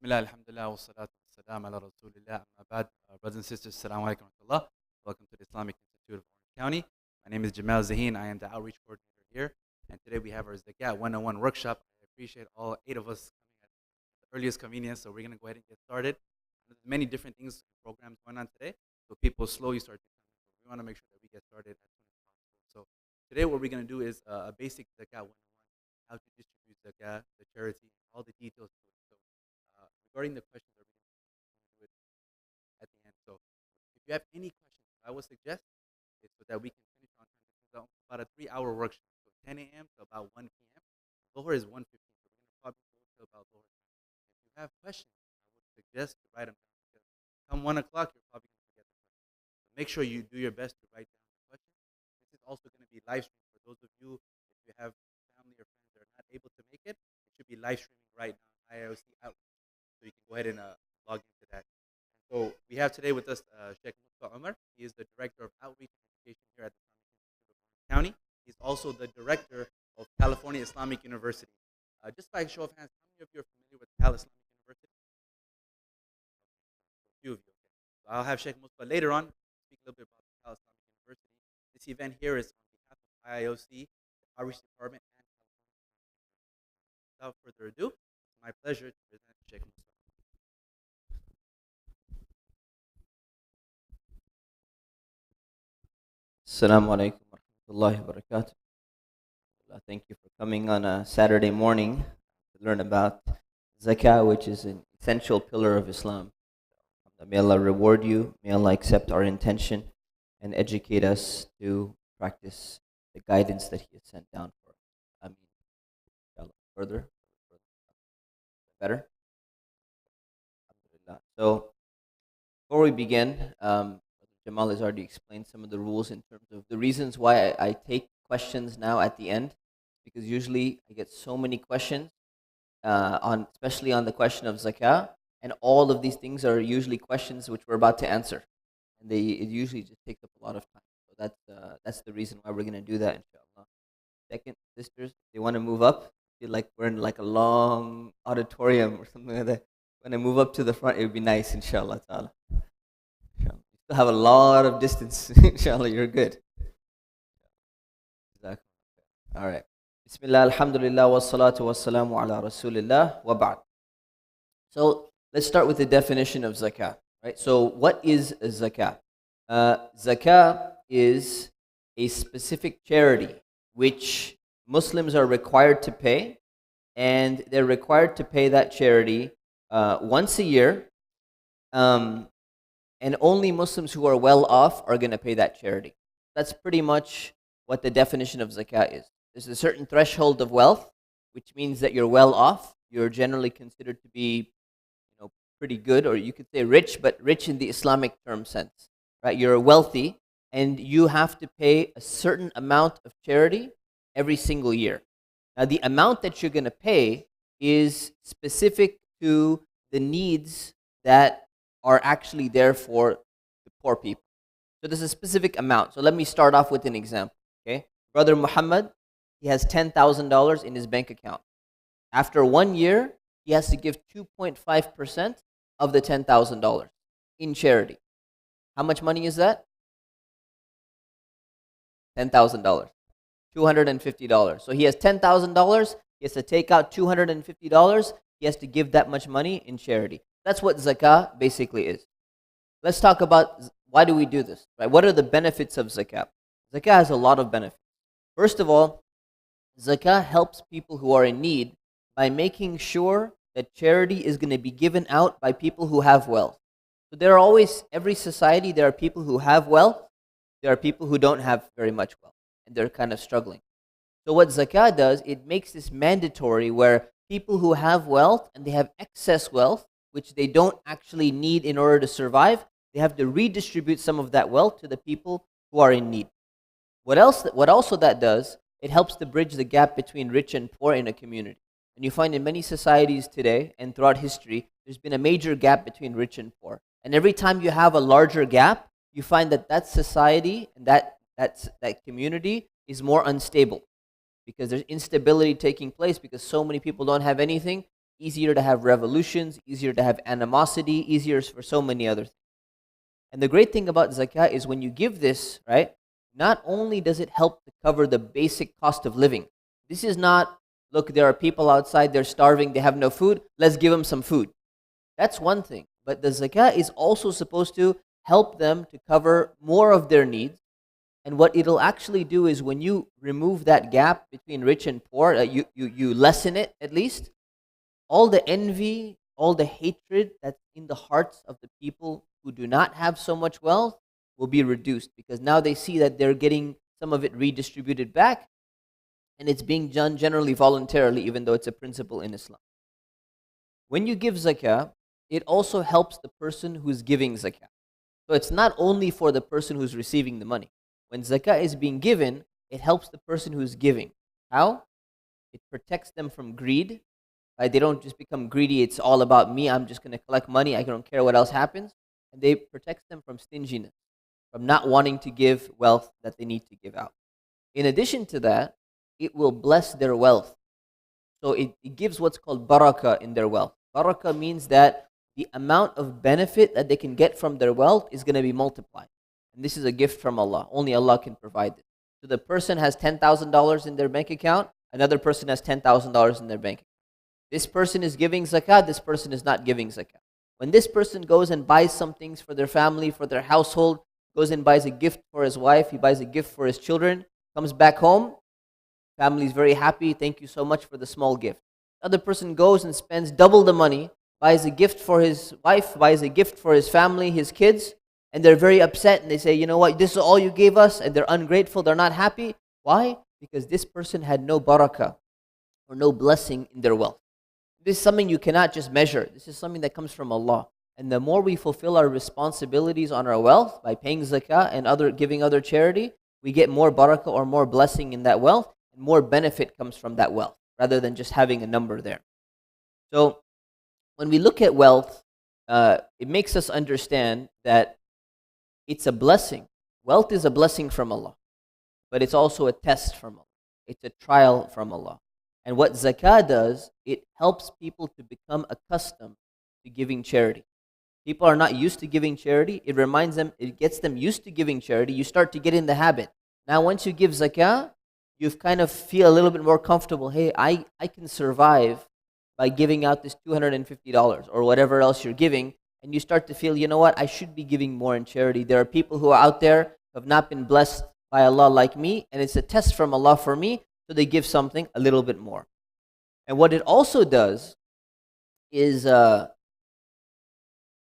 Bismillah, alhamdulillah, wa salatu wa salam ala rasulillah, amma ba'd. Brothers and sisters, assalamu alaikum wa rahmatullah. Welcome to the Islamic Institute of Orange County. My name is Jamal Zaheen. I am the outreach coordinator here. And today we have our Zakah 101 workshop. I appreciate all 8 of us coming at the earliest convenience. So we're going to go ahead and get started. There's many different things, programs going on today. So people slowly start to come in. So we want to make sure that we get started as soon as possible. So today what we're going to do is a basic Zakah 101, how to distribute Zakah, the charity, all the details to it. So regarding the questions, are we going to do it at the end? So if you have any questions, I would suggest is so that we can finish on time. This is about a 3-hour workshop, so 10 a.m. to about 1 p.m. Zohar is 1:15, so we're going to probably go till about Zohar time. If you have questions, I would suggest to write them down because come 1 o'clock, you're probably going to forget the question. So make sure you do your best to write down the question. This is also going to be live streamed for those of you, if you have family or friends that are not able to make it, it should be live streaming right now on IIOC Outreach. So you can go ahead and log into that. And so we have today with us Shaykh Mustafa Umar. He is the Director of Outreach and Education here at the Islamic Institute of Orange County. He's also the Director of California Islamic University. Just by show of hands, how many of you are familiar with Cal Islamic University? A few of you. Okay. So I'll have Shaykh Mustafa later on speak a little bit about Cal Islamic University. This event here is on behalf of IIOC, the Outreach Department, and California Islamic University. Without further ado, it's my pleasure to present Shaykh Mustafa. Assalamu alaikum wa rahmatullahi wa barakatuh. Thank you for coming on a Saturday morning to learn about Zakah, which is an essential pillar of Islam. May Allah reward you, may Allah accept our intention and educate us to practice the guidance that He has sent down for us. I mean, inshallah. Further? Better? Alhamdulillah. So, before we begin, Jamal has already explained some of the rules in terms of the reasons why I take questions now at the end, because usually I get so many questions, especially on the question of zakah, and all of these things are usually questions which we're about to answer, and it usually just takes up a lot of time. So that's the reason why we're going to do that, inshallah. Second, sisters, if they want to move up, feel like we're in like a long auditorium or something like that. When I move up to the front, it would be nice, inshallah ta'ala. Still have a lot of distance. Inshallah, you're good. All right. Bismillah, alhamdulillah, wa salatu wa salamu ala rasulillah, wa ba'd. So let's start with the definition of zakah. Right? So what is zakah? Zakah is a specific charity which Muslims are required to pay, and they're required to pay that charity once a year. And only Muslims who are well off are going to pay that charity. That's pretty much what the definition of zakah is. There's a certain threshold of wealth, which means that you're well off. You're generally considered to be, pretty good, or you could say rich, but rich in the Islamic term sense, right? You're wealthy, and you have to pay a certain amount of charity every single year. Now, the amount that you're going to pay is specific to the needs that are actually there for the poor people. So there's a specific amount. So let me start off with an example. Okay, Brother Muhammad, he has $10,000 in his bank account. After 1 year, he has to give 2.5% of the $10,000 in charity. How much money is that? $10,000. $250. So he has $10,000. He has to take out $250. He has to give that much money in charity. That's what zakah basically is. Let's talk about why do we do this, right? What are the benefits of zakah? Zakah has a lot of benefits. First of all, zakah helps people who are in need by making sure that charity is going to be given out by people who have wealth. So there are always, every society, there are people who have wealth, there are people who don't have very much wealth, and they're kind of struggling. So what zakah does, it makes this mandatory where people who have wealth and they have excess wealth, which they don't actually need in order to survive, they have to redistribute some of that wealth to the people who are in need. What also that does, it helps to bridge the gap between rich and poor in a community. And you find in many societies today and throughout history, there's been a major gap between rich and poor. And every time you have a larger gap, you find that society and that community is more unstable, because there's instability taking place because so many people don't have anything. easier to have revolutions, easier to have animosity, easier for so many other things. And the great thing about zakah is when you give this, right, not only does it help to cover the basic cost of living. This is not, look, there are people outside, they're starving, they have no food, let's give them some food. That's one thing. But the zakah is also supposed to help them to cover more of their needs. And what it'll actually do is when you remove that gap between rich and poor, you lessen it at least, all the envy, all the hatred that's in the hearts of the people who do not have so much wealth will be reduced, because now they see that they're getting some of it redistributed back, and it's being done generally voluntarily, even though it's a principle in Islam. When you give zakah, it also helps the person who's giving zakah. So it's not only for the person who's receiving the money. When zakah is being given, it helps the person who's giving. How? It protects them from greed. Right? They don't just become greedy, it's all about me, I'm just going to collect money, I don't care what else happens. And they protect them from stinginess, from not wanting to give wealth that they need to give out. In addition to that, it will bless their wealth. So it gives what's called barakah in their wealth. Barakah means that the amount of benefit that they can get from their wealth is going to be multiplied. And this is a gift from Allah. Only Allah can provide this. So the person has $10,000 in their bank account, another person has $10,000 in their bank account. This person is giving zakah, this person is not giving zakah. When this person goes and buys some things for their family, for their household, goes and buys a gift for his wife, he buys a gift for his children, comes back home, family is very happy, thank you so much for the small gift. The other person goes and spends double the money, buys a gift for his wife, buys a gift for his family, his kids, and they're very upset and they say, you know what, this is all you gave us, and they're ungrateful, they're not happy. Why? Because this person had no barakah or no blessing in their wealth. This is something you cannot just measure. This is something that comes from Allah. And the more we fulfill our responsibilities on our wealth by paying zakah and giving other charity, we get more barakah or more blessing in that wealth, and more benefit comes from that wealth, rather than just having a number there. So when we look at wealth, it makes us understand that it's a blessing. Wealth is a blessing from Allah, but it's also a test from Allah. It's a trial from Allah. And what zakah does, it helps people to become accustomed to giving charity. People are not used to giving charity. It reminds them, it gets them used to giving charity. You start to get in the habit. Now once you give zakah, you kind of feel a little bit more comfortable. Hey, I can survive by giving out this $250 or whatever else you're giving. And you start to feel, you know what, I should be giving more in charity. There are people who are out there who have not been blessed by Allah like me, and it's a test from Allah for me. So they give something a little bit more. And what it also does is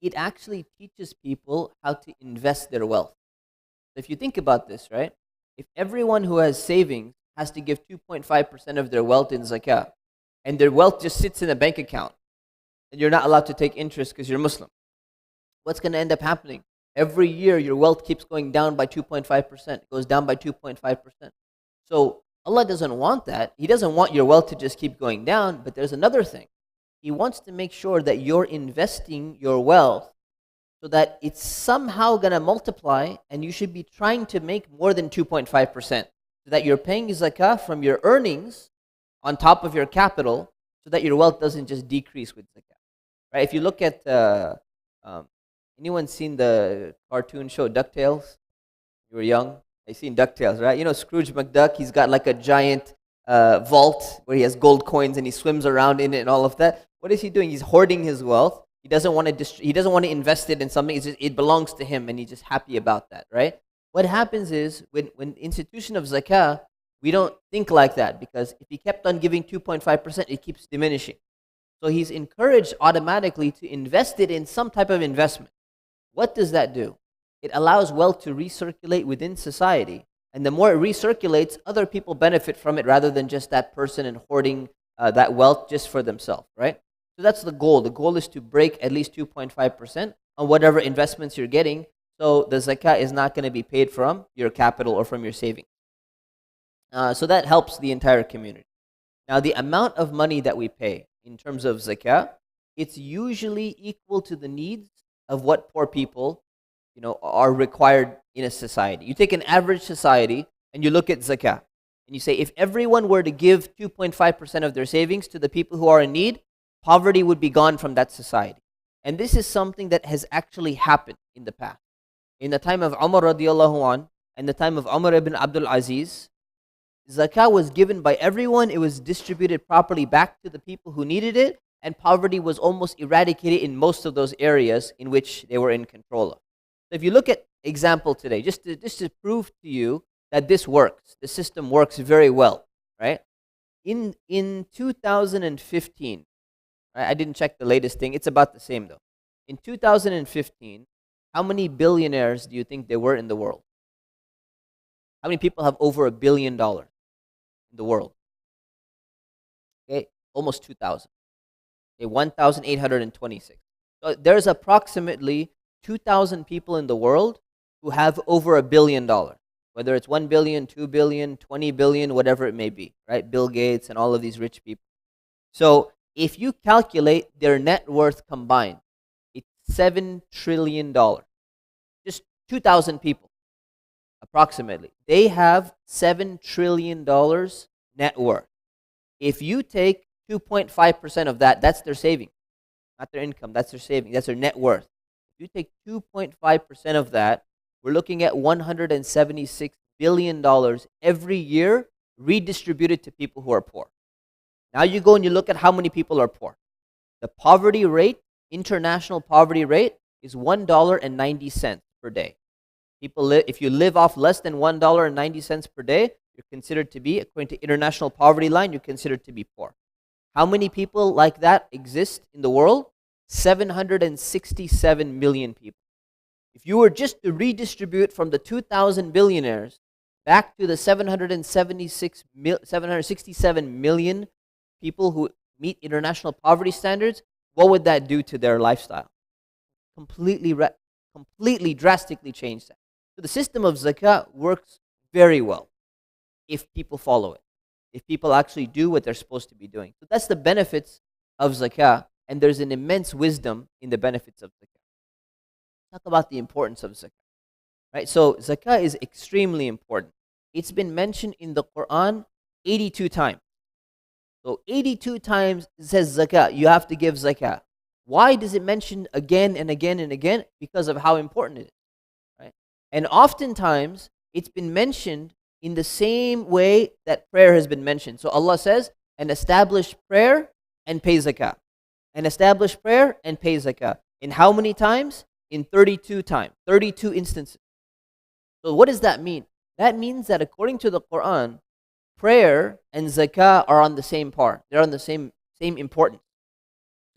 it actually teaches people how to invest their wealth. So if you think about this, right? If everyone who has savings has to give 2.5% of their wealth in zakah, and their wealth just sits in a bank account, and you're not allowed to take interest because you're Muslim, what's going to end up happening? Every year your wealth keeps going down by 2.5%. It goes down by 2.5%. So Allah doesn't want that. He doesn't want your wealth to just keep going down, but there's another thing. He wants to make sure that you're investing your wealth so that it's somehow going to multiply, and you should be trying to make more than 2.5%, so that you're paying zakah from your earnings on top of your capital, so that your wealth doesn't just decrease with zakah. Right? If you look at, anyone seen the cartoon show DuckTales? You were young? I've seen DuckTales, right? You know Scrooge McDuck, he's got like a giant vault where he has gold coins and he swims around in it and all of that. What is he doing? He's hoarding his wealth. He doesn't want to invest it in something. It belongs to him, and he's just happy about that, right? What happens is when institution of zakah, we don't think like that, because if he kept on giving 2.5%, it keeps diminishing. So he's encouraged automatically to invest it in some type of investment. What does that do? It allows wealth to recirculate within society. And the more it recirculates, other people benefit from it rather than just that person and hoarding that wealth just for themselves, right? So that's the goal. The goal is to break at least 2.5% on whatever investments you're getting, so the zakah is not going to be paid from your capital or from your savings. So that helps the entire community. Now, the amount of money that we pay in terms of zakah, it's usually equal to the needs of what poor people are required in a society. You take an average society and you look at zakah, and you say, if everyone were to give 2.5% of their savings to the people who are in need, poverty would be gone from that society. And this is something that has actually happened in the past. In the time of Umar radiallahu an, and the time of Umar ibn Abdul Aziz, zakah was given by everyone. It was distributed properly back to the people who needed it, and poverty was almost eradicated in most of those areas in which they were in control of. So if you look at example today, just to prove to you that this works, the system works very well, right? In 2015, right, I didn't check the latest thing. It's about the same though. In 2015, how many billionaires do you think there were in the world? How many people have over $1 billion in the world? Okay, almost 2,000. Okay, 1,826. So there's approximately 2,000 people in the world who have over $1 billion, whether it's 1 billion, 2 billion, 20 billion, whatever it may be, right? Bill Gates and all of these rich people. So if you calculate their net worth combined, it's $7 trillion. Just 2,000 people, approximately. They have $7 trillion net worth. If you take 2.5% of that, that's their saving, not their income, that's their saving, that's their net worth. If you take 2.5% of that, we're looking at $176 billion every year redistributed to people who are poor. Now you go and you look at how many people are poor. The poverty rate, international poverty rate, is $1.90 per day. If you live off less than $1.90 per day, you're considered to be, according to international poverty line, you're considered to be poor. How many people like that exist in the world? 767 million people. If you were just to redistribute from the 2,000 billionaires back to the 767 million people who meet international poverty standards, what would that do to their lifestyle? Completely drastically change that. So the system of zakah works very well if people follow it, if people actually do what they're supposed to be doing. So that's the benefits of zakah, and there's an immense wisdom in the benefits of zakah. Talk about the importance of zakah, right? So zakah is extremely important. It's been mentioned in the Quran 82 times. So 82 times it says zakah, you have to give zakah. Why does it mention again and again and again? Because of how important it is, right? And oftentimes it's been mentioned in the same way that prayer has been mentioned. So Allah says, and establish prayer and pay zakah. And establish prayer and pay zakah. In how many times? In 32 times, 32 instances. So what does that mean? That means that according to the Quran, prayer and zakah are on the same par. They're on the same importance.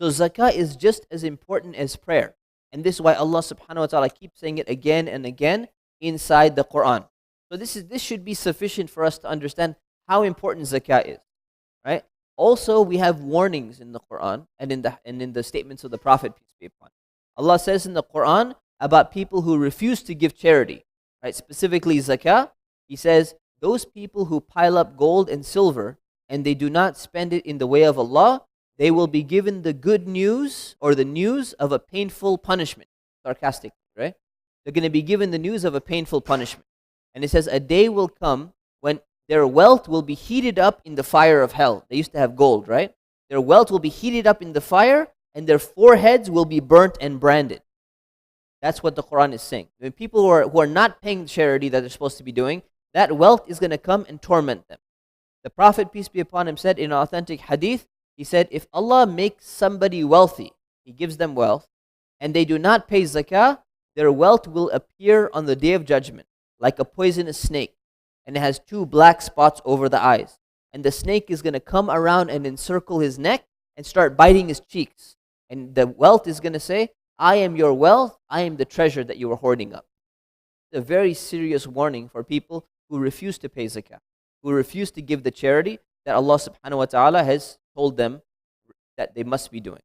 So zakah is just as important as prayer. And this is why Allah subhanahu wa ta'ala keeps saying it again and again inside the Quran. So this should be sufficient for us to understand how important zakah is, right? Also, we have warnings in the Quran and in the statements of the Prophet, peace be upon him. Allah says in the Quran about people who refuse to give charity, right? Specifically zakah. He says, those people who pile up gold and silver and they do not spend it in the way of Allah, they will be given the good news or the news of a painful punishment. Sarcastic, right? They're going to be given the news of a painful punishment. And it says, a day will come when their wealth will be heated up in the fire of hell. They used to have gold, right? Their wealth will be heated up in the fire and their foreheads will be burnt and branded. That's what the Quran is saying. When people who are not paying charity that they're supposed to be doing, that wealth is going to come and torment them. The Prophet, peace be upon him, said in an authentic hadith, he said, if Allah makes somebody wealthy, He gives them wealth, and they do not pay zakah, their wealth will appear on the day of judgment like a poisonous snake, and it has 2 black spots over the eyes. And the snake is going to come around and encircle his neck and start biting his cheeks. And the wealth is going to say, I am your wealth, I am the treasure that you are hoarding up. It's a very serious warning for people who refuse to pay zakah, who refuse to give the charity that Allah subhanahu wa ta'ala has told them that they must be doing.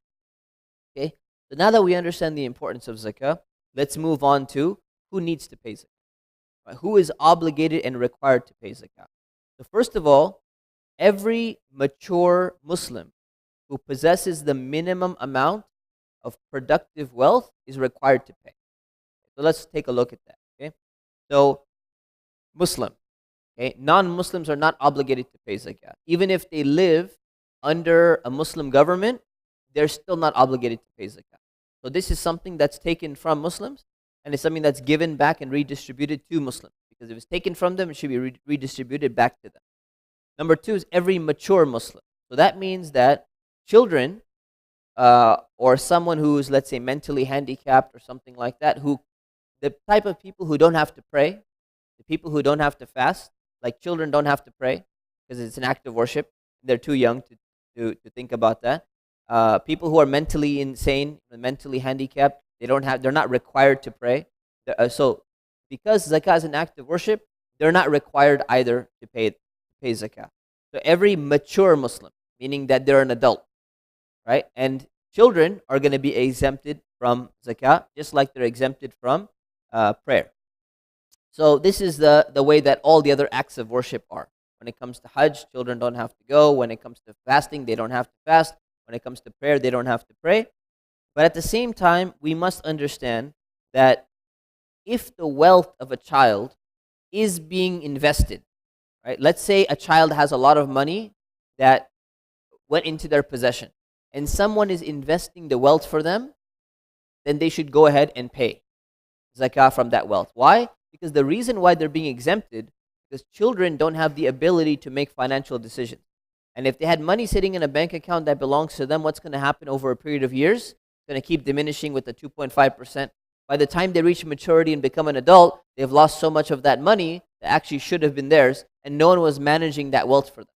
Okay? So now that we understand the importance of zakah, let's move on to who needs to pay zakah. Right? Who is obligated and required to pay zakah? So first of all, every mature Muslim who possesses the minimum amount of productive wealth is required to pay. So let's take a look at that. Okay? So Muslim, okay? Non-Muslims are not obligated to pay zakah. Even if they live under a Muslim government, they're still not obligated to pay zakah. So this is something that's taken from Muslims, and it's something that's given back and redistributed to Muslims. Because if it's taken from them, it should be redistributed back to them. Number two is every mature Muslim. So that means that children or someone who's, let's say, mentally handicapped or something like that, who the type of people who don't have to pray, the people who don't have to fast, like children don't have to pray because it's an act of worship. They're too young to think about that. People who are mentally insane, mentally handicapped, they're not required to pray. So because zakah is an act of worship, they're not required either to pay zakah. So every mature Muslim, meaning that they're an adult, right? And children are going to be exempted from zakah, just like they're exempted from prayer. So this is the way that all the other acts of worship are. When it comes to Hajj, children don't have to go. When it comes to fasting, they don't have to fast. When it comes to prayer, they don't have to pray. But at the same time, we must understand that if the wealth of a child is being invested, right? Let's say a child has a lot of money that went into their possession, and someone is investing the wealth for them, then they should go ahead and pay zakah from that wealth. Why? Because the reason why they're being exempted, because children don't have the ability to make financial decisions. And if they had money sitting in a bank account that belongs to them, what's going to happen over a period of years? It's going to keep diminishing with the 2.5%. By the time they reach maturity and become an adult, they've lost so much of that money that actually should have been theirs, and no one was managing that wealth for them.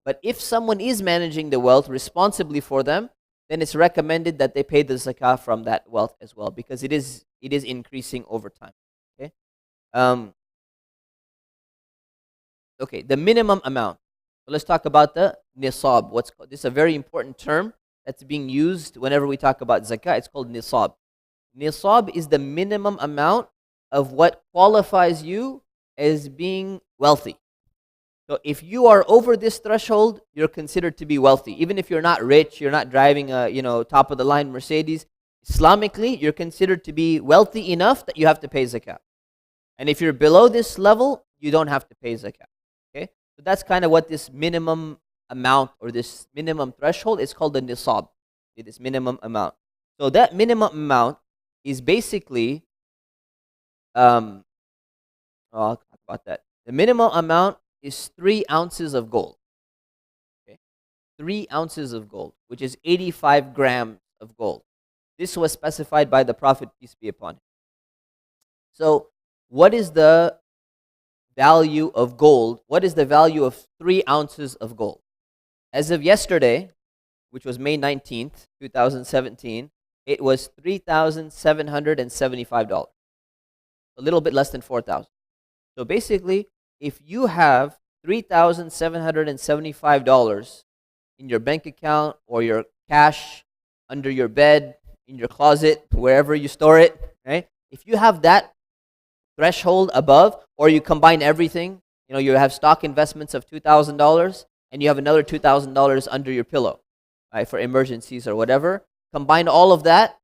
But if someone is managing the wealth responsibly for them, then it's recommended that they pay the zakah from that wealth as well, because it is increasing over time. Okay. Okay. The minimum amount. So let's talk about the nisab. This is a very important term that's being used whenever we talk about zakah. It's called nisab. Nisab is the minimum amount of what qualifies you as being wealthy. So if you are over this threshold, you're considered to be wealthy. Even if you're not rich, you're not driving a top of the line Mercedes, Islamically, you're considered to be wealthy enough that you have to pay zakah. And if you're below this level, you don't have to pay zakah. Okay? So that's kind of what this minimum amount or this minimum threshold is called, the nisab. This minimum amount. So that minimum amount is basically I'll talk about that. The minimum amount is 3 ounces of gold. Okay? 3 ounces of gold, which is 85 grams of gold. This was specified by the Prophet, peace be upon him. So what is the value of gold? What is the value of 3 ounces of gold? As of yesterday, which was May 19th, 2017, it was $3,775. A little bit less than $4,000. So basically, if you have $3,775 in your bank account or your cash under your bed, in your closet, wherever you store it, right? If you have that threshold above, or you combine everything, you have stock investments of $2,000 and you have another $2,000 under your pillow, right, for emergencies or whatever. Combine all of that.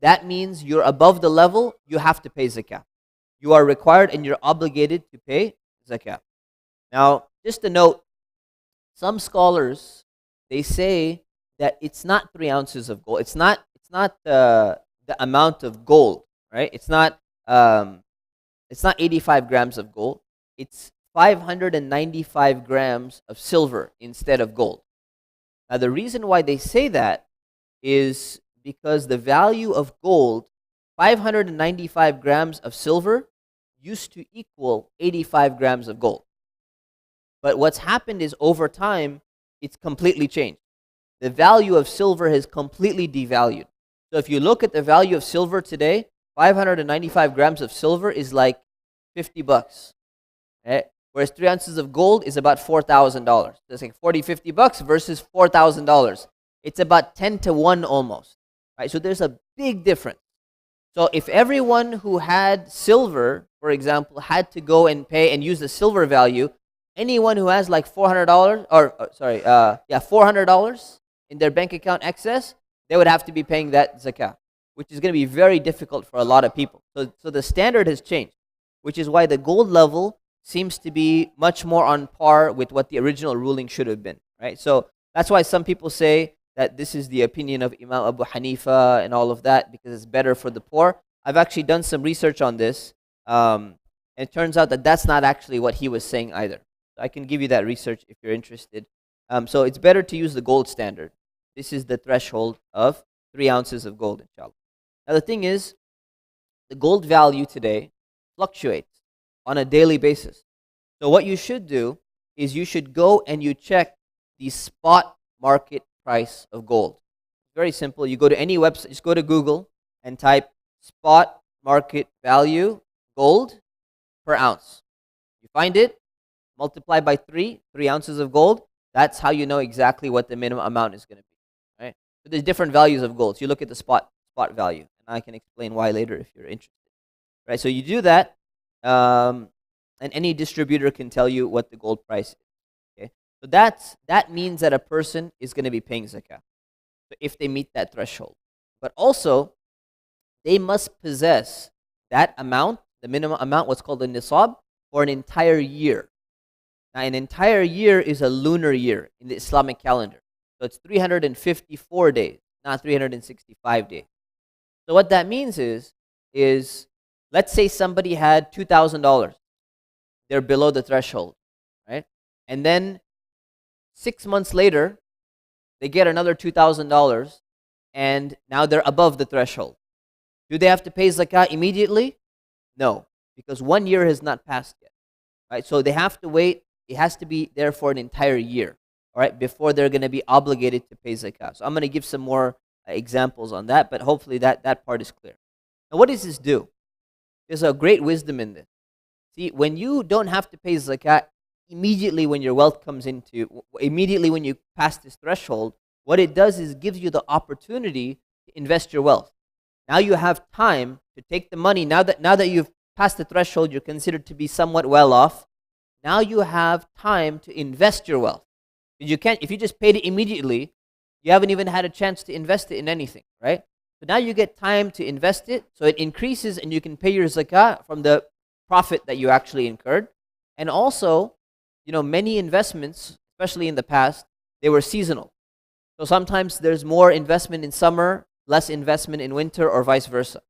That means you're above the level, you have to pay zakah. You are required and you're obligated to pay zakah. Now, just a note, some scholars, they say that it's not 3 ounces of gold. It's not the amount of gold, right? It's not 85 grams of gold. It's 595 grams of silver instead of gold. Now, the reason why they say that is because the value of gold, 595 grams of silver, used to equal 85 grams of gold. But what's happened is over time, it's completely changed. The value of silver has completely devalued. So if you look at the value of silver today, 595 grams of silver is like $50. Right? Whereas 3 ounces of gold is about $4,000. It's like $40-50 versus $4,000. It's about 10 to 1 almost. Right? So there's a big difference. So if everyone who had silver, for example, had to go and pay and use the silver value, anyone who has like $400 $400 in their bank account excess, they would have to be paying that zakah, which is going to be very difficult for a lot of people. So the standard has changed, which is why the gold level seems to be much more on par with what the original ruling should have been, right? So that's why some people say that this is the opinion of Imam Abu Hanifa and all of that because it's better for the poor. I've actually done some research on this. And it turns out that that's not actually what he was saying either. So I can give you that research if you're interested. So it's better to use the gold standard. This is the threshold of 3 ounces of gold, inshallah. Now the thing is, the gold value today fluctuates on a daily basis. So what you should do is you should go and you check the spot market price of gold. Very simple. You go to any website, just go to Google and type spot market value gold per ounce. You find it, multiply by 3 ounces of gold. That's how you know exactly what the minimum amount is going to be. Right? So there's different values of gold. So you look at the spot value, and I can explain why later if you're interested. Right? So you do that, and any distributor can tell you what the gold price is. Okay? So that means that a person is going to be paying zakah, so if they meet that threshold. But also, they must possess that amount, the minimum amount, what's called the nisab, for an entire year. Now, an entire year is a lunar year in the Islamic calendar. So it's 354 days, not 365 days. So what that means is let's say somebody had $2,000. They're below the threshold, right? And then 6 months later, they get another $2,000, and now they're above the threshold. Do they have to pay zakah immediately? No, because 1 year has not passed yet, right? So they have to wait. It has to be there for an entire year, all right, before they're going to be obligated to pay zakah. So I'm going to give some more examples on that, but hopefully that part is clear. Now, what does this do? There's a great wisdom in this. See, when you don't have to pay zakah immediately when your wealth comes into, immediately when you pass this threshold, what it does is gives you the opportunity to invest your wealth. Now you have time to take the money. Now that you've passed the threshold, you're considered to be somewhat well off. Now you have time to invest your wealth. You can't, if you just paid it immediately, you haven't even had a chance to invest it in anything, right? So now you get time to invest it, so it increases and you can pay your zakah from the profit that you actually incurred. And also, many investments, especially in the past, they were seasonal. So sometimes there's more investment in summer, less investment in winter, or vice versa.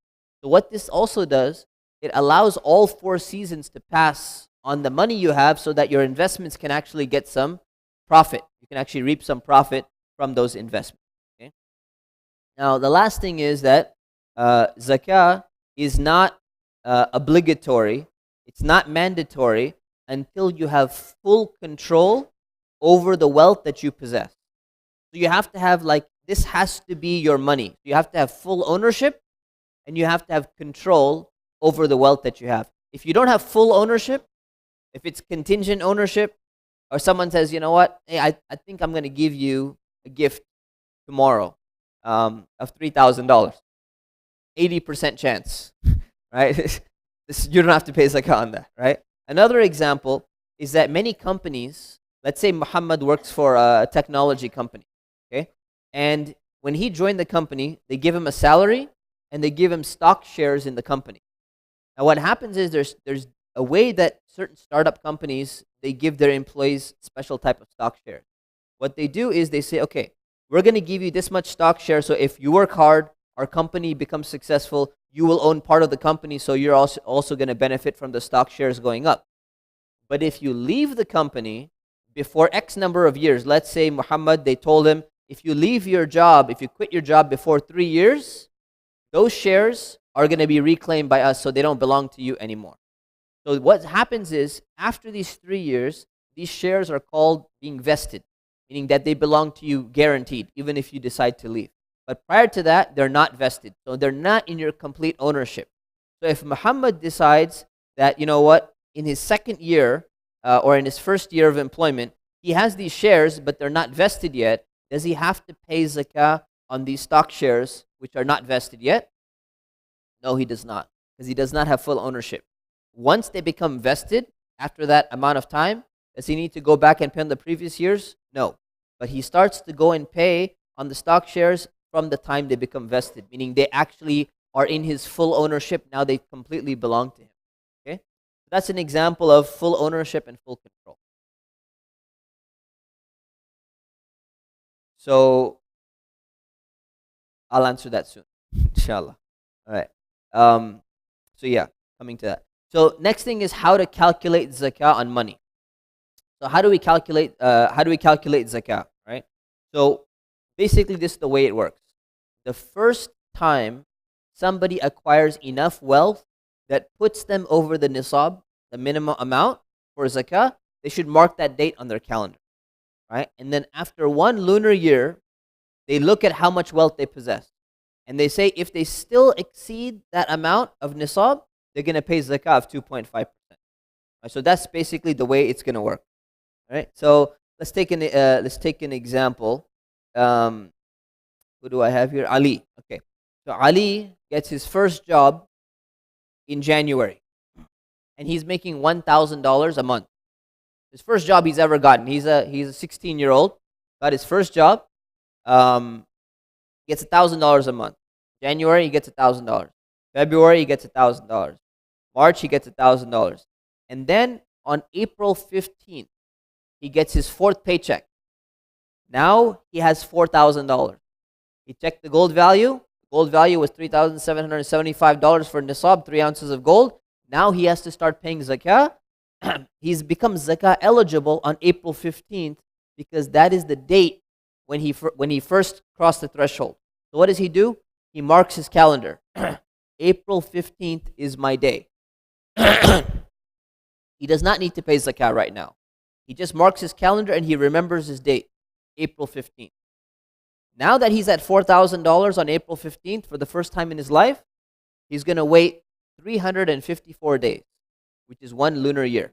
So what this also does, it allows all 4 seasons to pass on the money you have so that your investments can actually get some profit. You can actually reap some profit from those investments. Okay? Now, the last thing is that zakah is not obligatory. It's not mandatory until you have full control over the wealth that you possess. So you have to have, this has to be your money. You have to have full ownership, and you have to have control over the wealth that you have. If you don't have full ownership, if it's contingent ownership, or someone says, you know what, hey, I think I'm going to give you a gift tomorrow of $3,000. 80% chance, right? You don't have to pay zakah on that, right? Another example is that many companies, let's say Muhammad works for a technology company, okay? And when he joined the company, they give him a salary and they give him stock shares in the company. Now what happens is there's a way that certain startup companies, they give their employees special type of stock shares. What they do is they say, okay, we're going to give you this much stock share, so if you work hard, our company becomes successful, you will own part of the company, so you're also going to benefit from the stock shares going up. But if you leave the company before X number of years, let's say Muhammad, they told him, if you leave your job, if you quit your job before 3 years, those shares are going to be reclaimed by us, so they don't belong to you anymore. So what happens is, after these 3 years, these shares are called being vested, meaning that they belong to you guaranteed, even if you decide to leave. But prior to that, they're not vested. So they're not in your complete ownership. So if Muhammad decides that, you know what, in his second year or in his first year of employment, he has these shares, but they're not vested yet, does he have to pay zakah on these stock shares which are not vested yet? No, he does not, because he does not have full ownership. Once they become vested, after that amount of time, does he need to go back and pay on the previous years? No. But he starts to go and pay on the stock shares from the time they become vested, meaning they actually are in his full ownership. Now they completely belong to him. Okay? That's an example of full ownership and full control. So I'll answer that soon, inshallah. All right. So yeah, coming to that. So next thing is how to calculate zakah on money. So how do we calculate? Zakah? Right. So basically, this is the way it works. The first time somebody acquires enough wealth that puts them over the nisab, the minimum amount for zakah, they should mark that date on their calendar, right? And then after one lunar year, they look at how much wealth they possess. And they say if they still exceed that amount of nisab, they're going to pay zakah of 2.5%. Right? So that's basically the way it's going to work. Right? So let's take an example. Who do I have here? Ali. Okay. So Ali gets his first job in January, and he's making $1,000 a month. His first job he's ever gotten. He's a 16-year-old, got his first job. Gets $1,000 a month. January he gets $1,000. February he gets $1,000. March he gets $1,000, and then on April 15th he gets his fourth paycheck. Now he has $4,000. He checked the gold value. The gold value was $3,775 for nisab, 3 ounces of gold. Now he has to start paying zakah. He's become zakah eligible on April 15th because that is the date when he first crossed the threshold. So what does he do? He marks his calendar. April 15th is my day. He does not need to pay zakah right now. He just marks his calendar and he remembers his date, April 15th. Now that he's at $4,000 on April 15th for the first time in his life, he's going to wait 354 days, which is one lunar year.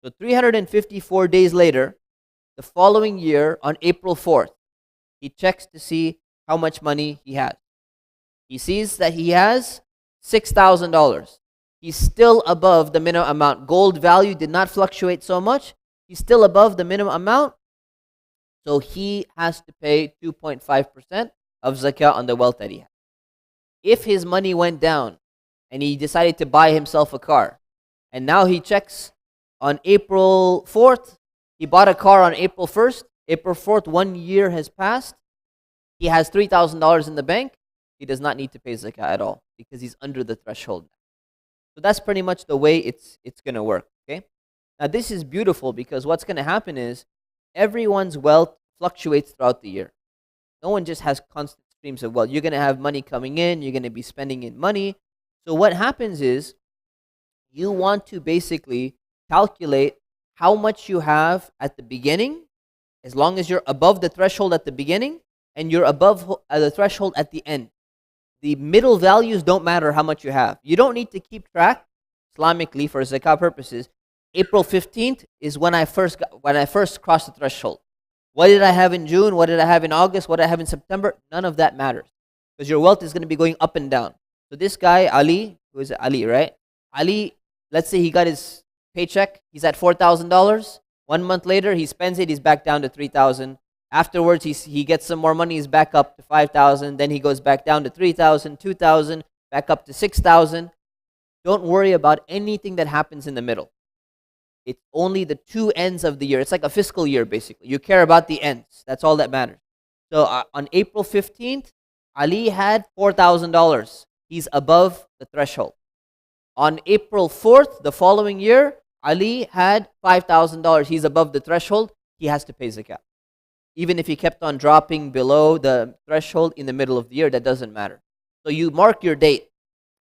So 354 days later, the following year on April 4th, he checks to see how much money he has. He sees that he has $6,000. He's still above the minimum amount. Gold value did not fluctuate so much. He's still above the minimum amount. So he has to pay 2.5% of zakah on the wealth that he has. If his money went down and he decided to buy himself a car, and now he checks on April 4th, he bought a car on April 1st, April 4th, 1 year has passed, he has $3,000 in the bank, he does not need to pay zakah at all because he's under the threshold. So that's pretty much the way it's going to work, okay? Now this is beautiful because what's going to happen is everyone's wealth fluctuates throughout the year. No one just has constant streams of wealth. You're going to have money coming in, you're going to be spending in money. So what happens is you want to basically calculate how much you have at the beginning, as long as you're above the threshold at the beginning and you're above the threshold at the end. The middle values don't matter how much you have. You don't need to keep track Islamically for zakah purposes. April 15th is when I first crossed the threshold. What did I have in June? What did I have in August? What did I have in September? None of that matters because your wealth is going to be going up and down. So this guy, Ali, who is Ali, right? Ali, let's say he got his paycheck. He's at $4,000. 1 month later, he spends it. He's back down to $3,000. Afterwards, he gets some more money. He's back up to $5,000. Then he goes back down to $3,000, $2,000, back up to $6,000. Don't worry about anything that happens in the middle. It's only the two ends of the year. It's like a fiscal year, basically. You care about the ends. That's all that matters. So on April 15th, Ali had $4,000. He's above the threshold. On April 4th, the following year, Ali had $5,000. He's above the threshold. He has to pay zakah. Even if he kept on dropping below the threshold in the middle of the year, that doesn't matter. So you mark your date.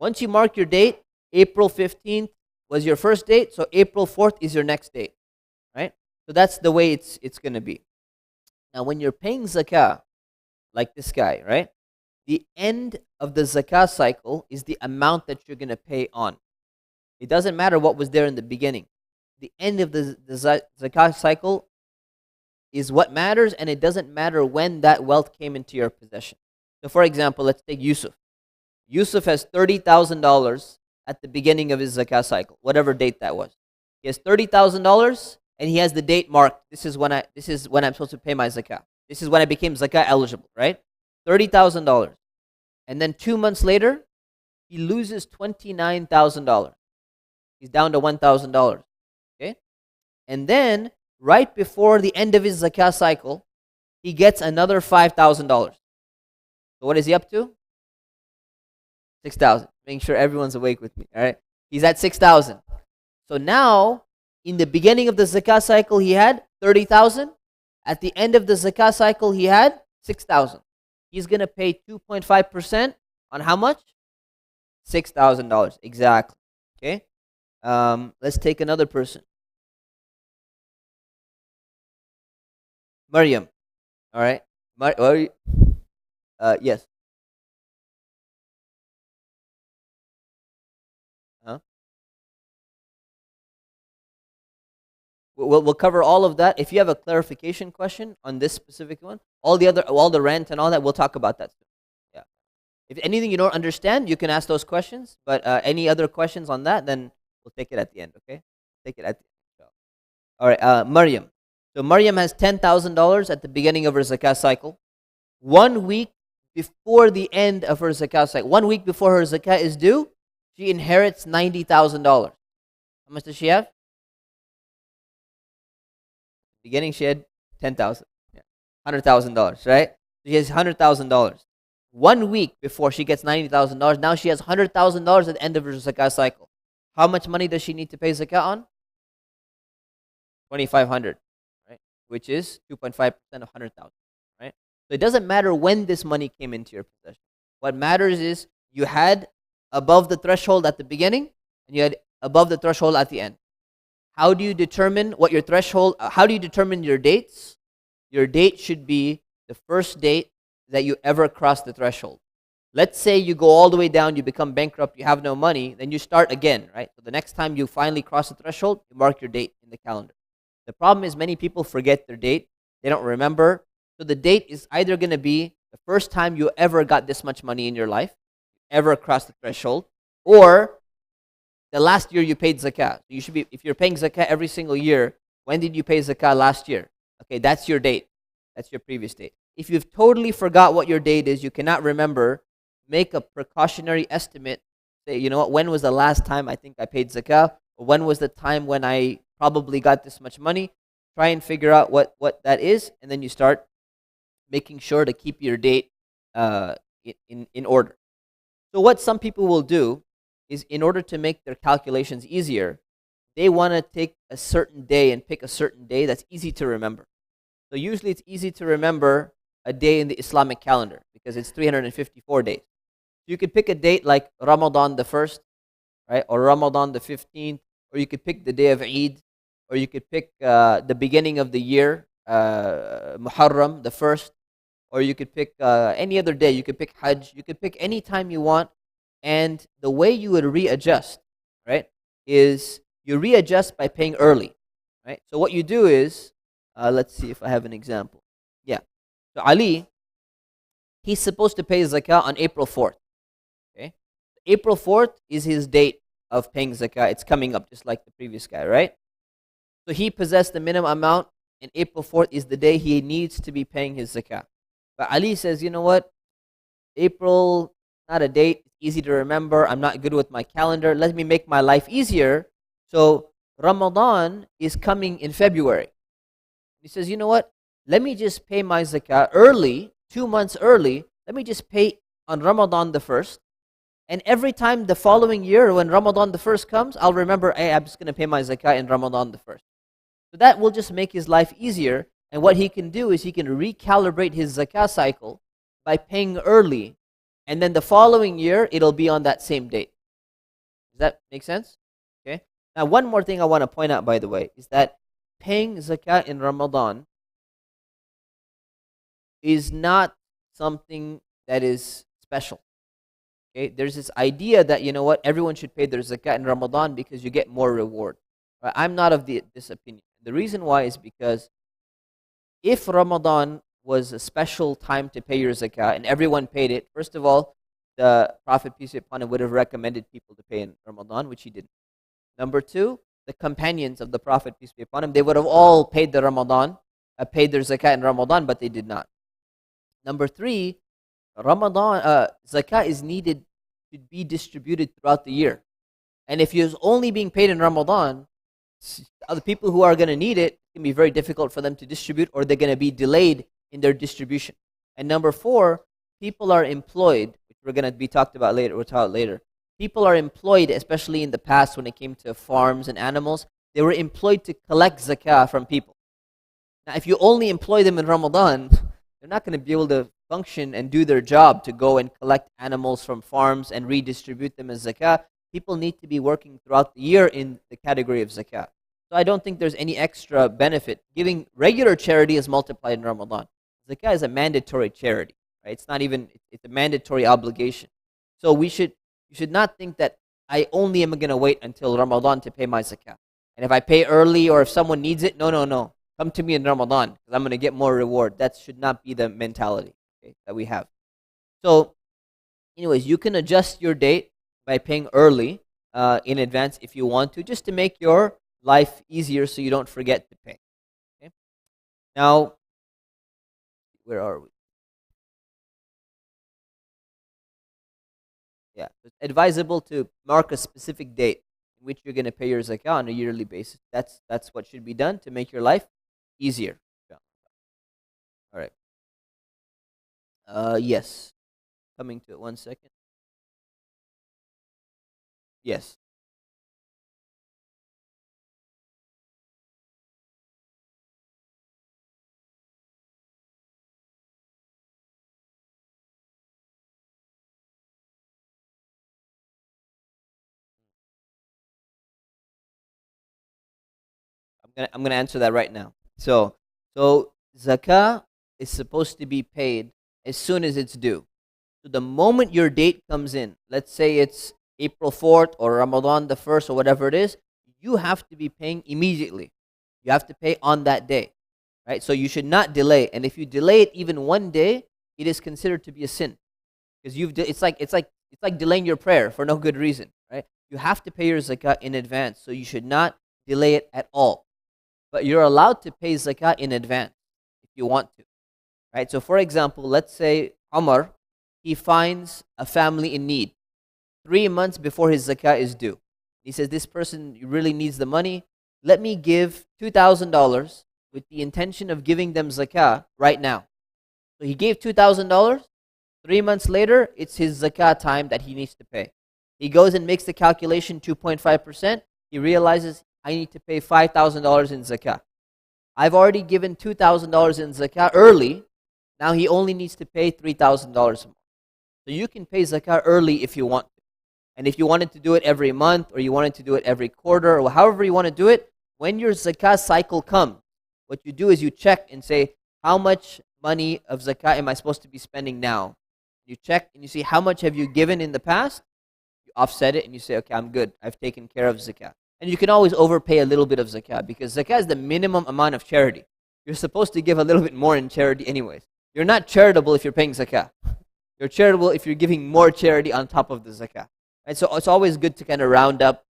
Once you mark your date, April 15th was your first date, so April 4th is your next date, right? So that's the way it's going to be. Now, when you're paying zakah, like this guy, right? The end of the zakah cycle is the amount that you're going to pay on. It doesn't matter what was there in the beginning. The end of the zakah cycle is what matters, and it doesn't matter when that wealth came into your possession. So, for example, let's take Yusuf. Yusuf has $30,000 at the beginning of his zakah cycle, whatever date that was. He has $30,000, and he has the date marked. This is when I'm supposed to pay my zakah. This is when I became zakah eligible, right? $30,000. And then 2 months later, he loses $29,000. He's down to $1,000. Okay? And then, right before the end of his zakah cycle, he gets another $5,000. So what is he up to? 6,000. Making sure everyone's awake with me. All right. He's at 6,000. So now, in the beginning of the zakah cycle, he had 30,000. At the end of the zakah cycle, he had 6,000. He's going to pay 2.5% on how much? $6,000. Exactly. Okay. Let's take another person. Maryam. All right. Yes. Huh? We'll cover all of that. If you have a clarification question on this specific one, all the rent and all that, we'll talk about that. Yeah. If anything you don't understand, you can ask those questions. But any other questions on that, then we'll take it at the end. Okay? Take it at the end. All right. Maryam. So Maryam has $10,000 at the beginning of her zakah cycle. 1 week before the end of her zakah cycle, 1 week before her zakah is due, she inherits $90,000. How much does she have? Beginning, she had 10,000, $100,000, right? She has $100,000. 1 week before she gets $90,000, now she has $100,000 at the end of her zakah cycle. How much money does she need to pay zakah on? 2,500, right? Which is 2.5% of 100,000, right? So it doesn't matter when this money came into your possession. What matters is you had above the threshold at the beginning and you had above the threshold at the end. How do you determine what your threshold? How do you determine your dates? Your date should be the first date that you ever cross the threshold. Let's say you go all the way down, you become bankrupt, you have no money, then you start again, right? So the next time you finally cross the threshold, you mark your date in the calendar. The problem is many people forget their date. They don't remember. So the date is either going to be the first time you ever got this much money in your life, ever crossed the threshold, or the last year you paid zakah. So you should be, if you're paying zakah every single year, when did you pay zakah last year? Okay, that's your date. That's your previous date. If you've totally forgot what your date is, you cannot remember, make a precautionary estimate. Say, you know what, when was the last time I think I paid zakah? Or when was the time when I probably got this much money? Try and figure out what that is, and then you start making sure to keep your date in order. So what some people will do is, in order to make their calculations easier, they want to take a certain day and pick a certain day that's easy to remember. So usually it's easy to remember a day in the Islamic calendar because it's 354 days. You could pick a date like Ramadan the 1st, right? Or Ramadan the 15th, or you could pick the day of Eid, or you could pick the beginning of the year, Muharram the 1st, or you could pick any other day. You could pick Hajj. You could pick any time you want. And the way you would readjust, right, is you readjust by paying early, right? So what you do is, let's see if I have an example. Yeah. So Ali, he's supposed to pay zakah on April 4th. Okay. April 4th is his date of paying zakah. It's coming up just like the previous guy, right? So he possessed the minimum amount, and April 4th is the day he needs to be paying his zakah. But Ali says, you know what? April, not a date. It's easy to remember. I'm not good with my calendar. Let me make my life easier. So Ramadan is coming in February. He says, you know what? Let me just pay my zakah early, 2 months early. Let me just pay on Ramadan the 1st. And every time the following year when Ramadan the 1st comes, I'll remember, hey, I'm just going to pay my zakah in Ramadan the 1st. So that will just make his life easier. And what he can do is he can recalibrate his zakah cycle by paying early. And then the following year, it'll be on that same date. Does that make sense? Okay. Now, one more thing I want to point out, by the way, is that paying zakah in Ramadan is not something that is special. Okay, there's this idea that, you know what, everyone should pay their zakah in Ramadan because you get more reward. Right? I'm not of this opinion. The reason why is because if Ramadan was a special time to pay your zakah and everyone paid it, first of all, the Prophet, peace be upon him, would have recommended people to pay in Ramadan, which he didn't. Number two, the companions of the Prophet, peace be upon him, they would have all paid the Ramadan, paid their zakah in Ramadan, but they did not. Number three, zakah is needed to be distributed throughout the year. And if it's only being paid in Ramadan, other people who are going to need it can be very difficult for them to distribute, or they're going to be delayed in their distribution. And number four, people are employed, which we're going to be talked about later, we'll talk later. People are employed, especially in the past when it came to farms and animals, they were employed to collect zakah from people. Now, if you only employ them in Ramadan, they're not going to be able to function and do their job to go and collect animals from farms and redistribute them as zakah. People need to be working throughout the year in the category of zakah. So I don't think there's any extra benefit. Giving regular charity is multiplied in Ramadan. Zakah is a mandatory charity, right? It's not even, it's a mandatory obligation. So you should not think that I only am going to wait until Ramadan to pay my zakah. And if I pay early or if someone needs it, no. Come to me in Ramadan because I'm going to get more reward. That should not be the mentality, okay, that we have. So anyways, you can adjust your date by paying early in advance if you want to, just to make your life easier so you don't forget to pay. Okay? Now, where are we? Yeah, it's advisable to mark a specific date in which you're going to pay your zakah on a yearly basis. That's what should be done to make your life easier. Yeah. All right. Yes. Coming to it 1 second. Yes. I'm gonna answer that right now. So zakah is supposed to be paid as soon as it's due. So the moment your date comes in, let's say it's April 4th or Ramadan the 1st or whatever it is, you have to be paying immediately. You have to pay on that day, right? So you should not delay. And if you delay it even 1 day, it is considered to be a sin because it's like delaying your prayer for no good reason, right? You have to pay your zakah in advance, so you should not delay it at all. But you're allowed to pay zakah in advance if you want to, right? So for example, let's say Umar, he finds a family in need 3 months before his zakah is due. He says, this person really needs the money. Let me give $2,000 with the intention of giving them zakah right now. So he gave $2,000. 3 months later, it's his zakah time that he needs to pay. He goes and makes the calculation 2.5%. He realizes, I need to pay $5,000 in zakah. I've already given $2,000 in zakah early. Now he only needs to pay $3,000 more. So you can pay zakah early if you want to. And if you wanted to do it every month or you wanted to do it every quarter or however you want to do it, when your zakah cycle comes, what you do is you check and say, how much money of zakah am I supposed to be spending now? You check and you see how much have you given in the past. You offset it and you say, okay, I'm good. I've taken care of zakah. And you can always overpay a little bit of zakah because zakah is the minimum amount of charity. You're supposed to give a little bit more in charity anyways. You're not charitable if you're paying zakah. You're charitable if you're giving more charity on top of the zakah. Right? So it's always good to kind of round up,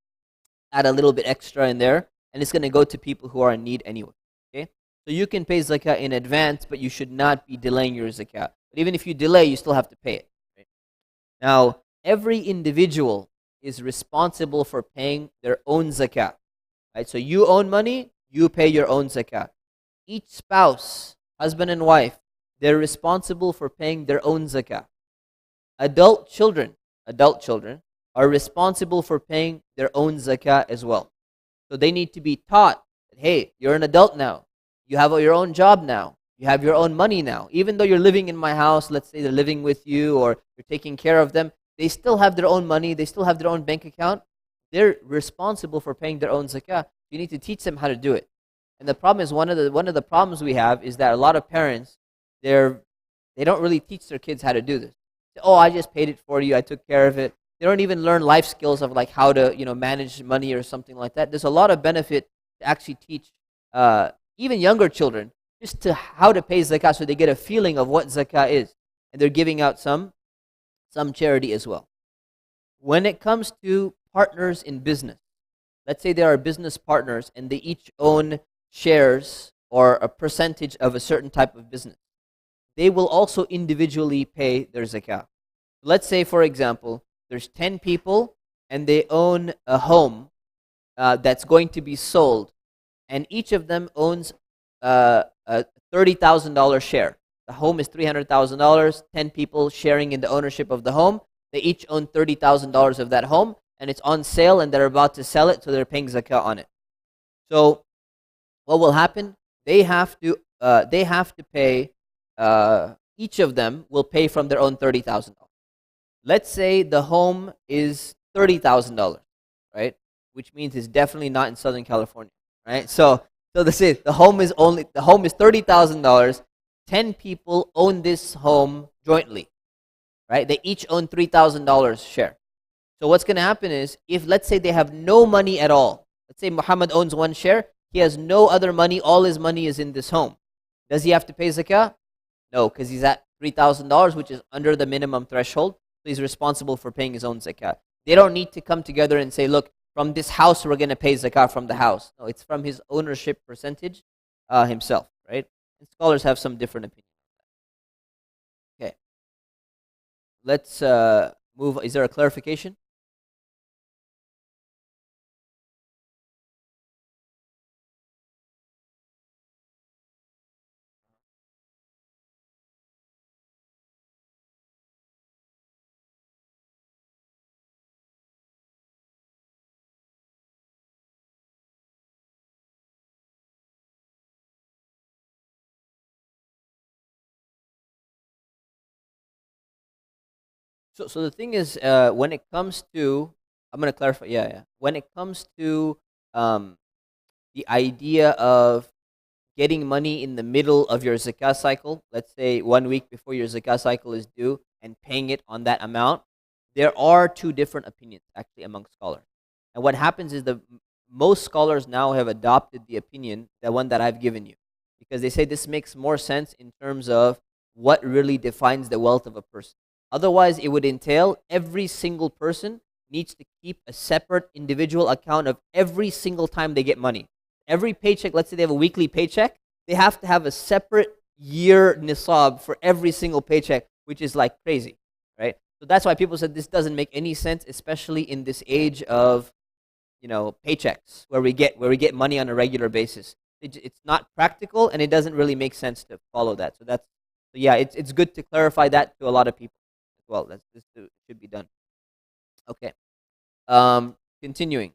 add a little bit extra in there, and it's going to go to people who are in need anyway. Okay? So you can pay zakah in advance, but you should not be delaying your zakah. But even if you delay, you still have to pay it. Right? Now, every individual is responsible for paying their own zakah. Right? So you own money, you pay your own zakah. Each spouse, husband and wife, they're responsible for paying their own zakah. Adult children are responsible for paying their own zakah as well. So they need to be taught that, hey, you're an adult now. You have your own job now. You have your own money now. Even though you're living in my house, let's say they're living with you or you're taking care of them, they still have their own money. They still have their own bank account. They're responsible for paying their own zakah. You need to teach them how to do it. And the problem is one of the problems we have is that a lot of parents, they don't really teach their kids how to do this. Oh, I just paid it for you. I took care of it. They don't even learn life skills of like how to manage money or something like that. There's a lot of benefit to actually teach even younger children just to how to pay zakah so they get a feeling of what zakah is, and they're giving out some charity as well. When it comes to partners in business, let's say there are business partners and they each own shares or a percentage of a certain type of business. They will also individually pay their zakah. Let's say, for example, there's 10 people and they own a home that's going to be sold, and each of them owns a $30,000 share. The home is $300,000, 10 people sharing in the ownership of the home. They each own $30,000 of that home, and it's on sale, and they're about to sell it, so they're paying zakah on it. So what will happen? They have to pay. Each of them will pay from their own $30,000. Let's say the home is $30,000, right? Which means it's definitely not in Southern California, right? So this is the home is $30,000. 10 people own this home jointly, right? They each own $3,000 share. So what's going to happen is, if let's say they have no money at all, let's say Muhammad owns one share, he has no other money, all his money is in this home. Does he have to pay zakah? No, because he's at $3,000, which is under the minimum threshold, so he's responsible for paying his own zakah. They don't need to come together and say, look, from this house we're going to pay zakah from the house. No, it's from his ownership percentage himself, right? And scholars have some different opinions. Okay. Let's move. Is there a clarification? So the thing is, when it comes to, I'm going to clarify, yeah. When it comes to the idea of getting money in the middle of your zakah cycle, let's say 1 week before your zakah cycle is due, and paying it on that amount, there are two different opinions actually among scholars. And what happens is most scholars now have adopted the opinion, the one that I've given you, because they say this makes more sense in terms of what really defines the wealth of a person. Otherwise, it would entail every single person needs to keep a separate individual account of every single time they get money. Every paycheck, let's say they have a weekly paycheck, they have to have a separate year nisab for every single paycheck, which is like crazy, right? So that's why people said this doesn't make any sense, especially in this age of, paychecks where we get money on a regular basis. It's not practical, and it doesn't really make sense to follow that. So it's good to clarify that to a lot of people. Well, this should be done. Okay. Continuing.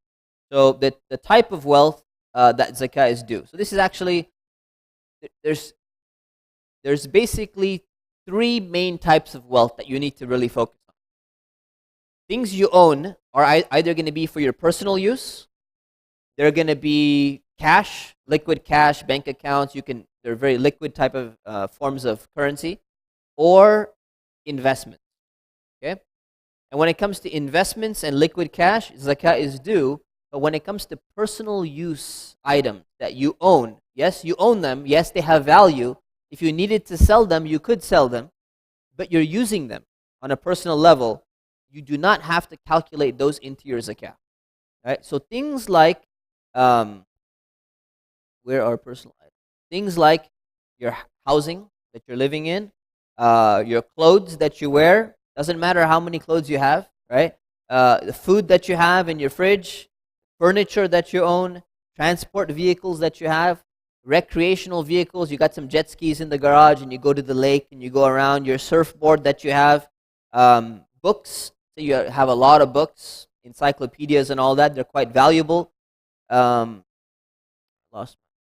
So the type of wealth that zakah is due. So this is actually, there's basically three main types of wealth that you need to really focus on. Things you own are either going to be for your personal use. They're going to be cash, liquid cash, bank accounts. They're very liquid type of forms of currency, or investment. Okay? And when it comes to investments and liquid cash, zakah is due. But when it comes to personal use items that you own, yes, you own them. Yes, they have value. If you needed to sell them, you could sell them. But you're using them on a personal level. You do not have to calculate those into your zakah. Right? So things like, where are personal items? Things like your housing that you're living in, your clothes that you wear. Doesn't matter how many clothes you have, right? The food that you have in your fridge, furniture that you own, transport vehicles that you have, recreational vehicles. You got some jet skis in the garage, and you go to the lake and you go around. Your surfboard that you have, books. So you have a lot of books, encyclopedias and all that. They're quite valuable.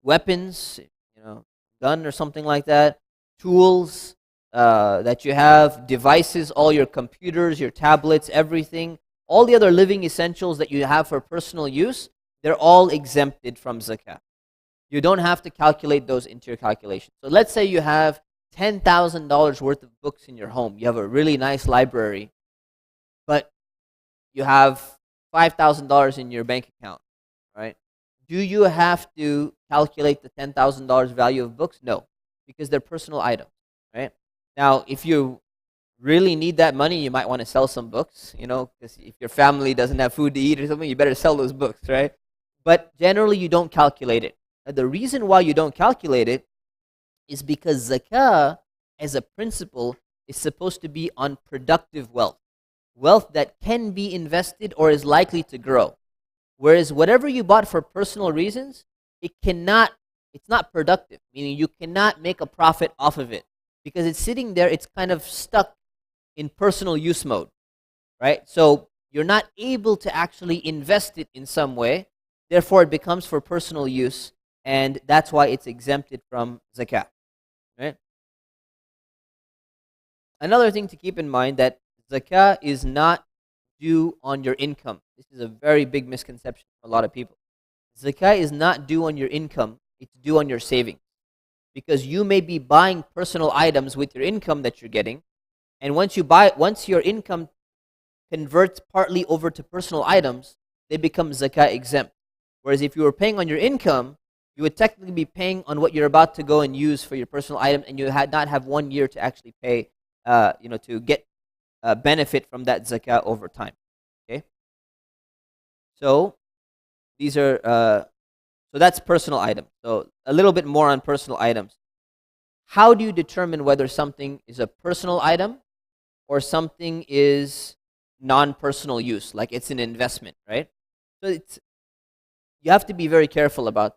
Weapons, gun or something like that. Tools that you have, devices, all your computers, your tablets, everything. All the other living essentials that you have for personal use, they're all exempted from zakah. You don't have to calculate those into your calculation. So let's say you have $10,000 worth of books in your home. You have a really nice library, but you have $5,000 in your bank account, right? Do you have to calculate the $10,000 value of books? No, because they're personal items, right? Now, if you really need that money, you might want to sell some books, because if your family doesn't have food to eat or something, you better sell those books, right? But generally, you don't calculate it. Now, the reason why you don't calculate it is because zakah, as a principle, is supposed to be on productive wealth. Wealth that can be invested or is likely to grow. Whereas whatever you bought for personal reasons, it's not productive, meaning you cannot make a profit off of it, because it's sitting there, it's kind of stuck in personal use mode, right? So you're not able to actually invest it in some way. Therefore, it becomes for personal use, and that's why it's exempted from zakah, right? Another thing to keep in mind, that zakah is not due on your income. This is a very big misconception for a lot of people. Zakah is not due on your income, it's due on your savings. Because you may be buying personal items with your income that you're getting, and once your income converts partly over to personal items, they become zakah exempt. Whereas if you were paying on your income, you would technically be paying on what you're about to go and use for your personal item, and you had not have 1 year to actually pay, to get benefit from that zakah over time. Okay, so these are so that's personal items. So a little bit more on personal items. How do you determine whether something is a personal item or something is non-personal use, like it's an investment, right? So you have to be very careful about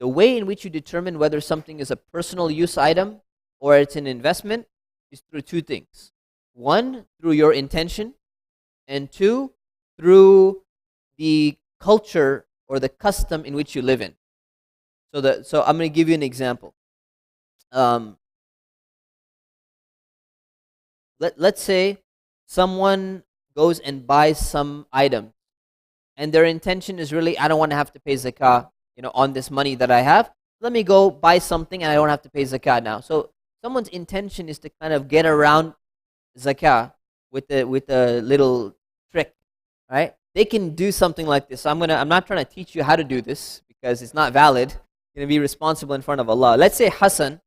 the way in which you determine whether something is a personal use item or it's an investment is through two things. One, through your intention, and two, through the culture or the custom in which you live in. So I'm going to give you an example. Let's say someone goes and buys some item, and their intention is really, I don't want to have to pay zakah, on this money that I have. Let me go buy something and I don't have to pay zakah now. So someone's intention is to kind of get around zakah with a little trick, right? They can do something like this. I'm not trying to teach you how to do this because it's not valid. You're going to be responsible in front of Allah. Let's say Hassan,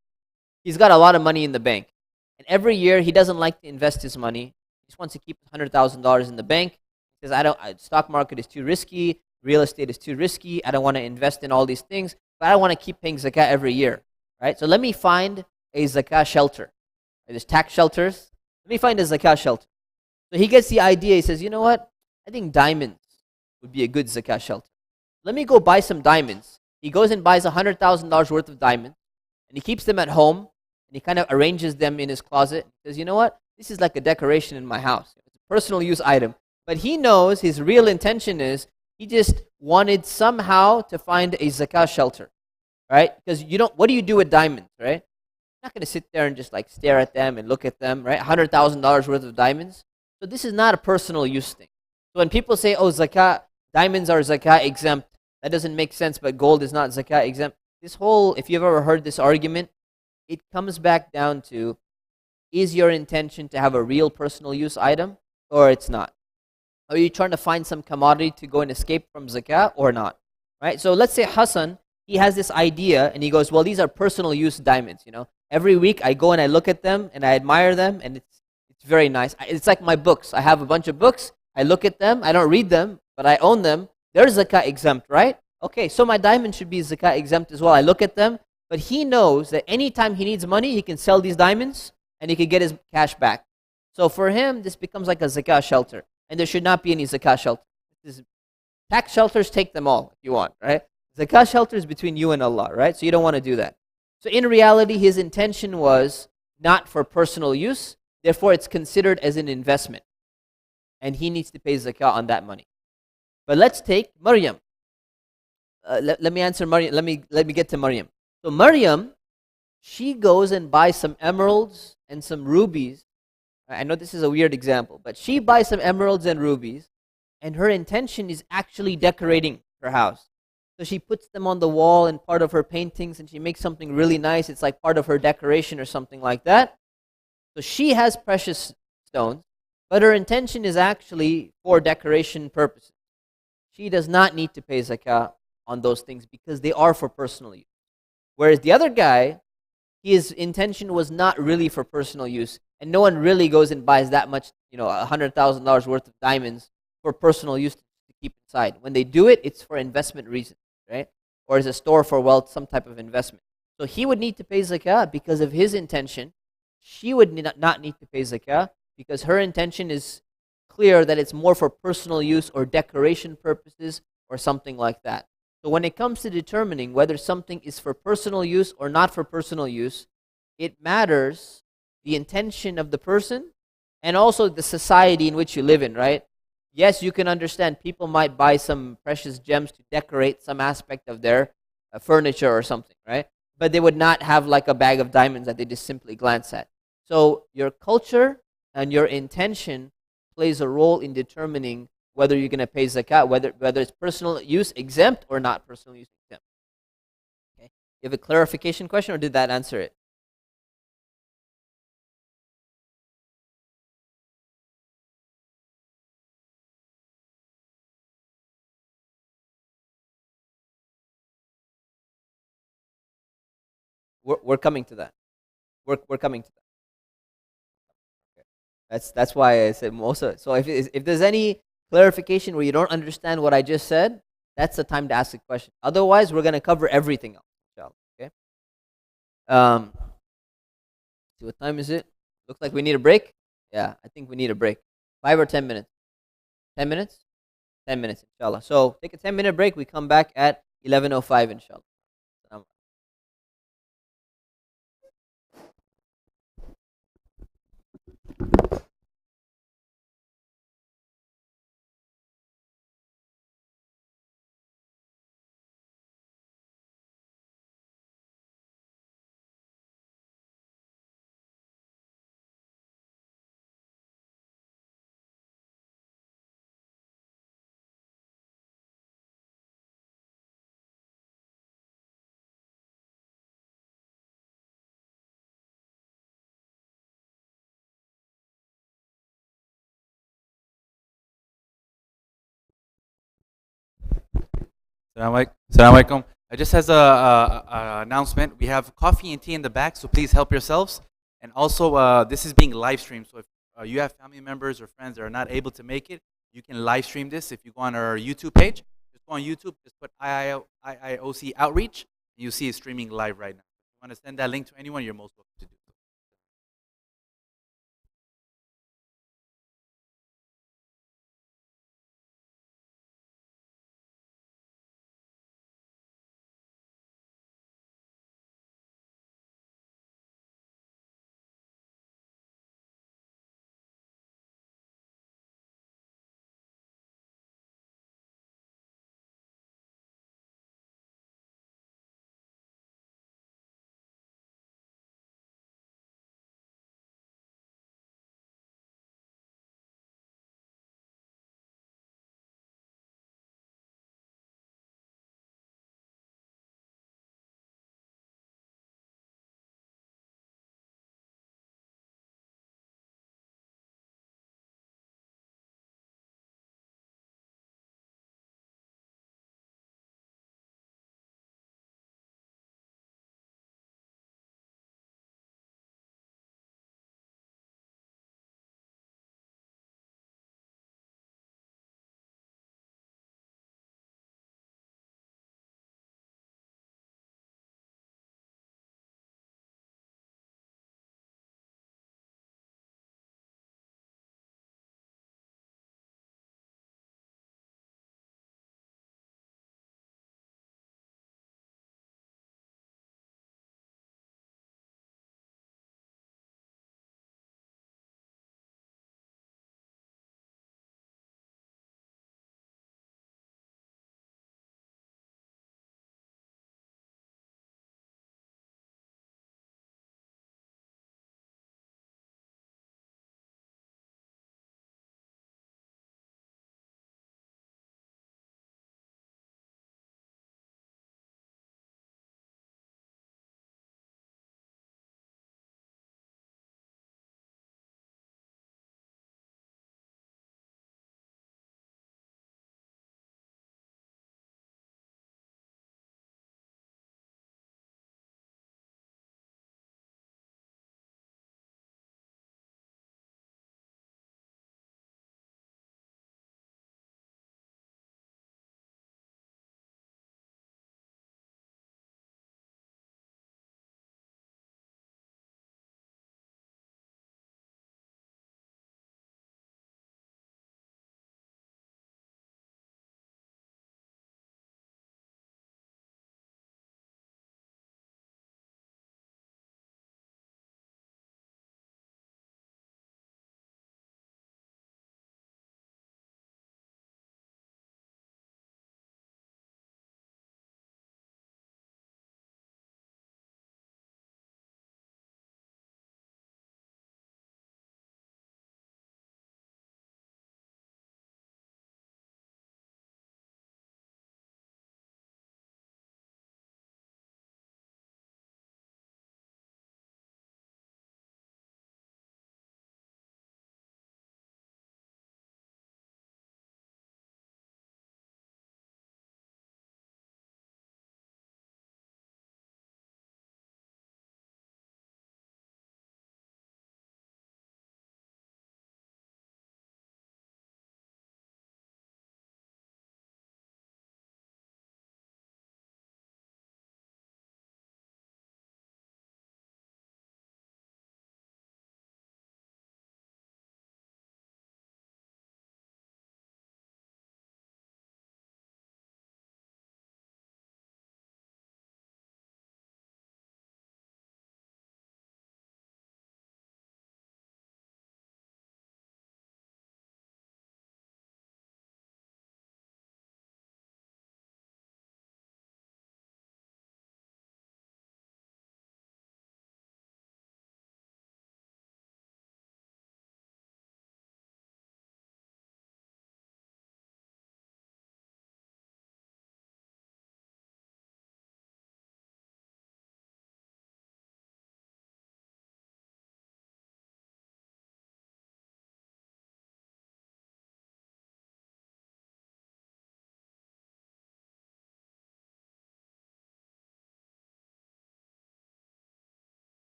he's got a lot of money in the bank, and every year he doesn't like to invest his money. He just wants to keep $100,000 in the bank. He says, stock market is too risky, real estate is too risky, I don't want to invest in all these things, but I want to keep paying zakah every year, right? So let me find a zakah shelter. There's tax shelters. Let me find a zakah shelter. So he gets the idea. He says, you know what? I think diamonds would be a good zakah shelter. Let me go buy some diamonds. He goes and buys $100,000 worth of diamonds, and he keeps them at home, and he kind of arranges them in his closet. He says, you know what? This is like a decoration in my house. It's a personal use item. But he knows his real intention is he just wanted somehow to find a zakah shelter, right? Because what do you do with diamonds, right? You're not going to sit there and just like stare at them and look at them, right? $100,000 worth of diamonds. So this is not a personal use thing. So when people say, oh, zakah, diamonds are zakah exempt, that doesn't make sense, but gold is not zakah exempt. If you've ever heard this argument, it comes back down to, is your intention to have a real personal use item or it's not? Are you trying to find some commodity to go and escape from zakah or not? Right? So let's say Hassan, he has this idea and he goes, well, these are personal use diamonds. Every week I go and I look at them and I admire them, and it's very nice. It's like my books. I have a bunch of books. I look at them. I don't read them, but I own them. They're zakah exempt, right? Okay, so my diamond should be zakah exempt as well. I look at them, but he knows that anytime he needs money, he can sell these diamonds and he can get his cash back. So for him, this becomes like a zakah shelter. And there should not be any zakah shelter. Tax shelters, take them all if you want, right? Zakah shelter is between you and Allah, right? So you don't want to do that. So in reality, his intention was not for personal use. Therefore, it's considered as an investment. And he needs to pay zakah on that money. But let's take Maryam. Let me answer Maryam. Let me get to Maryam. So Maryam, she goes and buys some emeralds and some rubies. I know this is a weird example, but she buys some emeralds and rubies, and her intention is actually decorating her house. So she puts them on the wall and part of her paintings, and she makes something really nice. It's like part of her decoration or something like that. So she has precious stones, but her intention is actually for decoration purposes. She does not need to pay zakah on those things because they are for personal use. Whereas the other guy, his intention was not really for personal use. And no one really goes and buys that much, $100,000 worth of diamonds for personal use to keep inside. When they do it, it's for investment reasons, right? Or as a store for wealth, some type of investment. So he would need to pay zakah because of his intention. She would not need to pay zakah because her intention is clear that it's more for personal use or decoration purposes or something like that. So when it comes to determining whether something is for personal use or not for personal use, it matters the intention of the person and also the society in which you live in, right? Yes, you can understand people might buy some precious gems to decorate some aspect of their furniture or something, right? But they would not have like a bag of diamonds that they just simply glance at. So your culture and your intention plays a role in determining whether you're going to pay zakat, whether it's personal use exempt or not personal use exempt. Okay. You have a clarification question, or did that answer it? We're coming to that. We're coming to that. Okay. That's why I said most of it. So if there's any clarification where you don't understand what I just said, that's the time to ask the question. Otherwise, we're gonna cover everything else. Inshallah. Okay. Um. See what time is it? Looks like we need a break. Yeah, I think we need a break. 5 or 10 minutes. 10 minutes. 10 minutes, inshallah. So take a 10-minute break. We come back at 11:05, inshallah. Assalamu alaikum. Just as a announcement, we have coffee and tea in the back, so please help yourselves. And also, this is being live streamed, so if you have family members or friends that are not able to make it, you can live stream this. If you go on our YouTube page, just go on YouTube, just put IIOC Outreach, and you'll see it streaming live right now. If you want to send that link to anyone, you're most welcome to do so.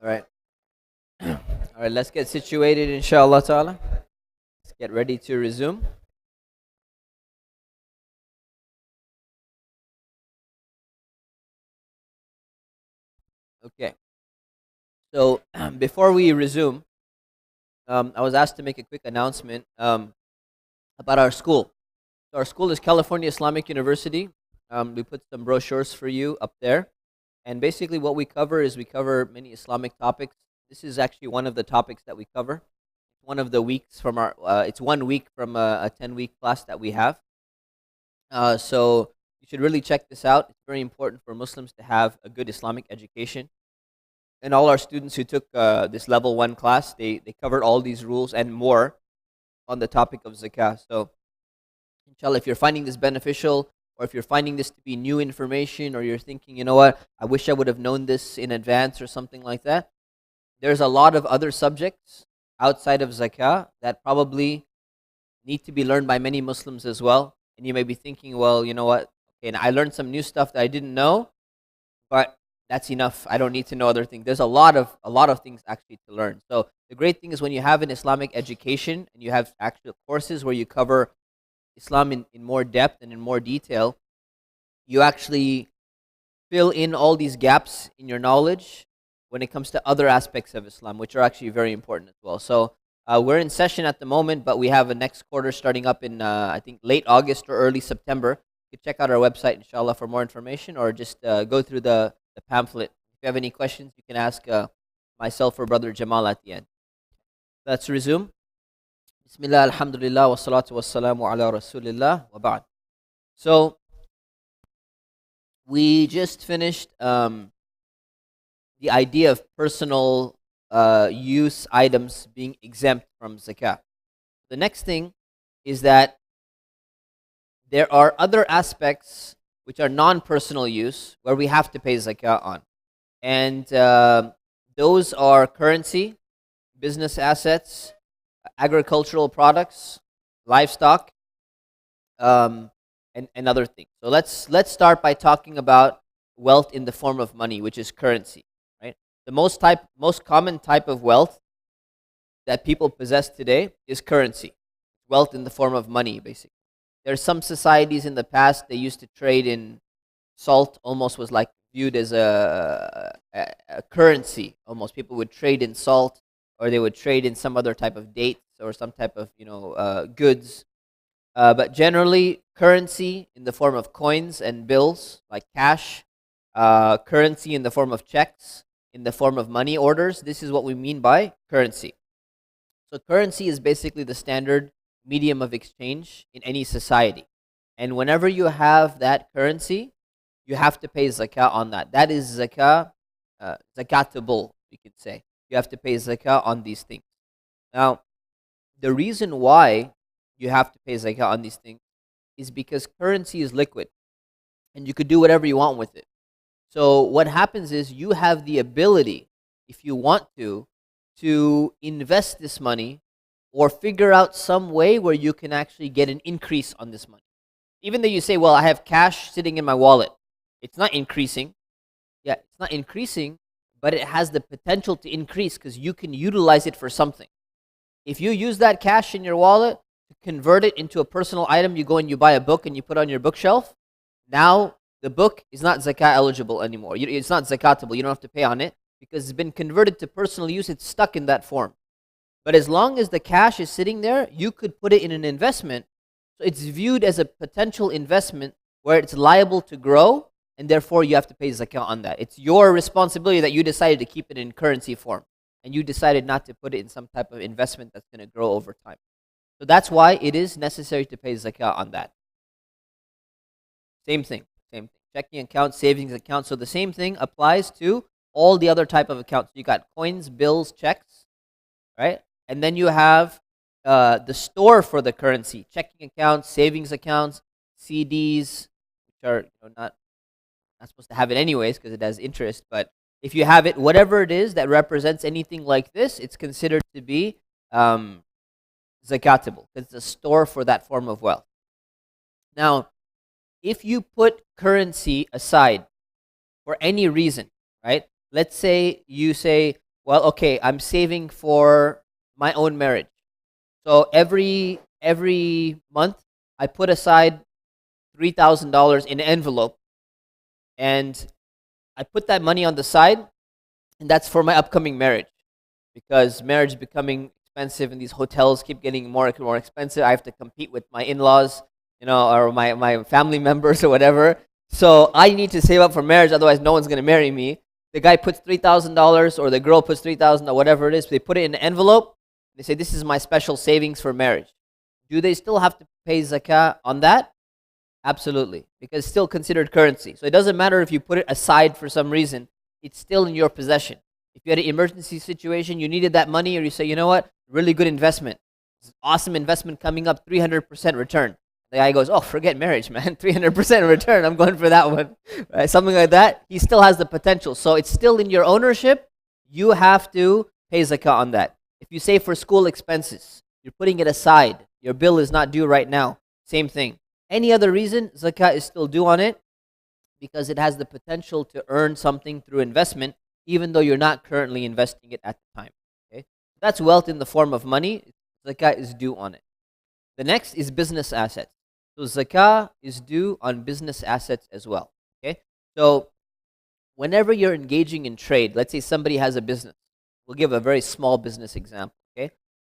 All right. All right, let's get situated, inshallah ta'ala. Let's get ready to resume. Okay. So before we resume, I was asked to make a quick announcement about our school. So our school is California Islamic University. We put some brochures for you up there. And basically what we cover is we cover many Islamic topics. This is actually one of the topics that we cover. One of the weeks from our, it's 1 week from a 10-week class that we have. So you should really check this out. It's very important for Muslims to have a good Islamic education. And all our students who took this level 1 class, they covered all these rules and more on the topic of zakah. So inshallah, if you're finding this beneficial, or if you're finding this to be new information, or you're thinking, you know what, I wish I would have known this in advance or something like that, there's a lot of other subjects outside of zakah that probably need to be learned by many Muslims as well. And you may be thinking, well, you know what, okay, and I learned some new stuff that I didn't know, but that's enough. I don't need to know other things. There's a lot of things actually to learn. So the great thing is when you have an Islamic education and you have actual courses where you cover Islam in more depth and in more detail, you actually fill in all these gaps in your knowledge when it comes to other aspects of Islam, which are actually very important as well. So we're in session at the moment, but we have a next quarter starting up in, I think, late August or early September. You can check out our website, inshallah, for more information, or just go through the pamphlet. If you have any questions, you can ask myself or Brother Jamal at the end. Let's resume. Bismillah, alhamdulillah, wa salatu wa salamu ala rasulillah, wa ba'd. So, we just finished the idea of personal use items being exempt from zakah. The next thing is that there are other aspects which are non-personal use where we have to pay zakah on. And those are currency, business assets, agricultural products, livestock, and other things. So let's start by talking about wealth in the form of money, which is currency. Right? The most common type of wealth that people possess today is currency, wealth in the form of money, basically. There are some societies in the past, they used to trade in salt, almost was like viewed as a currency. Almost people would trade in salt, or they would trade in some other type of dates or some type of goods. But generally, currency in the form of coins and bills, like cash, currency in the form of checks, in the form of money orders. This is what we mean by currency. So currency is basically the standard medium of exchange in any society. And whenever you have that currency, you have to pay zakah on that. That is zakah, zakatable, we could say. You have to pay zakah on these things. Now, the reason why you have to pay zakah on these things is because currency is liquid and you could do whatever you want with it. So what happens is you have the ability, if you want to invest this money or figure out some way where you can actually get an increase on this money. Even though you say, well, I have cash sitting in my wallet, it's not increasing. Yeah, it's not increasing, but it has the potential to increase because you can utilize it for something. If you use that cash in your wallet to convert it into a personal item, you go and you buy a book and you put it on your bookshelf, now the book is not zakah eligible anymore. It's not zakatable. You don't have to pay on it because it's been converted to personal use. It's stuck in that form. But as long as the cash is sitting there, you could put it in an investment. So it's viewed as a potential investment where it's liable to grow, and therefore you have to pay zakah on that. It's your responsibility that you decided to keep it in currency form, and you decided not to put it in some type of investment that's going to grow over time. So that's why it is necessary to pay zakah on that. Same thing. Checking account, savings account. So the same thing applies to all the other type of accounts. You got coins, bills, checks, right? And then you have the store for the currency, checking accounts, savings accounts, CDs, which are not supposed to have it anyways because it has interest. But if you have it, whatever it is that represents anything like this, it's considered to be zakatable. It's a store for that form of wealth. Now, if you put currency aside for any reason, right? Let's say you say, Well, okay, I'm saving for my own marriage. So every month I put aside $3,000 in an envelope, and I put that money on the side, and that's for my upcoming marriage, because marriage is becoming expensive, and these hotels keep getting more and more expensive. I have to compete with my in-laws, or my family members or whatever. So I need to save up for marriage, otherwise no one's gonna marry me. The guy puts $3,000, or the girl puts 3,000, or whatever it is. They put it in an envelope. They say, this is my special savings for marriage. Do they still have to pay zakah on that? Absolutely, because it's still considered currency. So it doesn't matter if you put it aside for some reason, it's still in your possession. If you had an emergency situation, you needed that money, or you say, you know what, really good investment. This is awesome investment coming up, 300% return. The guy goes, oh, forget marriage, man, 300% return, I'm going for that one. Right? Something like that, he still has the potential. So it's still in your ownership, you have to pay zakah on that. If you say for school expenses, you're putting it aside, your bill is not due right now, same thing. Any other reason, zakah is still due on it, because it has the potential to earn something through investment, even though you're not currently investing it at the time. Okay, that's wealth in the form of money. Zakah is due on it. The next is business assets. So zakah is due on business assets as well. Okay, so whenever you're engaging in trade, let's say somebody has a business. We'll give a very small business example. Okay,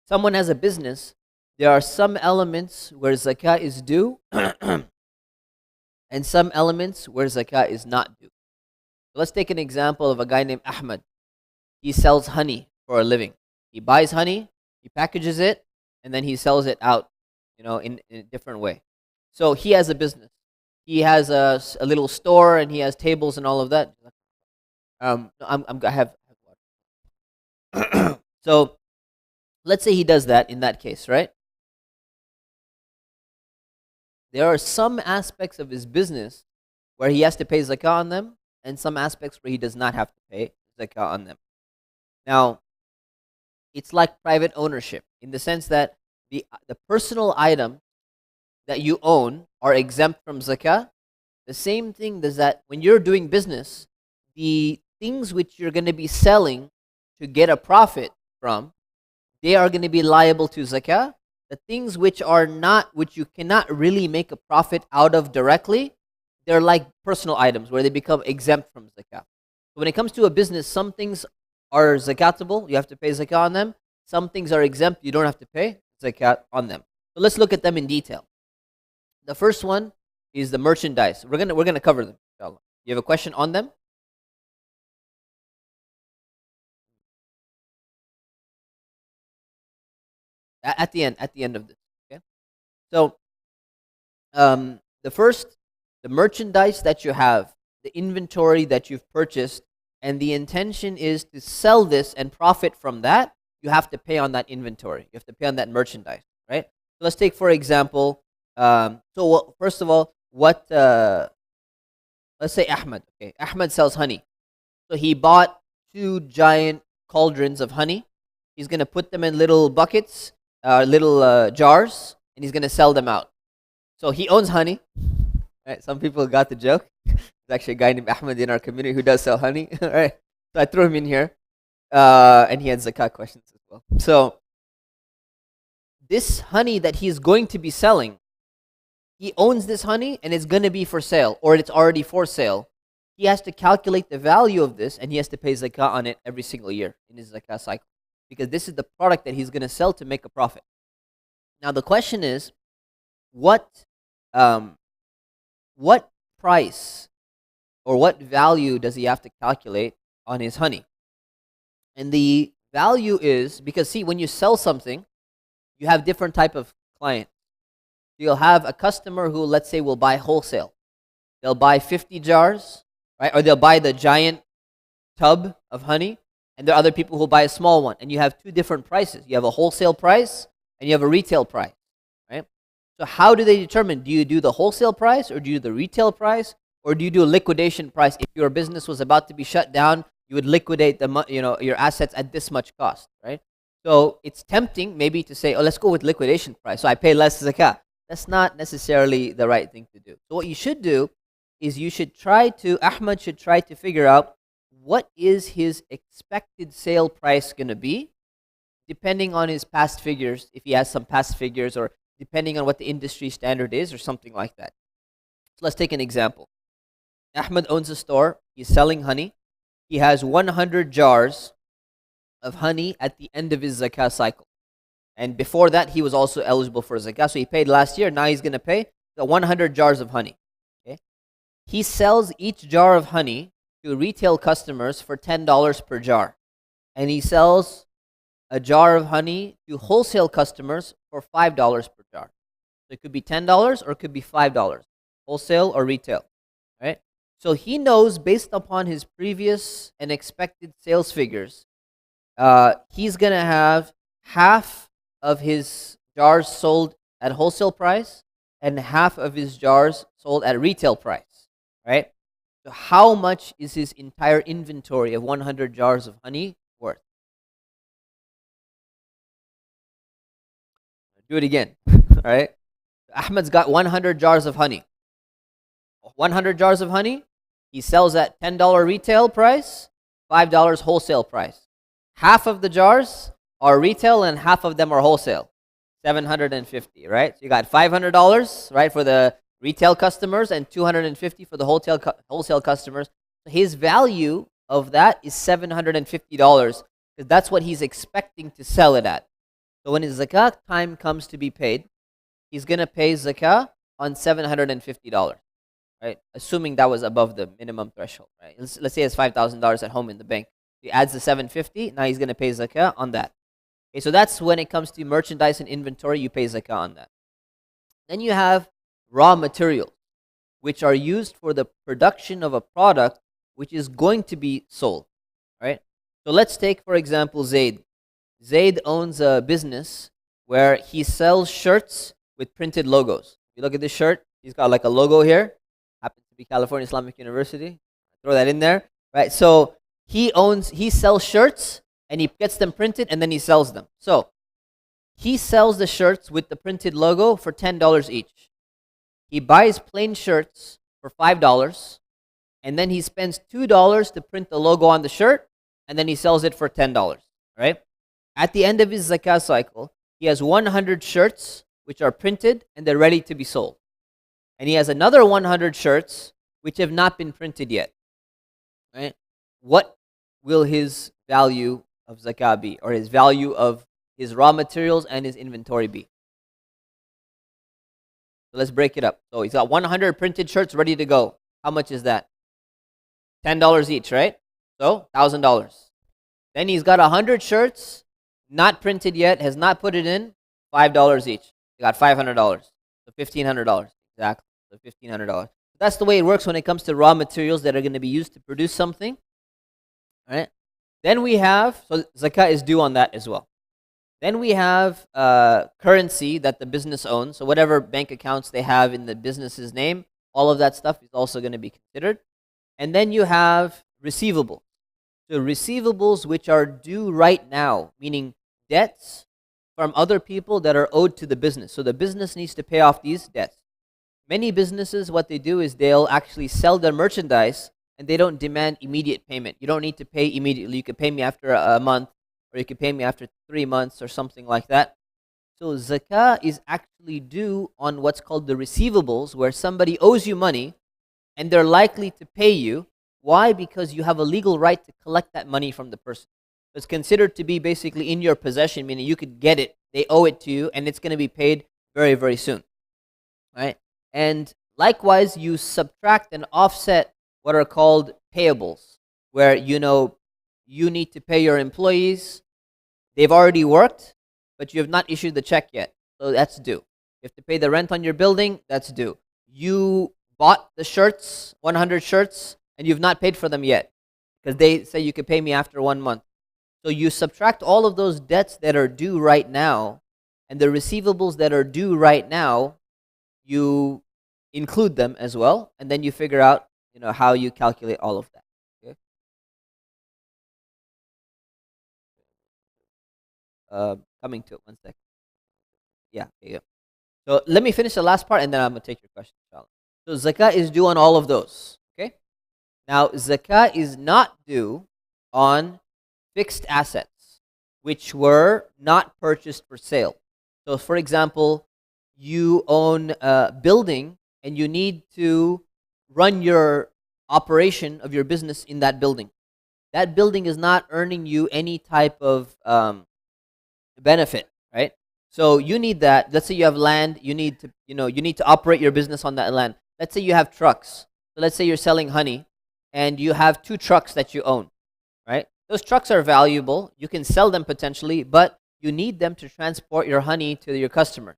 someone has a business. There are some elements where zakah is due, and some elements where zakah is not due. So let's take an example of a guy named Ahmed. He sells honey for a living. He buys honey, he packages it, and then he sells it out, in a different way. So he has a business. He has a little store, and he has tables and all of that. I have water. So let's say he does that in that case, right? There are some aspects of his business where he has to pay zakah on them, and some aspects where he does not have to pay zakah on them. Now, it's like private ownership in the sense that the personal item that you own are exempt from zakah. The same thing is that when you're doing business, the things which you're going to be selling to get a profit from, they are going to be liable to zakah. The things which you cannot really make a profit out of directly, they're like personal items where they become exempt from zakah. So when it comes to a business, some things are zakatable, you have to pay zakah on them. Some things are exempt, you don't have to pay zakat on them. So let's look at them in detail. The first one is the merchandise. We're gonna cover them, inshallah. You have a question on them? At the end of this. Okay. So the merchandise that you have, the inventory that you've purchased, and the intention is to sell this and profit from that, you have to pay on that inventory. You have to pay on that merchandise, right? So let's take, for example, first of all, let's say Ahmed. Okay, Ahmed sells honey. So he bought 2 giant cauldrons of honey. He's going to put them in little buckets, little jars, and he's going to sell them out. So he owns honey. Right? Some people got the joke. There's actually a guy named Ahmed in our community who does sell honey. Right? So I threw him in here. And he had zakah questions as well. So this honey that he's going to be selling, he owns this honey and it's going to be for sale, or it's already for sale. He has to calculate the value of this, and he has to pay zakah on it every single year in his zakah cycle, because this is the product that he's going to sell to make a profit. Now the question is, what price or what value does he have to calculate on his honey? And the value is, because see, when you sell something, you have different type of clients. You'll have a customer who, let's say, will buy wholesale. They'll buy 50 jars, right? Or they'll buy the giant tub of honey, and there are other people who buy a small one. And you have 2 different prices. You have a wholesale price and you have a retail price, right? So how do they determine? Do you do the wholesale price, or do you do the retail price, or do you do a liquidation price? If your business was about to be shut down, you would liquidate your assets at this much cost, right? So it's tempting maybe to say, oh, let's go with liquidation price, so I pay less zakah. That's not necessarily the right thing to do. So what you should do is Ahmed should try to figure out what is his expected sale price going to be, depending on his past figures, if he has some past figures, or depending on what the industry standard is, or something like that. So let's take an example. Ahmed owns a store. He's selling honey. He has 100 jars of honey at the end of his zakah cycle. And before that, he was also eligible for zakah. So he paid last year. Now he's going to pay the 100 jars of honey. Okay? He sells each jar of honey to retail customers for $10 per jar. And he sells a jar of honey to wholesale customers for $5 per jar. So it could be $10 or it could be $5, wholesale or retail. Right? So he knows, based upon his previous and expected sales figures, he's going to have half of his jars sold at wholesale price and half of his jars sold at retail price, right? So how much is his entire inventory of 100 jars of honey worth? Do it again, all right? Ahmed's got 100 jars of honey. 100 jars of honey, he sells at $10 retail price, $5 wholesale price. Half of the jars are retail and half of them are wholesale. $750, right? So you got $500, right, for the retail customers and $250 for the wholesale customers. So his value of that is $750 because that's what he's expecting to sell it at. So when his zakah time comes to be paid, he's going to pay zakah on $750, right? Assuming that was above the minimum threshold, right? Let's say he has $5,000 at home in the bank. He adds the $750, now he's going to pay zakah on that. Okay, so that's when it comes to merchandise and inventory, you pay zakah on that. Then you have raw materials, which are used for the production of a product which is going to be sold, right? So let's take, for example, Zaid. Zaid owns a business where he sells shirts with printed logos. You look at this shirt, he's got like a logo here. Happens to be California Islamic University. Throw that in there, right? So he sells shirts and he gets them printed and then he sells them. So he sells the shirts with the printed logo for $10 each. He buys plain shirts for $5 and then he spends $2 to print the logo on the shirt and then he sells it for $10, right? At the end of his zakah cycle, he has 100 shirts which are printed and they're ready to be sold. And he has another 100 shirts which have not been printed yet, right? What will his value of zakah be, or his value of his raw materials and his inventory be? So let's break it up. So he's got 100 printed shirts ready to go. How much is that? $10 each, right? So $1,000. Then he's got 100 shirts, not printed yet, has not put it in, $5 each. You got $500. So $1,500. Exactly. So $1,500. That's the way it works when it comes to raw materials that are going to be used to produce something. All right? Then we have, so zakah is due on that as well. Then we have currency that the business owns. So whatever bank accounts they have in the business's name, all of that stuff is also going to be considered. And then you have receivables. So receivables which are due right now, meaning debts from other people that are owed to the business. So the business needs to pay off these debts. Many businesses, what they do is they'll actually sell their merchandise and they don't demand immediate payment. You don't need to pay immediately. You could pay me after a month, or you could pay me after 3 months or something like that. So zakah is actually due on what's called the receivables, where somebody owes you money and they're likely to pay you. Why? Because you have a legal right to collect that money from the person. It's considered to be basically in your possession, meaning you could get it, they owe it to you, and it's going to be paid very, very soon. Right? And likewise, you subtract and offset what are called payables, where you need to pay your employees. They've already worked, but you have not issued the check yet. So that's due. You have to pay the rent on your building, that's due. You bought the shirts, 100 shirts, and you've not paid for them yet, because they say you could pay me after 1 month. So you subtract all of those debts that are due right now, and the receivables that are due right now, you include them as well, and then you figure out how you calculate all of that. Okay. Coming to it, 1 second. Yeah, there you go. So let me finish the last part and then I'm going to take your question, inshallah. So zakah is due on all of those. Okay? Now, zakah is not due on fixed assets, which were not purchased for sale. So, for example, you own a building and you need to run your operation of your business in that building. That building is not earning you any type of benefit, right? So you need that. Let's say you have land, you need to operate your business on that land. Let's say you have trucks. So let's say you're selling honey and you have 2 trucks that you own, right? Those trucks are valuable. You can sell them potentially, but you need them to transport your honey to your customer.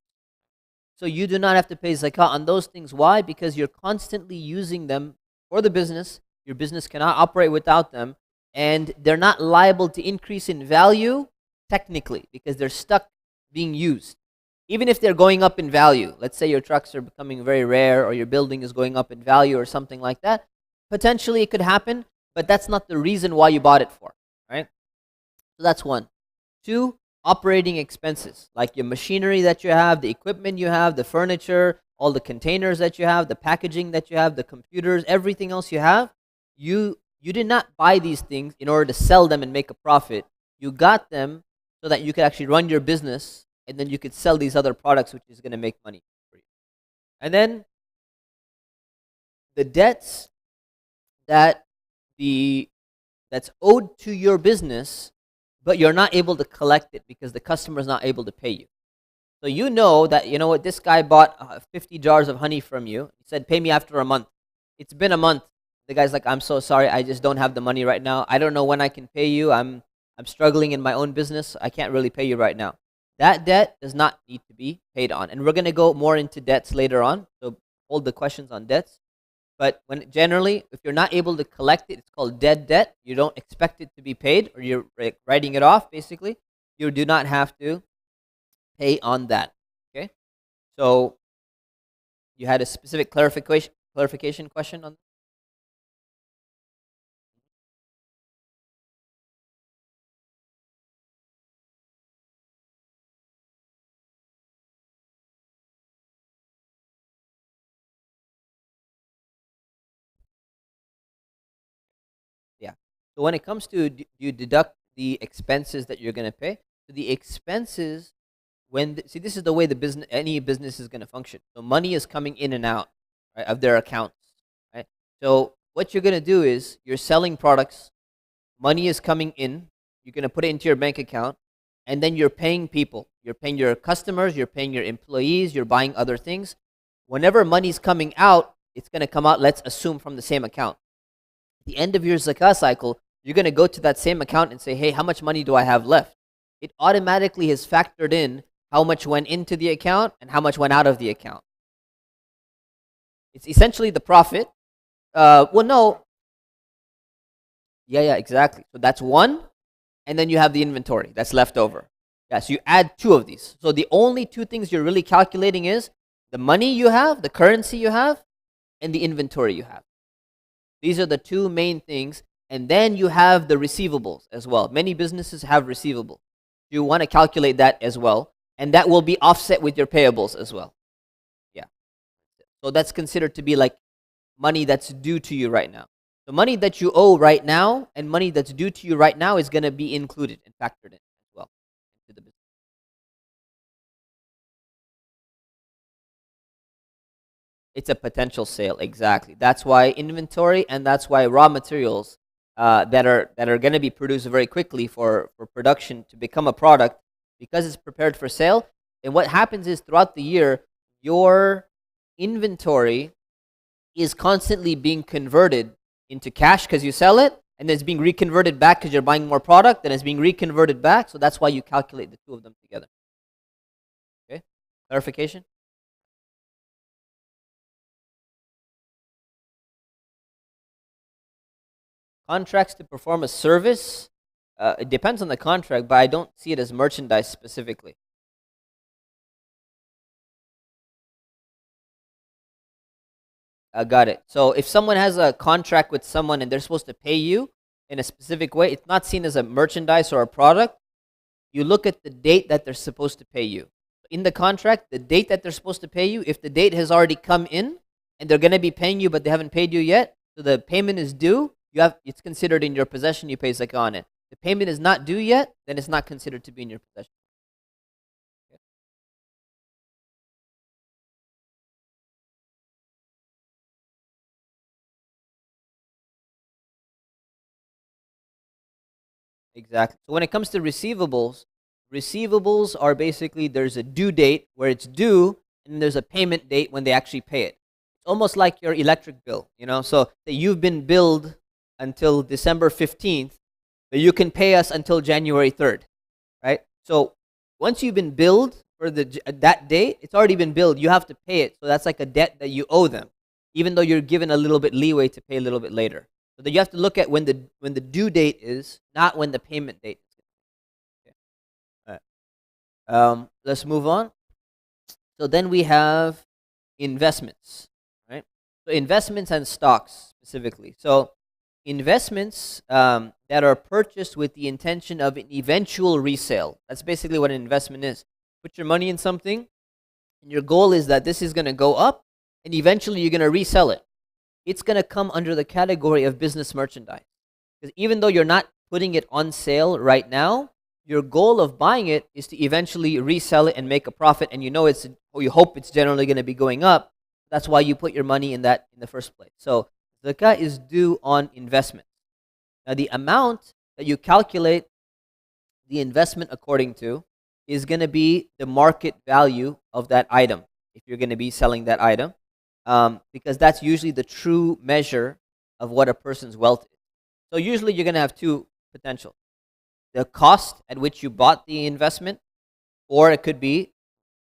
So you do not have to pay zakah on those things. Why? Because you're constantly using them for the business. Your business cannot operate without them, and they're not liable to increase in value technically because they're stuck being used. Even if they're going up in value, let's say your trucks are becoming very rare or your building is going up in value or something like that, potentially it could happen, but that's not the reason why you bought it for, right? So that's one. 2, operating expenses, like your machinery that you have, the equipment you have, the furniture, all the containers that you have, the packaging that you have, the computers, everything else you have. You did not buy these things in order to sell them and make a profit. You got them so that you could actually run your business, and then you could sell these other products, which is going to make money for you. And then the debts that's owed to your business, but you're not able to collect it because the customer is not able to pay you. So you know that, you know what, this guy bought 50 jars of honey from you. He said, pay me after a month. It's been a month. The guy's like, I'm so sorry, I just don't have the money right now. I don't know when I can pay you. I'm struggling in my own business. I can't really pay you right now. That debt does not need to be paid on. And we're going to go more into debts later on. So hold the questions on debts. But when generally, if you're not able to collect it, it's called dead debt. You don't expect it to be paid, or you're writing it off, basically. You do not have to pay on that. Okay? So you had a specific clarification question on that? Yeah. So when it comes to you deduct the expenses that you're going to pay, so the expenses, see, this is the way any business is going to function. So money is coming in and out, right, of their accounts, right? So what you're going to do is you're selling products, money is coming in, you're going to put it into your bank account, and then you're paying people. You're paying your customers, you're paying your employees, you're buying other things. Whenever money's coming out, it's going to come out, let's assume, from the same account. At the end of your zakah cycle, you're going to go to that same account and say, hey, how much money do I have left? It automatically has factored in how much went into the account and how much went out of the account. It's essentially the profit. Well, no. Yeah, exactly. So that's one, and then you have the inventory that's left over. Yeah, so you add 2 of these. So the only 2 things you're really calculating is the money you have, the currency you have, and the inventory you have. These are the 2 main things. And then you have the receivables as well. Many businesses have receivables. You want to calculate that as well. And that will be offset with your payables as well. Yeah. So that's considered to be like money that's due to you right now. The money that you owe right now and money that's due to you right now is going to be included and factored in as well into the business. It's a potential sale, exactly. That's why inventory and that's why raw materials that are going to be produced very quickly for production to become a product, because it's prepared for sale. And what happens is throughout the year, your inventory is constantly being converted into cash because you sell it, and then it's being reconverted back because you're buying more product, and it's being reconverted back. So that's why you calculate the 2 of them together. Okay? Clarification? Contracts to perform a service, it depends on the contract, but I don't see it as merchandise specifically. Got it. So if someone has a contract with someone and they're supposed to pay you in a specific way, it's not seen as a merchandise or a product. You look at the date that they're supposed to pay you. In the contract, the date that they're supposed to pay you, if the date has already come in and they're going to be paying you but they haven't paid you yet, So the payment is due, it's considered in your possession, you pay zakah on it. The payment is not due yet, then it's not considered to be in your possession. Okay. Exactly. So when it comes to receivables, receivables are basically there's a due date where it's due, and then there's a payment date when they actually pay it. It's almost like your electric bill, So that you've been billed until December 15th, but you can pay us until January 3rd, right? So once you've been billed for that date, it's already been billed. You have to pay it. So that's like a debt that you owe them, even though you're given a little bit leeway to pay a little bit later. So that you have to look at when the due date is, not when the payment date is. Okay. All right. Let's move on. So then we have investments, right? So investments and stocks specifically. So investments that are purchased with the intention of an eventual resale. That's basically what an investment is. Put your money in something, and your goal is that this is going to go up, and eventually you're going to resell it. It's going to come under the category of business merchandise. Because even though you're not putting it on sale right now, your goal of buying it is to eventually resell it and make a profit, and you hope it's generally going to be going up. That's why you put your money in that in the first place. So zakah is due on investment. Now the amount that you calculate the investment according to is going to be the market value of that item, if you're going to be selling that item, because that's usually the true measure of what a person's wealth is. So usually you're going to have two potential: the cost at which you bought the investment, or it could be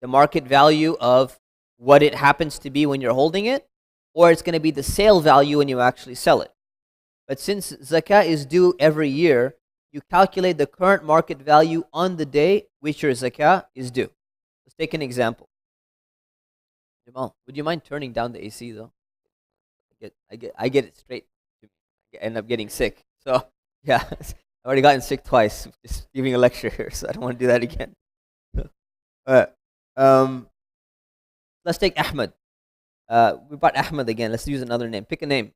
the market value of what it happens to be when you're holding it, or it's going to be the sale value when you actually sell it. But since zakah is due every year, you calculate the current market value on the day which your zakah is due. Let's take an example. Jamal, would you mind turning down the AC though? I get it straight. I end up getting sick. So yeah, I've already gotten sick twice just giving a lecture here, so I don't want to do that again. Let's take Ahmed. We brought Ahmed again. Let's use another name. Pick a name.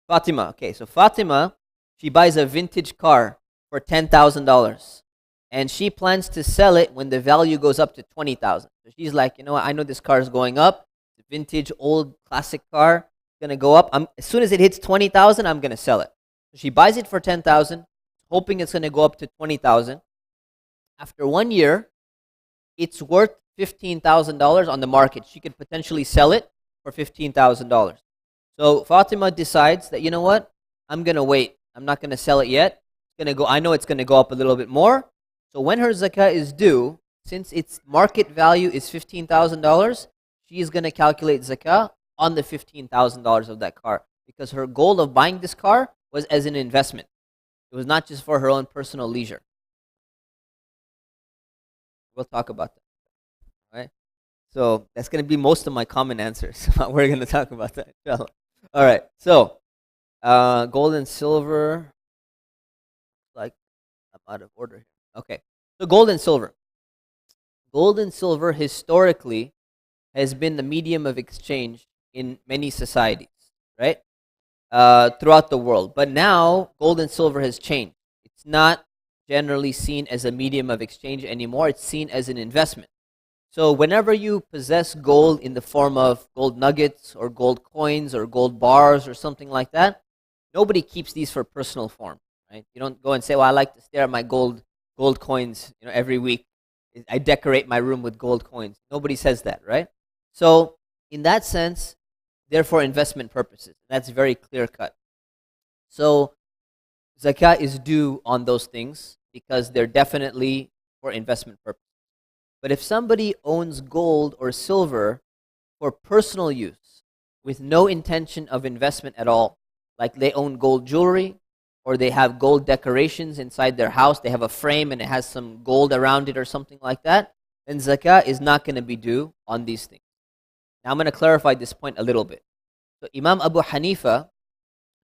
Fatima. Okay, so Fatima, she buys a vintage car for $10,000, and she plans to sell it when the value goes up to $20,000. So she's like, you know what? I know this car is going up. It's a vintage, old, classic car. It's gonna go up. As soon as it hits $20,000, I'm gonna sell it. So she buys it for $10,000, hoping it's gonna go up to $20,000. After 1 year, it's worth $15,000 on the market. She could potentially sell it for $15,000. So Fatima decides that, you know what? I'm going to wait. I'm not going to sell it yet. I know it's going to go up a little bit more. So when her zakah is due, since its market value is $15,000, she is going to calculate zakah on the $15,000 of that car, because her goal of buying this car was as an investment. It was not just for her own personal leisure. We'll talk about that. Right? So that's going to be most of my common answers. We're going to talk about that. All right. So gold and silver. Like, I'm out of order here. Okay. So gold and silver. Gold and silver historically has been the medium of exchange in many societies, right? Throughout the world. But now gold and silver has changed. It's not generally seen as a medium of exchange anymore. It's seen as an investment. So whenever you possess gold in the form of gold nuggets or gold coins or gold bars or something like that, nobody keeps these for personal form, right? You don't go and say, well, I like to stare at my gold coins, every week. I decorate my room with gold coins. Nobody says that, right? So in that sense, they're for investment purposes. That's very clear cut. So zakah is due on those things because they're definitely for investment purposes. But if somebody owns gold or silver for personal use with no intention of investment at all, like they own gold jewelry or they have gold decorations inside their house, they have a frame and it has some gold around it or something like that, then zakah is not going to be due on these things. Now I'm going to clarify this point a little bit. So Imam Abu Hanifa,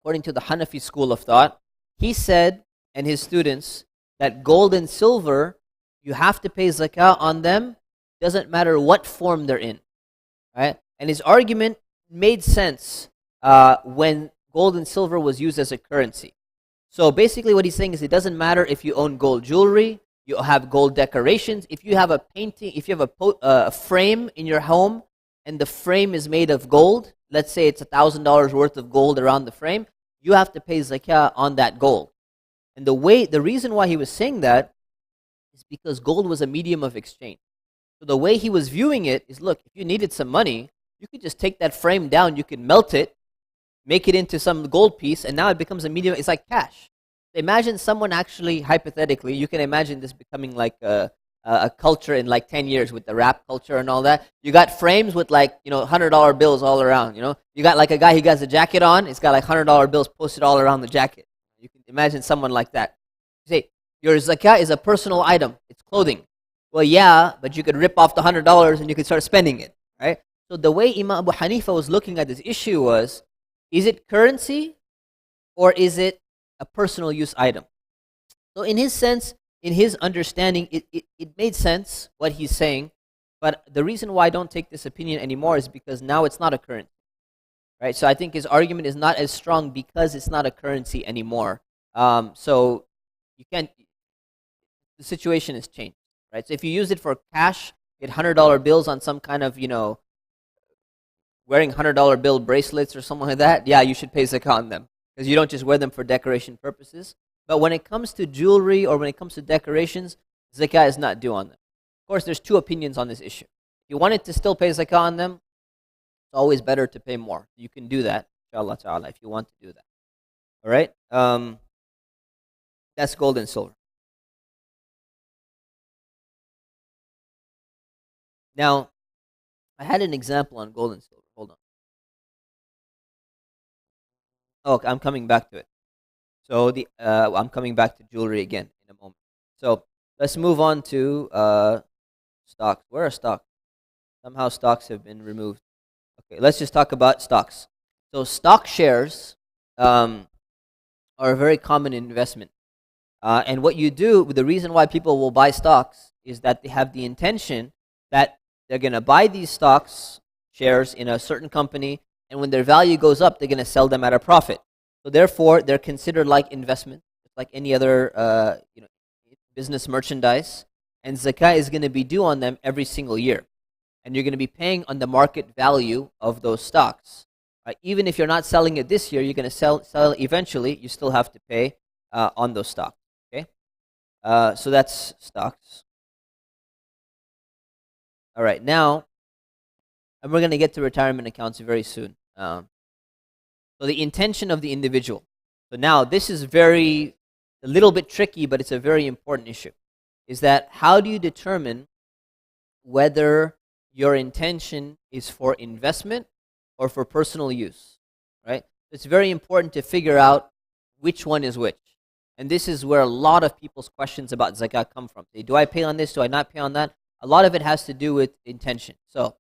according to the Hanafi school of thought, he said, and his students, that gold and silver, you have to pay zakah on them, doesn't matter what form they're in, right? And his argument made sense when gold and silver was used as a currency. So basically what he's saying is it doesn't matter if you own gold jewelry, you have gold decorations, if you have a painting, if you have a frame in your home and the frame is made of gold, let's say it's $1,000 worth of gold around the frame, you have to pay zakah on that gold. And the reason why he was saying that is because gold was a medium of exchange. So the way he was viewing it is, look, if you needed some money, you could just take that frame down, you can melt it, make it into some gold piece, and now it becomes a medium. It's like cash. Imagine someone actually, hypothetically, you can imagine this becoming like a culture in like 10 years with the rap culture and all that. You got frames with like, $100 bills all around, You got like a guy who has a jacket on, it's got like $100 bills posted all around the jacket. You can imagine someone like that. You say, your zakah is a personal item, it's clothing. Well, yeah, but you could rip off the $100 and you could start spending it, right? So the way Imam Abu Hanifa was looking at this issue was, is it currency or is it a personal use item? So in his sense, in his understanding, it made sense what he's saying, but the reason why I don't take this opinion anymore is because now it's not a currency, right? So I think his argument is not as strong because it's not a currency anymore. So you can't, the situation has changed, right? So if you use it for cash, get $100 bills on some kind of, wearing $100 bill bracelets or something like that, yeah, you should pay zakah on them because you don't just wear them for decoration purposes. But when it comes to jewelry or when it comes to decorations, zakah is not due on them. Of course, there's two opinions on this issue. If you wanted to still pay zakah on them, it's always better to pay more. You can do that, inshallah ta'ala, if you want to do that. All right? That's gold and silver. Now, I had an example on gold and silver. Hold on. Oh, I'm coming back to it. So I'm coming back to jewelry again in a moment. So let's move on to stocks. Where are stocks? Somehow stocks have been removed. Okay, let's just talk about stocks. So stock shares are a very common investment. And what you do, the reason why people will buy stocks is that they have the intention that they're going to buy these stocks, shares in a certain company, and when their value goes up, they're going to sell them at a profit. So therefore, they're considered like investment, like any other business merchandise, and zakah is going to be due on them every single year. And you're going to be paying on the market value of those stocks. Right? Even if you're not selling it this year, you're going to sell it eventually, you still have to pay on those stocks. Okay? So that's stocks. All right, now, and we're going to get to retirement accounts very soon. So the intention of the individual. So now, this is a little bit tricky, but it's a very important issue. Is that how do you determine whether your intention is for investment or for personal use, right? It's very important to figure out which one is which. And this is where a lot of people's questions about zakah come from. Do I pay on this? Do I not pay on that? A lot of it has to do with intention. So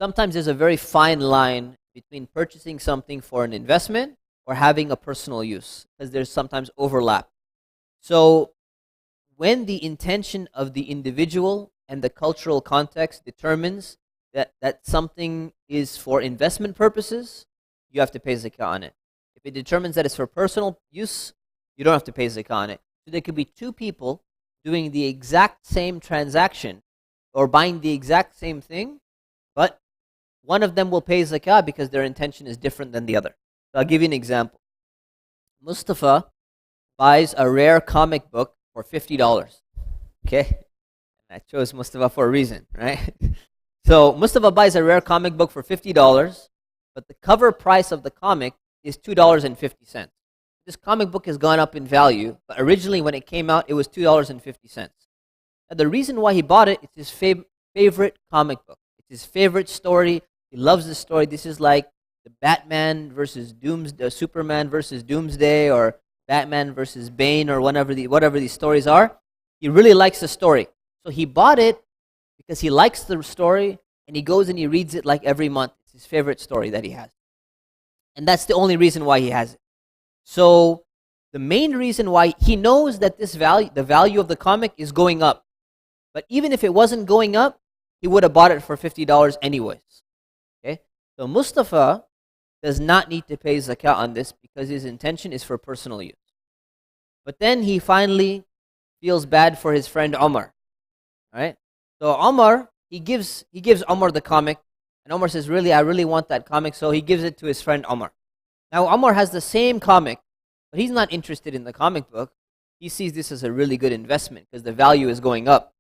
sometimes there's a very fine line between purchasing something for an investment or having a personal use, because there's sometimes overlap. So when the intention of the individual and the cultural context determines that something is for investment purposes, you have to pay zakah on it. If it determines that it's for personal use, you don't have to pay zakah on it. So there could be two people doing the exact same transaction or buying the exact same thing, but one of them will pay zakah because their intention is different than the other. So I'll give you an example. Mustafa buys a rare comic book for $50. Okay? I chose Mustafa for a reason, right? So Mustafa buys a rare comic book for $50, but the cover price of the comic is $2.50. This comic book has gone up in value, but originally when it came out, it was $2.50. Now the reason why he bought it, it's his favorite comic book. It's his favorite story. He loves the story. This is like the Batman versus Superman versus Doomsday, or Batman versus Bane, or whatever these stories are. He really likes the story. So he bought it because he likes the story, and he goes and he reads it like every month. It's his favorite story that he has. And that's the only reason why he has it. So the main reason why he knows that the value of the comic is going up. But even if it wasn't going up, he would have bought it for $50 anyways. Okay? So Mustafa does not need to pay zakah on this because his intention is for personal use. But then he finally feels bad for his friend Umar, right? So Umar, he gives Umar the comic, and Umar says, really, I really want that comic, so he gives it to his friend Umar. Now Umar has the same comic, but he's not interested in the comic book. He sees this as a really good investment because the value is going up.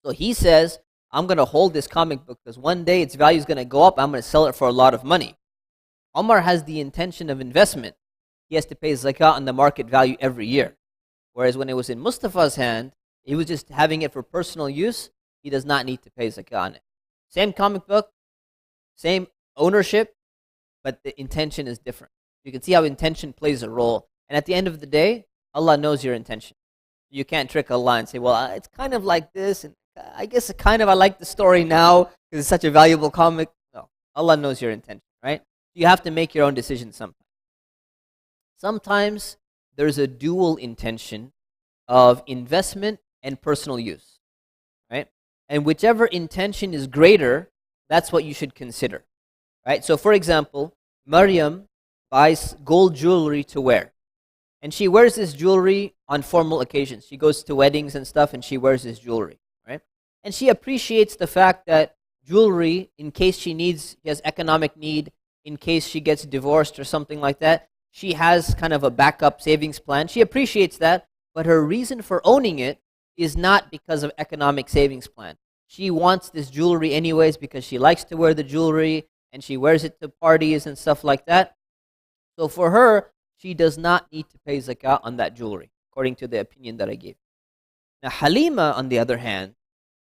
So he says, I'm going to hold this comic book because one day its value is going to go up. I'm going to sell it for a lot of money. Umar has the intention of investment. He has to pay zakah on the market value every year. Whereas when it was in Mustafa's hand, he was just having it for personal use. He does not need to pay zakah on it. Same comic book, same ownership, but the intention is different. You can see how intention plays a role. And at the end of the day, Allah knows your intention. You can't trick Allah and say, well, it's kind of like this, and I guess I like the story now because it's such a valuable comic. No, Allah knows your intention, right? You have to make your own decision sometimes. Sometimes there's a dual intention of investment and personal use, right? And whichever intention is greater, that's what you should consider, right? So for example, Maryam buys gold jewelry to wear. And she wears this jewelry on formal occasions. She goes to weddings and stuff and she wears this jewelry, right? And she appreciates the fact that jewelry, in case she has economic need, in case she gets divorced or something like that, she has kind of a backup savings plan. She appreciates that, but her reason for owning it is not because of economic savings plan. She wants this jewelry anyways because she likes to wear the jewelry and she wears it to parties and stuff like that. So for her, she does not need to pay zakah on that jewelry, according to the opinion that I gave. Now Halima, on the other hand,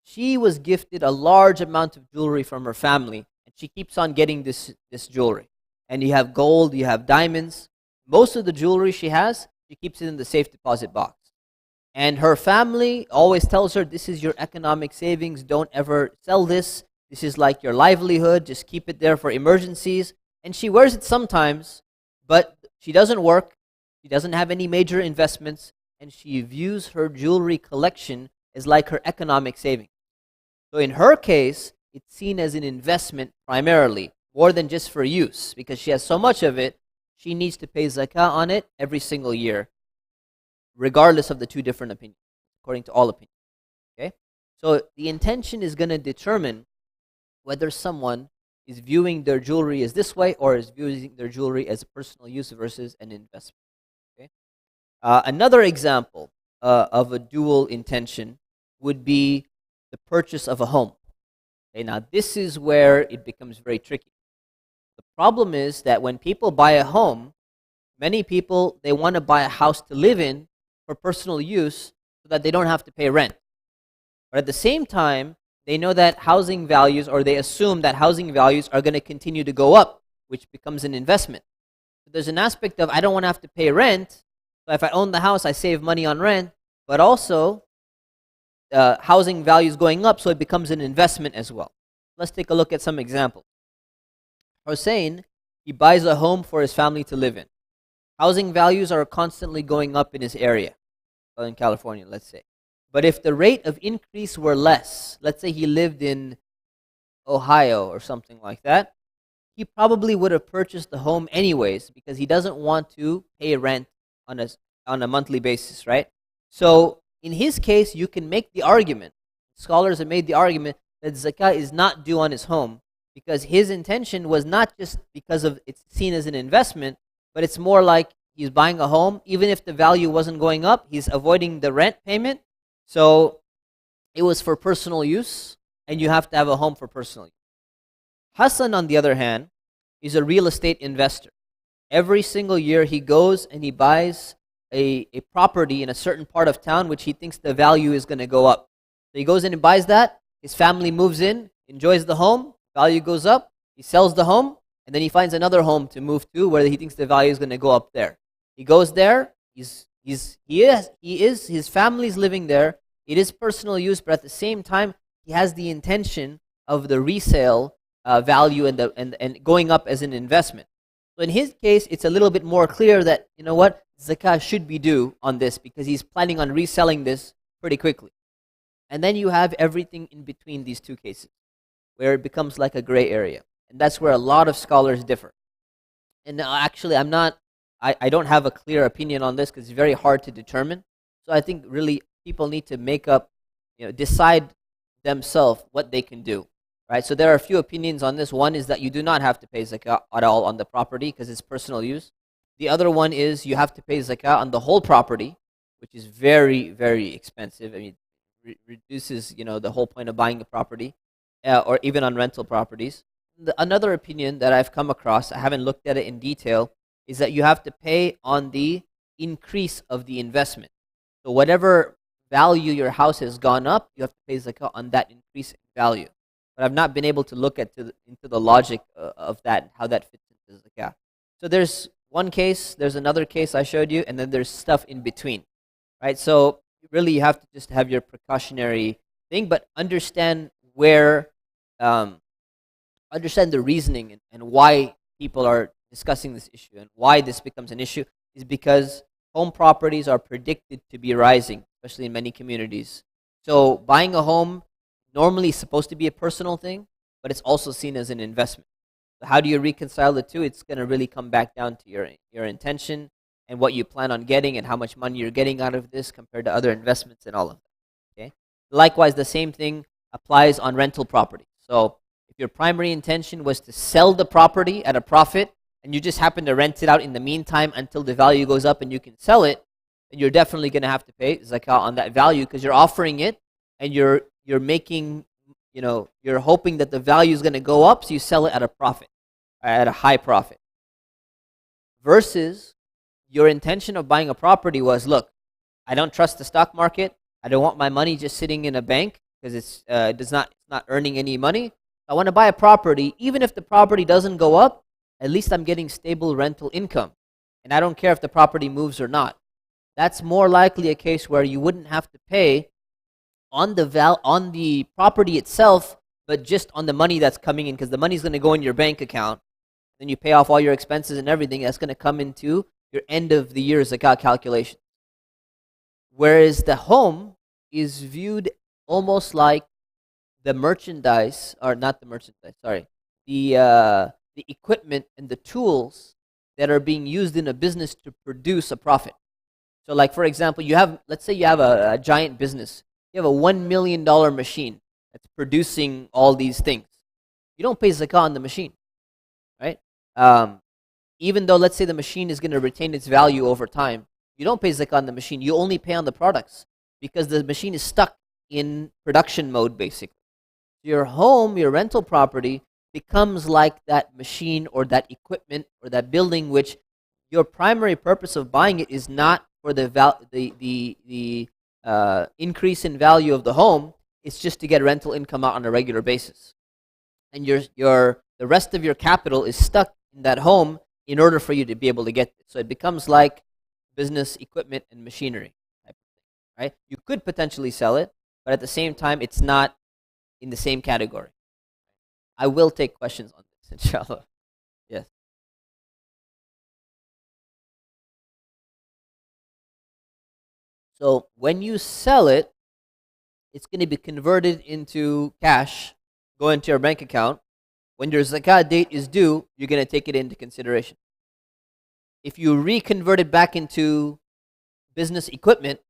she was gifted a large amount of jewelry from her family, and she keeps on getting this jewelry. And you have gold, you have diamonds. Most of the jewelry she has, she keeps it in the safe deposit box. And her family always tells her, this is your economic savings, don't ever sell this. This is like your livelihood, just keep it there for emergencies. And she wears it sometimes, but she doesn't work, she doesn't have any major investments, and she views her jewelry collection as like her economic savings. So in her case, it's seen as an investment primarily, more than just for use, because she has so much of it, she needs to pay zakah on it every single year, regardless of the two different opinions, according to all opinions. Okay? So the intention is going to determine whether someone is viewing their jewelry as this way or is viewing their jewelry as a personal use versus an investment. Okay? Another example of a dual intention would be the purchase of a home. Okay, now this is where it becomes very tricky. The problem is that when people buy a home, many people, they want to buy a house to live in for personal use so that they don't have to pay rent. But at the same time, they know that housing values, or they assume that housing values are going to continue to go up, which becomes an investment. So there's an aspect of, I don't want to have to pay rent, so if I own the house, I save money on rent, but also housing values going up, so it becomes an investment as well. Let's take a look at some examples. Hussein, he buys a home for his family to live in. Housing values are constantly going up in his area, Southern California, let's say. But if the rate of increase were less, let's say he lived in Ohio or something like that, he probably would have purchased the home anyways because he doesn't want to pay rent on a monthly basis, right? So in his case, you can make the argument, scholars have made the argument that zakah is not due on his home because his intention was not just because of it's seen as an investment, but it's more like he's buying a home, even if the value wasn't going up, he's avoiding the rent payment. So it was for personal use, and you have to have a home for personal use. Hassan, on the other hand, is a real estate investor. Every single year he goes and he buys a property in a certain part of town which he thinks the value is going to go up. So he goes in and buys that, his family moves in, enjoys the home, value goes up, he sells the home, and then he finds another home to move to where he thinks the value is going to go up there. He goes there, his family's living there, it is personal use, but at the same time, he has the intention of the resale value and going up as an investment. So in his case, it's a little bit more clear that, you know what, zakah should be due on this because he's planning on reselling this pretty quickly. And then you have everything in between these two cases, where it becomes like a gray area. And that's where a lot of scholars differ. And actually, I'm not. I don't have a clear opinion on this because it's very hard to determine. So I think really people need to make up, decide themselves what they can do, right? So there are a few opinions on this. One is that you do not have to pay zakah at all on the property because it's personal use. The other one is you have to pay zakah on the whole property, which is very, very expensive. I mean, reduces the whole point of buying a property, or even on rental properties. Another opinion that I've come across, I haven't looked at it in detail, is that you have to pay on the increase of the investment. So whatever value your house has gone up, you have to pay zakah on that increase in value. But I've not been able to look into the logic of that, how that fits into zakah. So there's one case, there's another case I showed you, and then there's stuff in between, right? So really you have to just have your precautionary thing, but understand understand the reasoning and why people are discussing this issue and why this becomes an issue is because home properties are predicted to be rising, especially in many communities. So buying a home normally is supposed to be a personal thing, but it's also seen as an investment. So how do you reconcile the two? It's going to really come back down to your intention and what you plan on getting and how much money you're getting out of this compared to other investments and all of that. Okay. Likewise, the same thing applies on rental property. So if your primary intention was to sell the property at a profit and you just happen to rent it out in the meantime until the value goes up and you can sell it, then you're definitely going to have to pay zakah on that value because you're offering it and you're making, you're hoping that the value is going to go up, so you sell it at a profit, at a high profit. Versus your intention of buying a property was, look, I don't trust the stock market. I don't want my money just sitting in a bank because it's not earning any money. I want to buy a property. Even if the property doesn't go up, at least I'm getting stable rental income. And I don't care if the property moves or not. That's more likely a case where you wouldn't have to pay on the property itself, but just on the money that's coming in, because the money's going to go in your bank account. Then you pay off all your expenses and everything. That's going to come into your end of the year zakah calculation. Whereas the home is viewed almost like the merchandise, or not the merchandise, sorry, the equipment and the tools that are being used in a business to produce a profit. So like, for example, let's say you have a giant business. You have a $1 million machine that's producing all these things. You don't pay zakah on the machine, right? Even though, let's say, the machine is going to retain its value over time, you don't pay zakah on the machine. You only pay on the products because the machine is stuck in production mode, basically. Your home, your rental property, becomes like that machine or that equipment or that building, which your primary purpose of buying it is not for the increase in value of the home. It's just to get rental income out on a regular basis, and the rest of your capital is stuck in that home in order for you to be able to get it. So it becomes like business equipment and machinery type of thing, right? You could potentially sell it, but at the same time, it's not in the same category. I will take questions on this, inshallah. Yes. So when you sell it, it's going to be converted into cash, go into your bank account. When your zakah date is due, you're going to take it into consideration. If you reconvert it back into business equipment,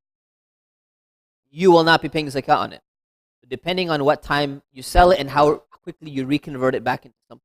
you will not be paying zakah on it. Depending on what time you sell it and how quickly you reconvert it back into something.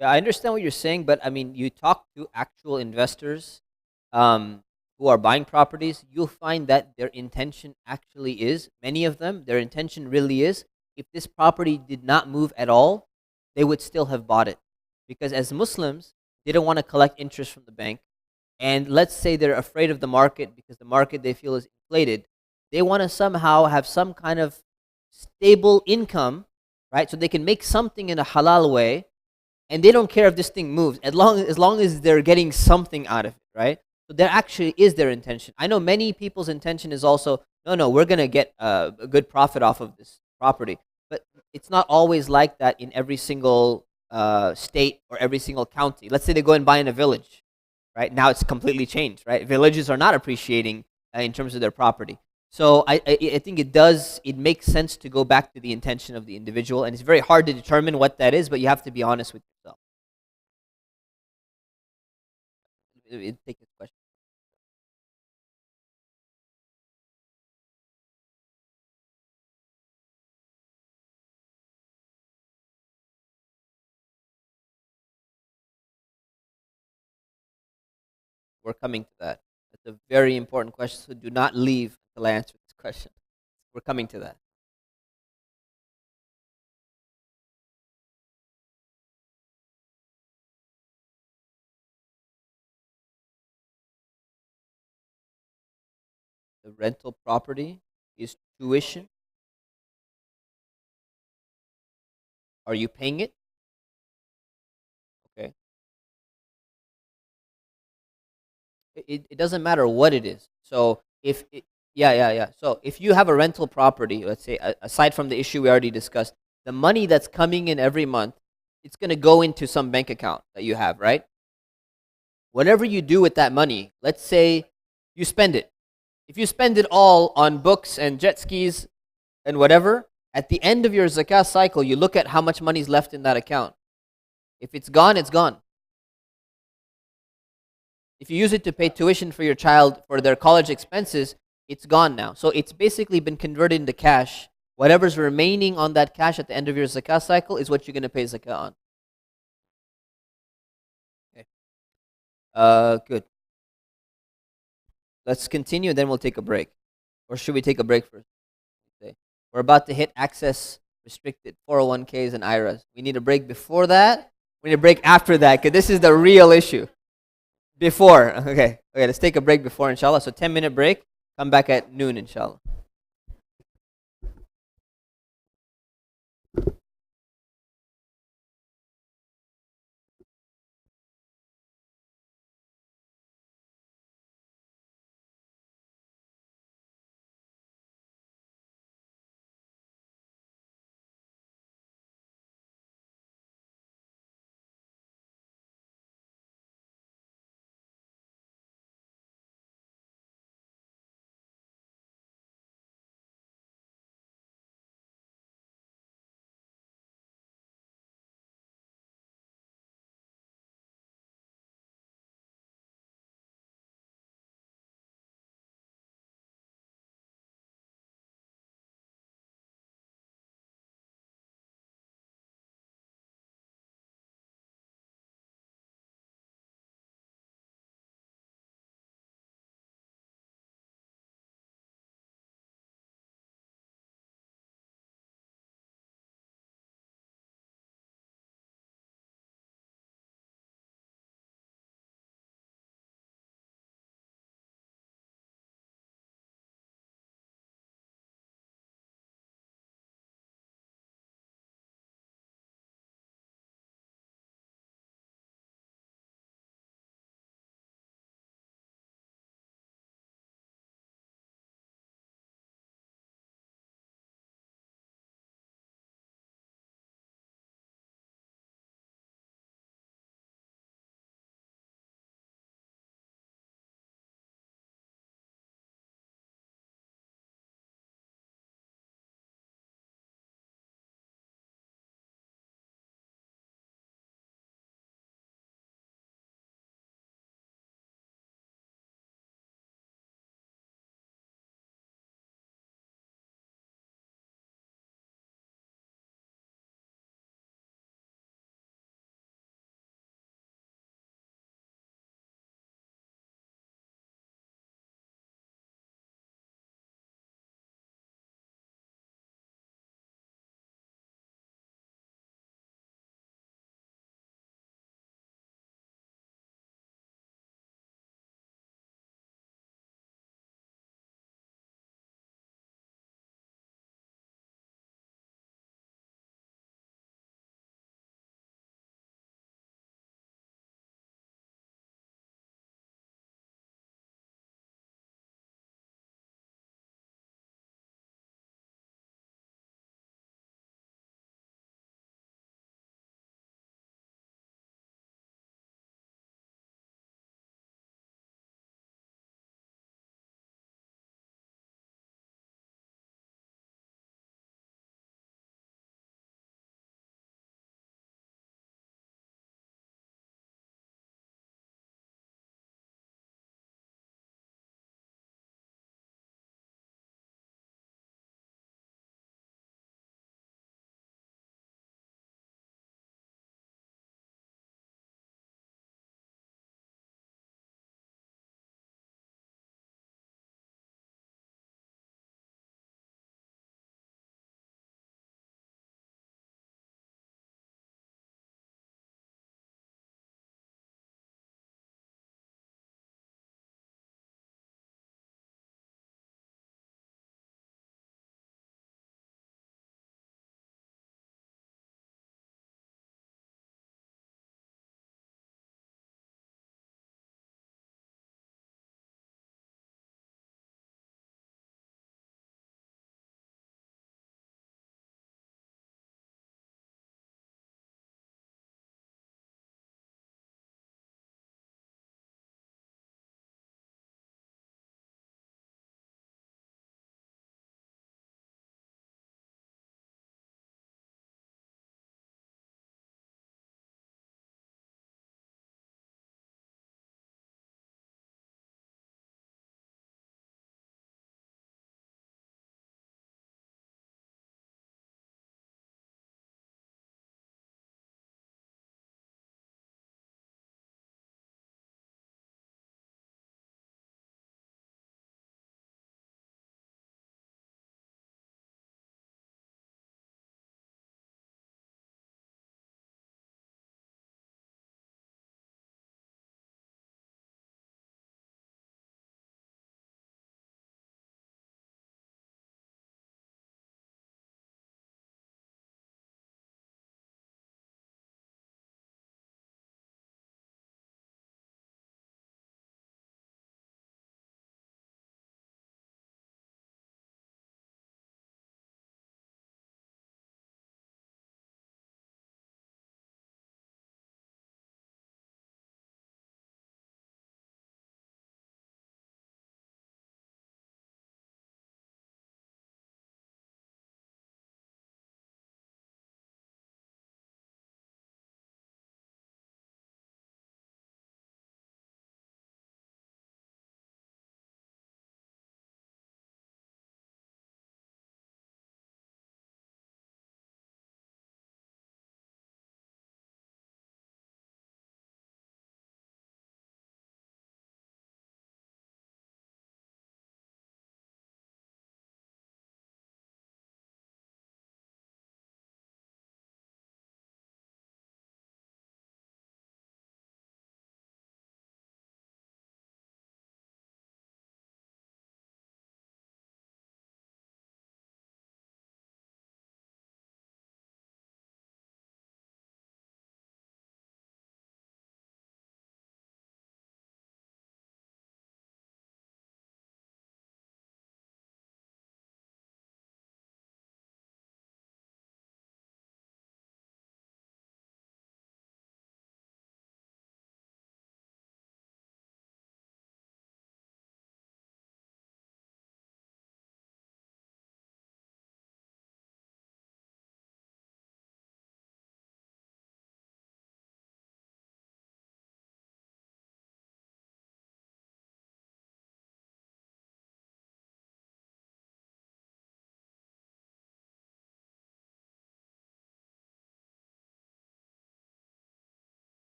Yeah, I understand what you're saying, but I mean, you talk to actual investors who are buying properties, you'll find that their intention actually is, many of them, their intention really is, if this property did not move at all, they would still have bought it Because as Muslims, they don't want to collect interest from the bank. And let's say they're afraid of the market because the market they feel is inflated. They want to somehow have some kind of stable income, right? So they can make something in a halal way, and they don't care if this thing moves as long as they're getting something out of it, right? So there actually is their intention. I know many people's intention is also, no, we're gonna get a good profit off of this property, but it's not always like that in every single state or every single county. Let's say they go and buy in a village, right? Now it's completely changed, right? Villages are not appreciating in terms of their property. So I think it makes sense to go back to the intention of the individual, and it's very hard to determine what that is, but you have to be honest with yourself. Take this question. We're coming to that. That's a very important question, so do not leave until I answer this question. We're coming to that. The rental property is tuition. Are you paying it? Okay. It doesn't matter what it is. So yeah. So if you have a rental property, let's say, aside from the issue we already discussed, the money that's coming in every month, it's going to go into some bank account that you have, right? Whatever you do with that money, let's say you spend it. If you spend it all on books and jet skis and whatever, at the end of your zakah cycle, you look at how much money is left in that account. If it's gone, it's gone. If you use it to pay tuition for your child for their college expenses, it's gone now. So it's basically been converted into cash. Whatever's remaining on that cash at the end of your zakah cycle is what you're going to pay zakah on. Okay. Good. Let's continue, and then we'll take a break. Or should we take a break first? Okay. We're about to hit access restricted 401ks and IRAs. We need a break before that. We need a break after that, because this is the real issue. Before, okay, let's take a break before, inshallah. So 10-minute break. Come back at noon, inshallah.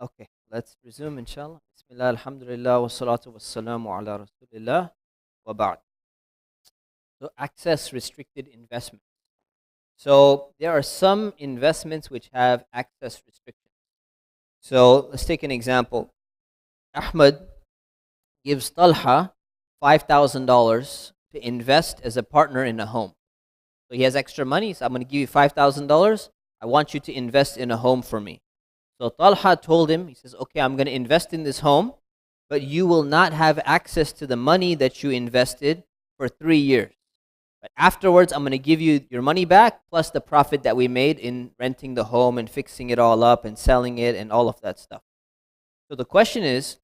Okay, let's resume inshallah. Bismillah, alhamdulillah, wa salatu wa salamu ala rasulillah, wa ba'd. So, access restricted investment. So, there are some investments which have access restrictions. So, let's take an example. Ahmad gives Talha $5,000 to invest as a partner in a home. So, he has extra money, so I'm going to give you $5,000. I want you to invest in a home for me. So Talha told him, he says, okay, I'm going to invest in this home, but you will not have access to the money that you invested for 3 years. But afterwards, I'm going to give you your money back plus the profit that we made in renting the home and fixing it all up and selling it and all of that stuff. So the question is,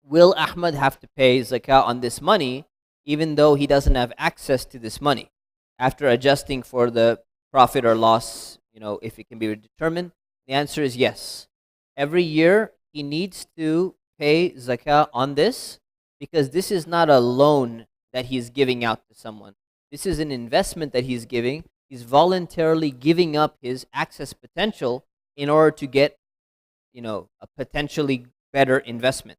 will Ahmad have to pay zakah on this money even though he doesn't have access to this money after adjusting for the profit or loss, if it can be determined? The answer is yes. Every year, he needs to pay zakah on this because this is not a loan that he's giving out to someone. This is an investment that he's giving. He's voluntarily giving up his access potential in order to get, a potentially better investment.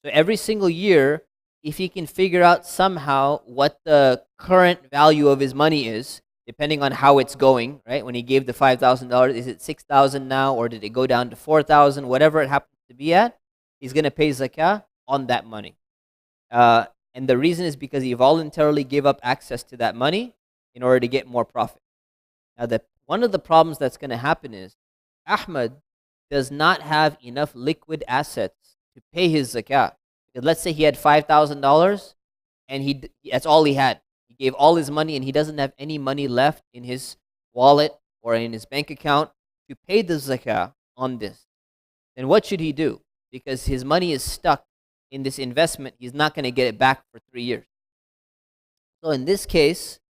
So every single year, if he can figure out somehow what the current value of his money is, depending on how it's going, right? When he gave the $5,000, is it $6,000 now, or did it go down to $4,000? Whatever it happens to be at, he's going to pay zakah on that money. And the reason is because he voluntarily gave up access to that money in order to get more profit. Now, one of the problems that's going to happen is Ahmad does not have enough liquid assets to pay his zakah. Because let's say he had $5,000 and that's all he had. He gave all his money and he doesn't have any money left in his wallet or in his bank account to pay the zakah on this. Then what should he do? Because his money is stuck in this investment, he's not going to get it back for 3 years. So in this case,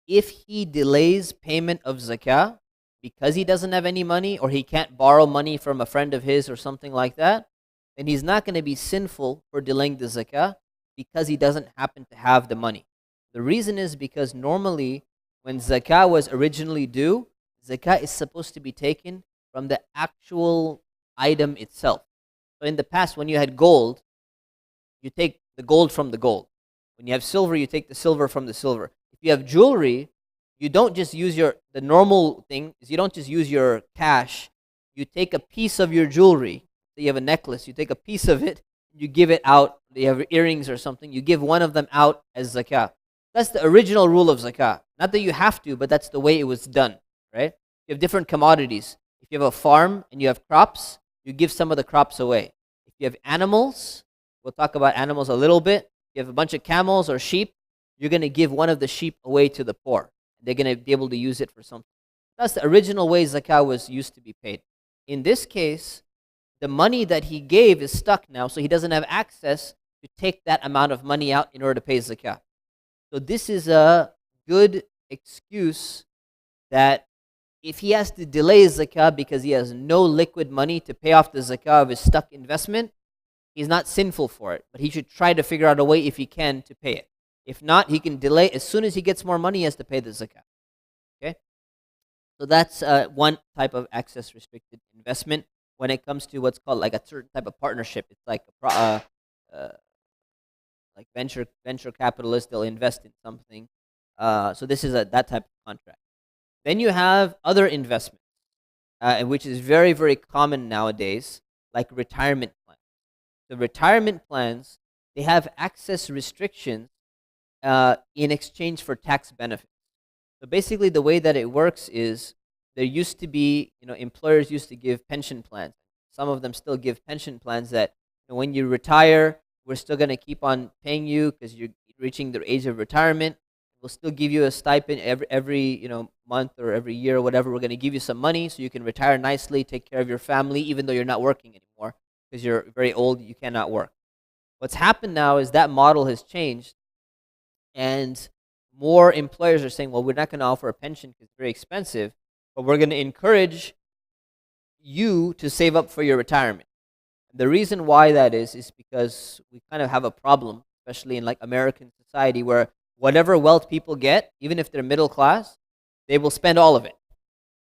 if he delays payment of zakah because he doesn't have any money or he can't borrow money from a friend of his or something like that, then he's not going to be sinful for delaying the zakah because he doesn't happen to have the money. The reason is because normally when zakah was originally due, zakah is supposed to be taken from the actual item itself. So in the past, when you had gold, you take the gold from the gold. When you have silver, you take the silver from the silver. If you have jewelry, you don't just use the normal thing is you don't just use your cash. You take a piece of your jewelry. So you have a necklace, you take a piece of it, you give it out. You have earrings or something, you give one of them out as zakah. That's the original rule of zakah. Not that you have to, but that's the way it was done, right? You have different commodities. If you have a farm and you have crops, you give some of the crops away. If you have animals, we'll talk about animals a little bit. If you have a bunch of camels or sheep, you're going to give one of the sheep away to the poor. They're going to be able to use it for something. That's the original way zakah was used to be paid. In this case, the money that he gave is stuck now, so he doesn't have access to take that amount of money out in order to pay zakah. So this is a good excuse that if he has to delay zakah because he has no liquid money to pay off the zakah of his stuck investment, he's not sinful for it, but he should try to figure out a way if he can to pay it. If not, he can delay. As soon as he gets more money, he has to pay the zakah. Okay? So that's one type of access restricted investment when it comes to what's called like a certain type of partnership. It's like like venture capitalists, they'll invest in something. So this is that type of contract. Then you have other investments, which is very, very common nowadays, like retirement plans. The retirement plans, they have access restrictions in exchange for tax benefits. So basically the way that it works is there used to be, employers used to give pension plans. Some of them still give pension plans that when you retire, we're still going to keep on paying you because you're reaching the age of retirement. We'll still give you a stipend every month or every year or whatever. We're going to give you some money so you can retire nicely, take care of your family, even though you're not working anymore because you're very old, you cannot work. What's happened now is that model has changed, and more employers are saying, well, we're not going to offer a pension because it's very expensive, but we're going to encourage you to save up for your retirement. The reason why that is because we kind of have a problem, especially in like American society, where whatever wealth people get, even if they're middle class, they will spend all of it.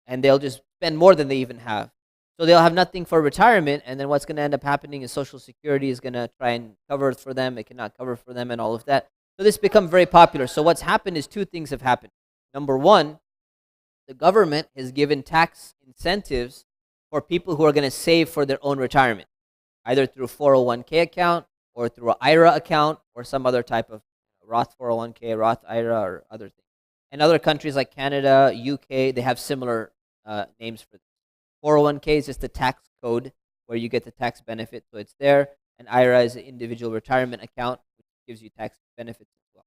And they'll just spend more than they even have. So they'll have nothing for retirement, and then what's going to end up happening is Social Security is going to try and cover for them. It cannot cover for them and all of that. So this become very popular. So what's happened is two things have happened. Number one, the government has given tax incentives for people who are going to save for their own retirement, either through 401k account or through an IRA account or some other type of Roth 401k, Roth IRA, or other things. And other countries like Canada, UK, they have similar names for this. 401k is just the tax code where you get the tax benefit, so it's there. And IRA is an individual retirement account, which gives you tax benefits as well.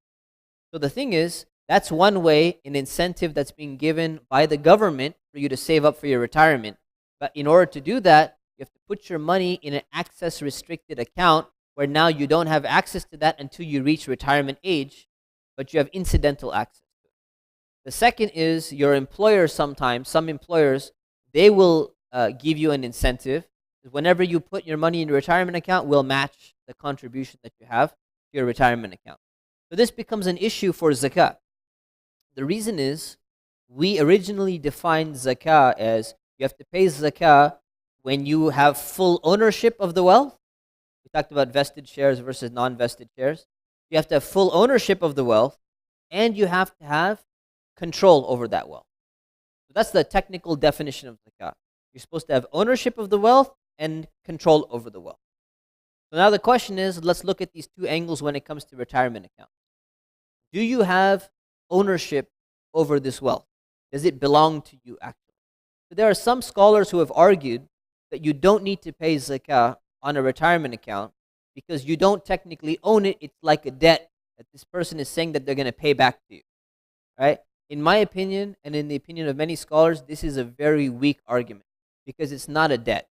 So the thing is, that's one way, an incentive that's being given by the government for you to save up for your retirement. But in order to do that, you have to put your money in an access restricted account where now you don't have access to that until you reach retirement age, but you have incidental access to it. The second is your employer sometimes, some employers, they will give you an incentive. Whenever you put your money in your retirement account, will match the contribution that you have to your retirement account. So this becomes an issue for zakah. The reason is, we originally defined zakah as you have to pay zakah when you have full ownership of the wealth. We talked about vested shares versus non-vested shares. You have to have full ownership of the wealth, and you have to have control over that wealth. So that's the technical definition of zakah. You're supposed to have ownership of the wealth and control over the wealth. So now the question is, let's look at these two angles when it comes to retirement accounts. Do you have ownership over this wealth? Does it belong to you actually? So there are some scholars who have argued that you don't need to pay zakah on a retirement account because you don't technically own it. It's like a debt that this person is saying that they're going to pay back to you, right? In my opinion, and in the opinion of many scholars, this is a very weak argument because it's not a debt,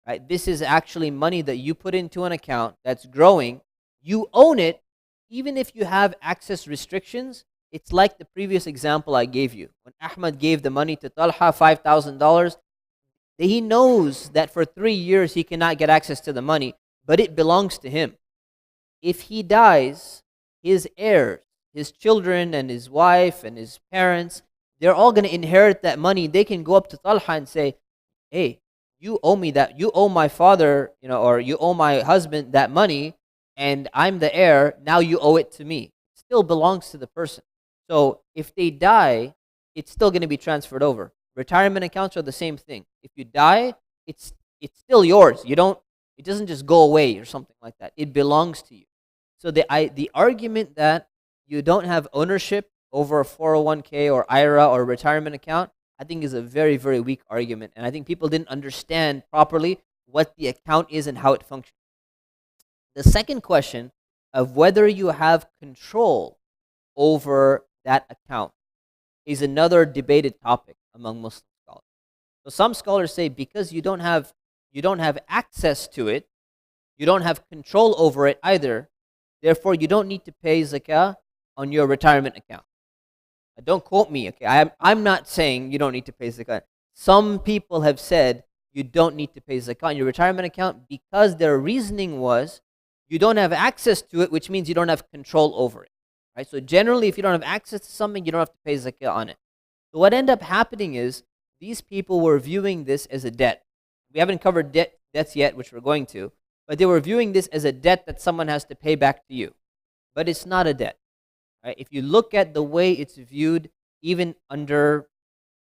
right? This is actually money that you put into an account that's growing. You own it, even if you have access restrictions. It's like the previous example I gave you. When Ahmad gave the money to Talha, $5,000, he knows that for 3 years he cannot get access to the money, but it belongs to him. If he dies, his heirs, his children and his wife and his parents, they're all going to inherit that money. They can go up to Talha and say, hey, you owe me that. You owe my father, or you owe my husband that money, and I'm the heir. Now you owe it to me. It still belongs to the person. So if they die, it's still going to be transferred over. Retirement accounts are the same thing. If you die, it's still yours. It doesn't just go away or something like that. It belongs to you. So the argument that you don't have ownership over a 401k or IRA or retirement account, I think is a very, very weak argument. And I think people didn't understand properly what the account is and how it functions. The second question of whether you have control over that account is another debated topic among Muslim scholars. So some scholars say because you don't have access to it, you don't have control over it either, therefore you don't need to pay zakah on your retirement account. Don't quote me, okay? I'm not saying you don't need to pay zakah. Some people have said you don't need to pay zakah on your retirement account because their reasoning was you don't have access to it, which means you don't have control over it. Right? So generally, if you don't have access to something, you don't have to pay zakah on it. So what ended up happening is these people were viewing this as a debt. We haven't covered debts yet, which we're going to, but they were viewing this as a debt that someone has to pay back to you. But it's not a debt. Right? If you look at the way it's viewed, even under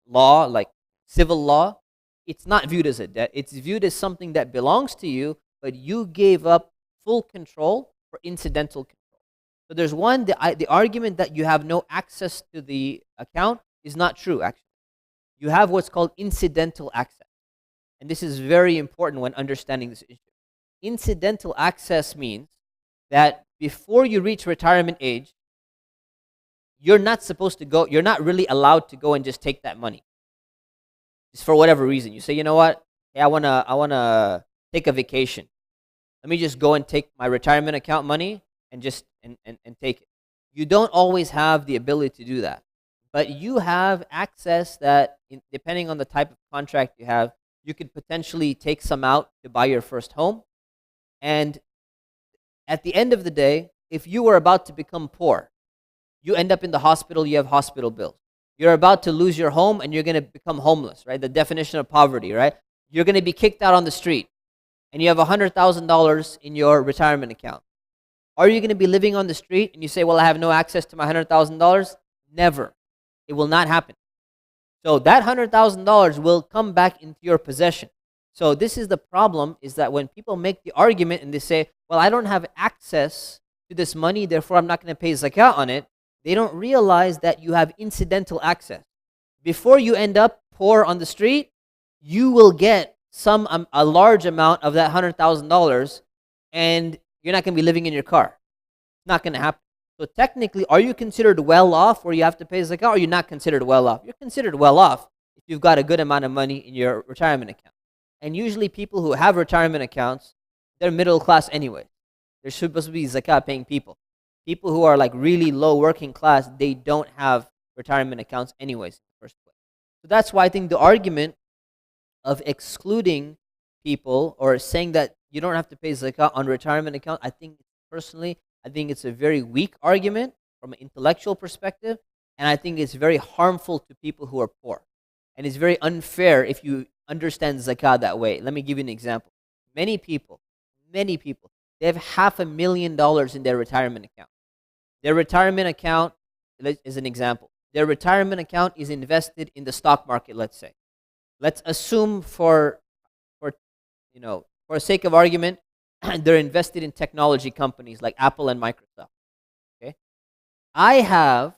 law, like civil law, it's not viewed as a debt. It's viewed as something that belongs to you, but you gave up full control for incidental control. So there's one, the argument that you have no access to the account is not true, actually. You have what's called incidental access. And this is very important when understanding this issue. Incidental access means that before you reach retirement age, you're not supposed to go, you're not really allowed to go and just take that money. Just for whatever reason. You say, you know what? Hey, I wanna take a vacation. Let me just go and take my retirement account money and just and take it. You don't always have the ability to do that. But you have access that, depending on the type of contract you have, you could potentially take some out to buy your first home. And at the end of the day, if you were about to become poor, you end up in the hospital, you have hospital bills. You're about to lose your home and you're going to become homeless, right? The definition of poverty, right? you're going to be kicked out on the street, and you have $100,000 in your retirement account. Are you going to be living on the street and you say, well, I have no access to my $100,000? Never. It will not happen. So that $100,000 will come back into your possession. So this is the problem, is that when people make the argument and they say, well, I don't have access to this money, therefore I'm not going to pay zakah on it, they don't realize that you have incidental access. Before you end up poor on the street, you will get a large amount of that $100,000, and you're not going to be living in your car. It's not going to happen. So technically, are you considered well off where you have to pay zakah, or you're not considered well off? You're considered well off if you've got a good amount of money in your retirement account. And usually people who have retirement accounts, they're middle class anyway. They're supposed to be zakah paying people. People who are like really low working class, they don't have retirement accounts anyways in the first place. So that's why I think the argument of excluding people or saying that you don't have to pay zakah on retirement account, I think it's a very weak argument from an intellectual perspective, and I think it's very harmful to people who are poor. And it's very unfair if you understand zakah that way. Let me give you an example. Many people, they have $500,000 in their retirement account. Their retirement account is an example. Their retirement account is invested in the stock market, let's say. Let's assume for sake of argument, they're invested in technology companies like Apple and Microsoft. Okay? I have,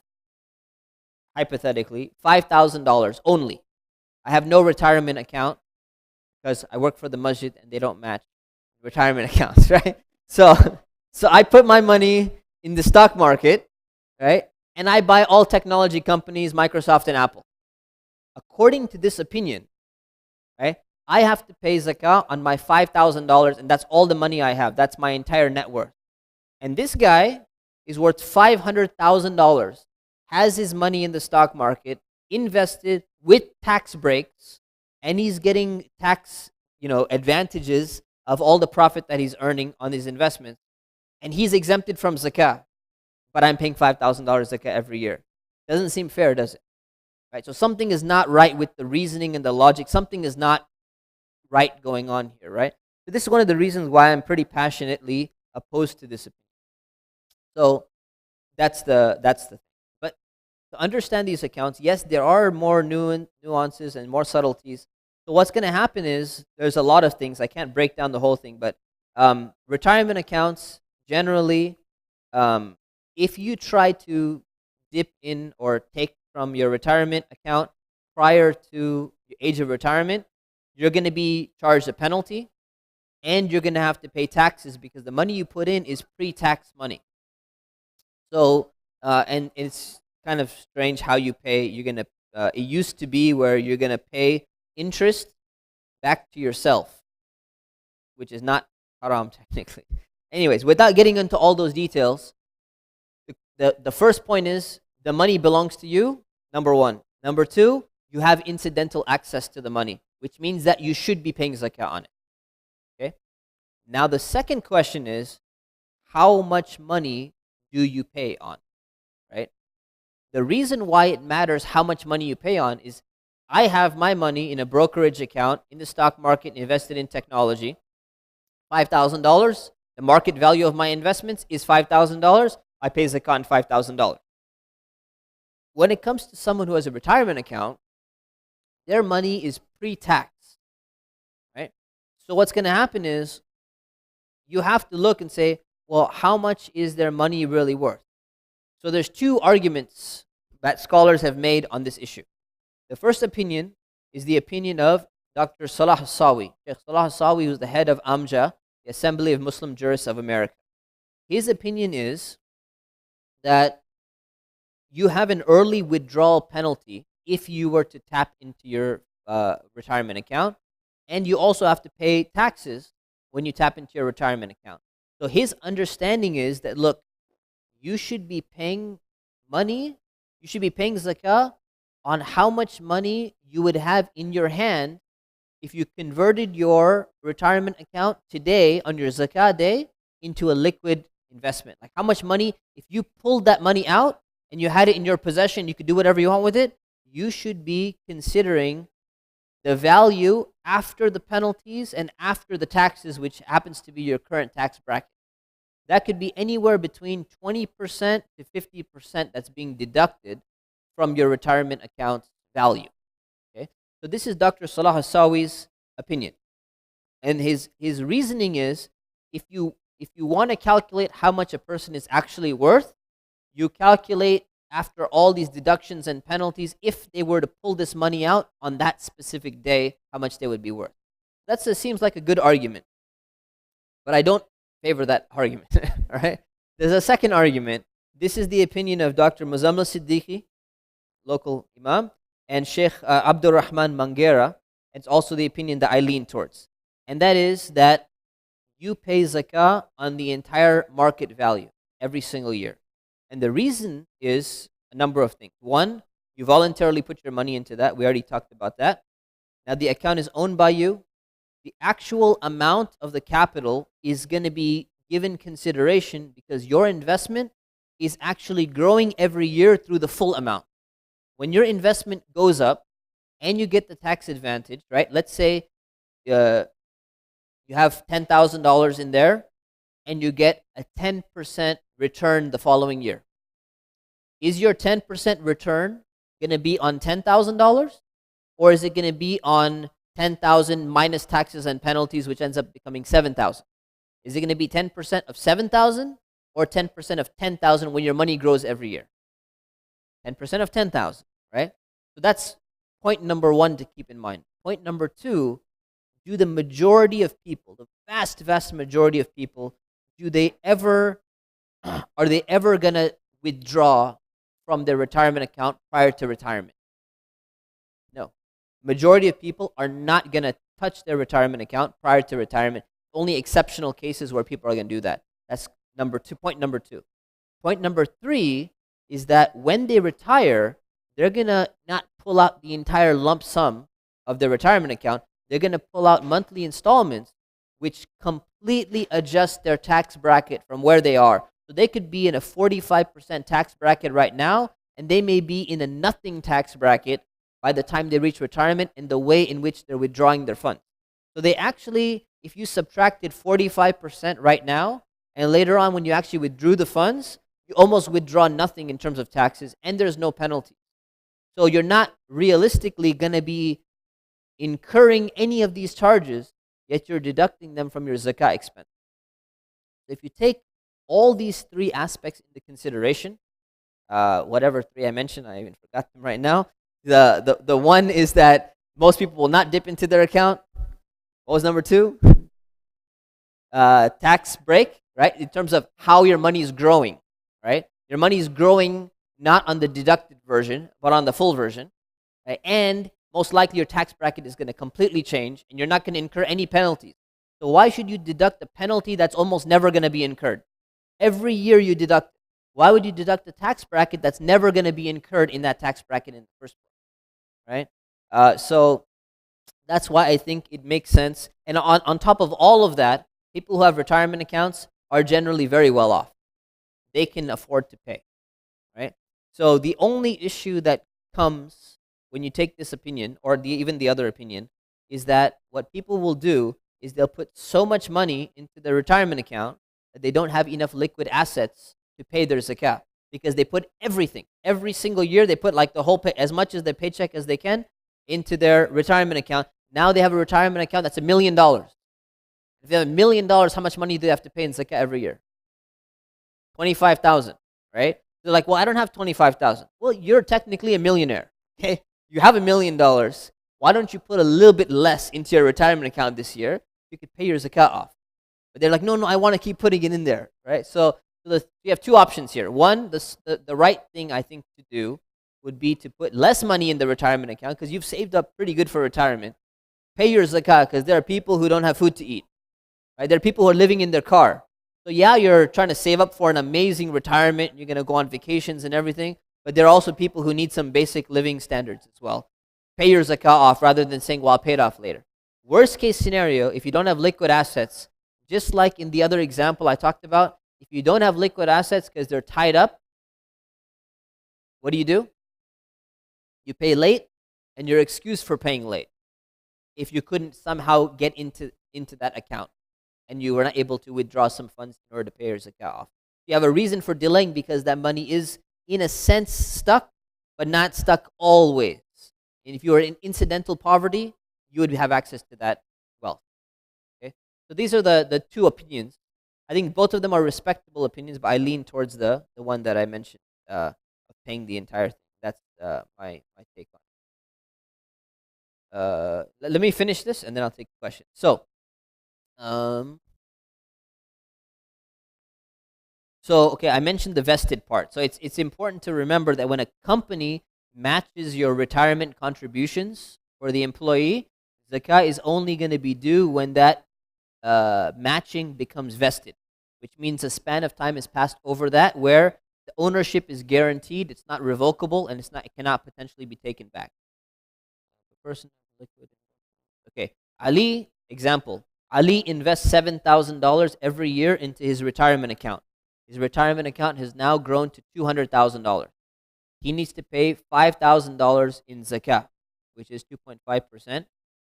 hypothetically, $5,000 only. I have no retirement account because I work for the masjid and they don't match retirement accounts, right? So I put my money in the stock market, right? And I buy all technology companies, Microsoft and Apple. According to this opinion, right, I have to pay zakah on my $5,000, and that's all the money I have. That's my entire net worth. And this guy is worth $500,000, has his money in the stock market, invested with tax breaks, and he's getting tax, advantages of all the profit that he's earning on his investments, and he's exempted from zakah, but I'm paying $5,000 zakah every year. Doesn't seem fair, does it? Right? So something is not right with the reasoning and the logic. Something is not right going on here, right? So this is one of the reasons why I'm pretty passionately opposed to this opinion. So that's the thing. But to understand these accounts, yes, there are more nuances and more subtleties. So what's going to happen is there's a lot of things. I can't break down the whole thing, but retirement accounts generally, if you try to dip in or take from your retirement account prior to the age of retirement, you're going to be charged a penalty, and you're going to have to pay taxes because the money you put in is pre-tax money. So, and it's kind of strange how you pay. You're going to. It used to be where you're going to pay interest back to yourself, which is not haram technically. Anyways, without getting into all those details, the first point is the money belongs to you, number one. Number two, you have incidental access to the money, which means that you should be paying zakah on it. Okay? Now the second question is, how much money do you pay on? Right? The reason why it matters how much money you pay on is I have my money in a brokerage account in the stock market invested in technology, $5,000. The market value of my investments is $5,000. I pay zakah on $5,000. When it comes to someone who has a retirement account, their money is pre-tax, right? So what's going to happen is you have to look and say, well, how much is their money really worth? So there's two arguments that scholars have made on this issue. The first opinion is the opinion of Dr. Salah Sawi. Shaykh Salah Sawi, who's the head of AMJA, the Assembly of Muslim Jurists of America. His opinion is that you have an early withdrawal penalty if you were to tap into your retirement account, and you also have to pay taxes when you tap into your retirement account. So his understanding is that, look, you should be paying money, you should be paying zakah on how much money you would have in your hand if you converted your retirement account today on your zakah day into a liquid investment. Like how much money, if you pulled that money out and you had it in your possession, you could do whatever you want with it, you should be considering the value after the penalties and after the taxes, which happens to be your current tax bracket. That could be anywhere between 20% to 50% that's being deducted from your retirement account value. Okay? So this is Dr. Salah Hassawi's opinion. And his reasoning is, if you want to calculate how much a person is actually worth, you calculate after all these deductions and penalties, if they were to pull this money out on that specific day, how much they would be worth. That seems like a good argument, but I don't favor that argument. All right. There's a second argument. This is the opinion of Dr. Muzammil Siddiqui, local imam, and Shaykh Abdul Rahman Mangera. It's also the opinion that I lean towards, and that is that you pay zakah on the entire market value every single year. And the reason is a number of things. One, you voluntarily put your money into that. We already talked about that. Now the account is owned by you. The actual amount of the capital is going to be given consideration because your investment is actually growing every year through the full amount. When your investment goes up and you get the tax advantage, right? Let's say you have $10,000 in there and you get a 10% return the following year. Is your 10% return going to be on $10,000, or is it going to be on 10,000 minus taxes and penalties, which ends up becoming 7,000? Is it going to be 10% of 7,000 or 10% of 10,000 when your money grows every year? 10% of 10,000, right? So that's point number one to keep in mind. Point number two, do the majority of people, the vast majority of people, are they ever going to withdraw from their retirement account prior to retirement? No. Majority of people are not going to touch their retirement account prior to retirement. Only exceptional cases where people are going to do that. That's number two. Point number two. Point number three is that when they retire, they're going to not pull out the entire lump sum of their retirement account. They're going to pull out monthly installments, which completely adjust their tax bracket from where they are. So they could be in a 45% tax bracket right now, and they may be in a nothing tax bracket by the time they reach retirement in the way in which they're withdrawing their funds. So they actually, if you subtracted 45% right now, and later on when you actually withdrew the funds, you almost withdraw nothing in terms of taxes, and there's no penalty. So you're not realistically going to be incurring any of these charges, yet you're deducting them from your zakah expense. If you take all these three aspects into consideration, whatever three I mentioned, I even forgot them right now. The one is that most people will not dip into their account. What was number two? Tax break, right? In terms of how your money is growing, right? Your money is growing not on the deducted version, but on the full version, right? And most likely your tax bracket is going to completely change, and you're not going to incur any penalties. So why should you deduct a penalty that's almost never going to be incurred? Every year you deduct it. Why would you deduct a tax bracket that's never going to be incurred in that tax bracket in the first place, right? So that's why I think it makes sense. And on top of all of that, people who have retirement accounts are generally very well off. They can afford to pay, right? So the only issue that comes when you take this opinion, or even the other opinion, is that what people will do is they'll put so much money into their retirement account that they don't have enough liquid assets to pay their zakah, because they put everything. Every single year they put like the whole as much as their paycheck as they can into their retirement account. Now they have a retirement account that's $1 million. If they have $1 million, how much money do they have to pay in zakah every year? 25,000, right? They're like, well, I don't have 25,000. Well, you're technically a millionaire, okay? You have $1 million. Why don't you put a little bit less into your retirement account this year? You could pay your zakah off. But they're like, no, I want to keep putting it in there, right? So you have two options here. One, the right thing I think to do would be to put less money in the retirement account, because you've saved up pretty good for retirement. Pay your zakah, because there are people who don't have food to eat, right? There are people who are living in their car. So yeah, you're trying to save up for an amazing retirement. You're going to go on vacations and everything. But there are also people who need some basic living standards as well. Pay your zakah off rather than saying, well, I'll pay it off later. Worst case scenario, if you don't have liquid assets, just like in the other example I talked about, if you don't have liquid assets because they're tied up, what do? You pay late, and you're excused for paying late. if you couldn't somehow get into that account and you were not able to withdraw some funds in order to pay your zakah off. You have a reason for delaying because that money is, in a sense, stuck, but not stuck always. And if you are in incidental poverty, you would have access to that wealth. Okay, so these are the two opinions. I think both of them are respectable opinions, but I lean towards the one that I mentioned, of paying the entire thing. That's my take on it. Let me finish this, and then I'll take a question. Um, so okay, I mentioned the vested part. So it's important to remember that when a company matches your retirement contributions for the employee, zakah is only going to be due when that matching becomes vested, which means a span of time is passed over that where the ownership is guaranteed, it's not revocable, and it cannot potentially be taken back. The person liquid. Okay, Ali, example. Ali invests $7,000 every year into his retirement account. His retirement account has now grown to $200,000. He needs to pay $5,000 in zakah, which is 2.5%,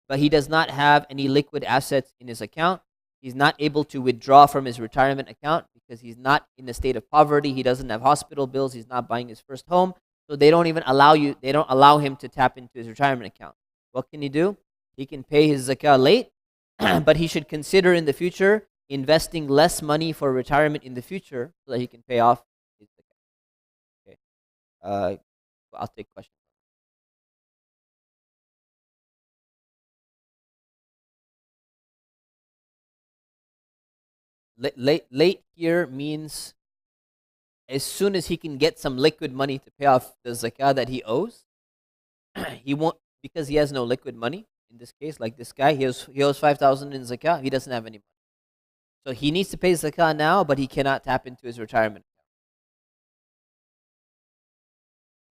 but he does not have any liquid assets in his account. He's not able to withdraw from his retirement account because he's not in a state of poverty. He doesn't have hospital bills. He's not buying his first home. So they don't even allow him to tap into his retirement account. What can he do? He can pay his zakah late, but he should consider in the future investing less money for retirement in the future so that he can pay off his zakah. Okay. I'll take questions. Late here means as soon as he can get some liquid money to pay off the zakah that he owes, he won't, because he has no liquid money. In this case, like this guy, he owes 5,000 in zakah. He doesn't have any money, so he needs to pay zakah now, but he cannot tap into his retirement.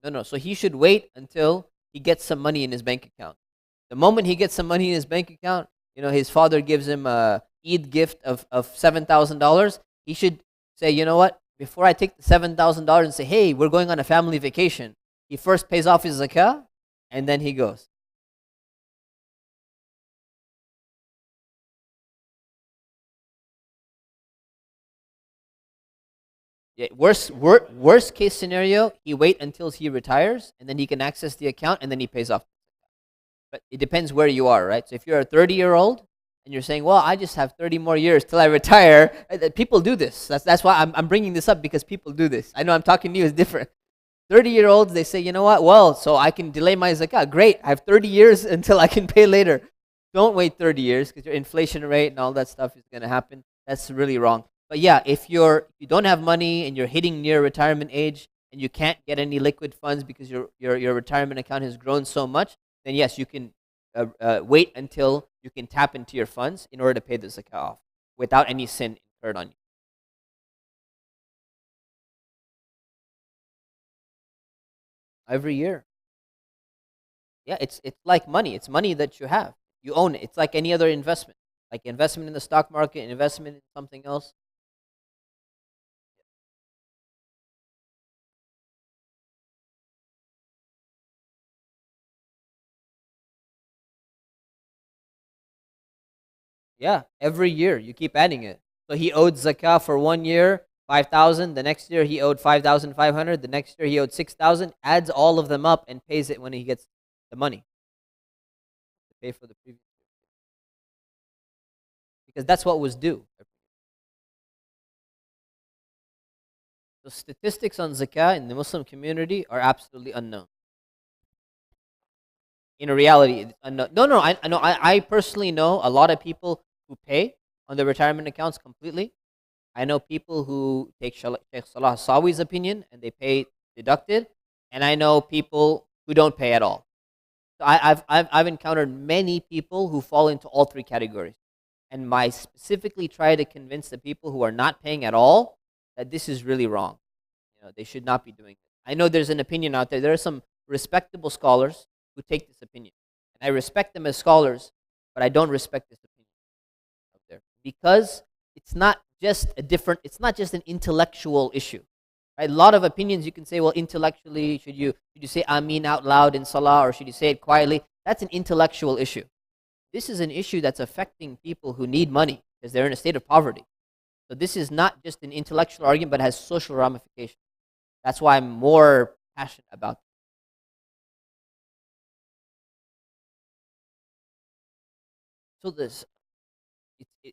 No. So he should wait until he gets some money in his bank account. The moment he gets some money in his bank account, his father gives him a Eid gift of $7,000. He should say, you know what? Before I take the $7,000 and say, hey, we're going on a family vacation, he first pays off his zakah, and then he goes. Yeah, worst case scenario, he wait until he retires, and then he can access the account, and then he pays off. But it depends where you are, right? So if you're a 30-year-old and you're saying, well, I just have 30 more years till I retire, people do this. That's why I'm bringing this up, because people do this. I know I'm talking to you, it's different. 30-year-olds, they say, you know what? Well, so I can delay my zakah. Great, I have 30 years until I can pay later. Don't wait 30 years because your inflation rate and all that stuff is going to happen. That's really wrong. But yeah, if you don't have money and you're hitting near retirement age and you can't get any liquid funds because your retirement account has grown so much, then yes, you can wait until you can tap into your funds in order to pay the zakah off without any sin incurred on you. Every year. Yeah, it's like money. It's money that you have. You own it. It's like any other investment. Like investment in the stock market, investment in something else. Yeah, every year you keep adding it. So he owed zakah for 1 year, 5,000. The next year he owed 5,500. The next year he owed 6,000. Adds all of them up and pays it when he gets the money to pay for the previous year, because that's what was due. The statistics on zakah in the Muslim community are absolutely unknown. In reality, it's unknown. No, I know. I personally know a lot of people who pay on their retirement accounts completely. I know people who take Shaykh Salah Sawi's opinion and they pay deducted, and I know people who don't pay at all. So I've encountered many people who fall into all three categories, and I specifically try to convince the people who are not paying at all that this is really wrong. They should not be doing it. I know there's an opinion out there. There are some respectable scholars who take this opinion, and I respect them as scholars, but I don't respect this opinion out there because it's not just an intellectual issue. Right? A lot of opinions you can say, well, intellectually, should you say Ameen out loud in Salah, or should you say it quietly? That's an intellectual issue. this is an issue that's affecting people who need money because they're in a state of poverty. So this is not just an intellectual argument, but has social ramifications. That's why I'm more passionate about it. So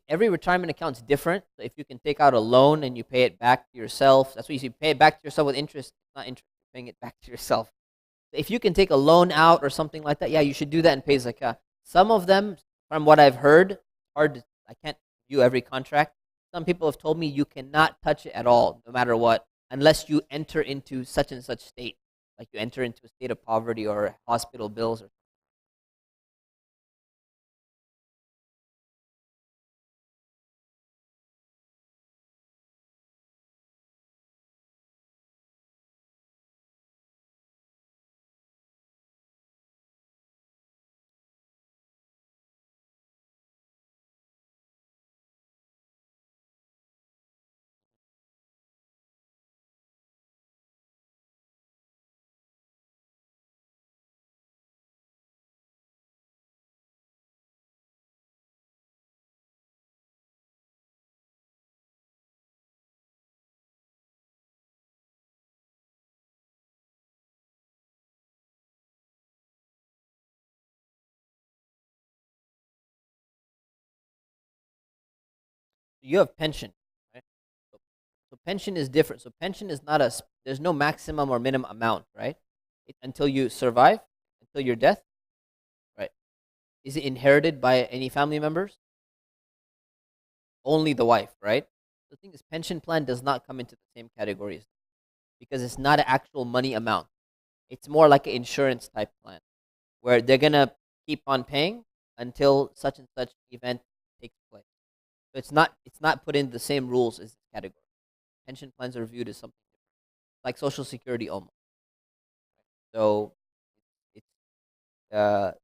every retirement account is different. So if you can take out a loan and you pay it back to yourself, that's what you see. Pay it back to yourself with interest. It's not interest, you're paying it back to yourself. If you can take a loan out or something like that, yeah, you should do that and pay zakah. Some of them, from what I've heard, I can't view every contract. Some people have told me you cannot touch it at all, no matter what, unless you enter into such and such state, like you enter into a state of poverty or hospital bills. Or you have pension, right? So pension is different. So pension is not there's no maximum or minimum amount, right? Until you survive, until your death, right? Is it inherited by any family members? Only the wife, right? The thing is, pension plan does not come into the same categories because it's not an actual money amount. It's more like an insurance type plan where they're gonna keep on paying until such and such event takes place. So it's not put in the same rules as this category. Pension plans are viewed as something different, like Social Security almost. So it's the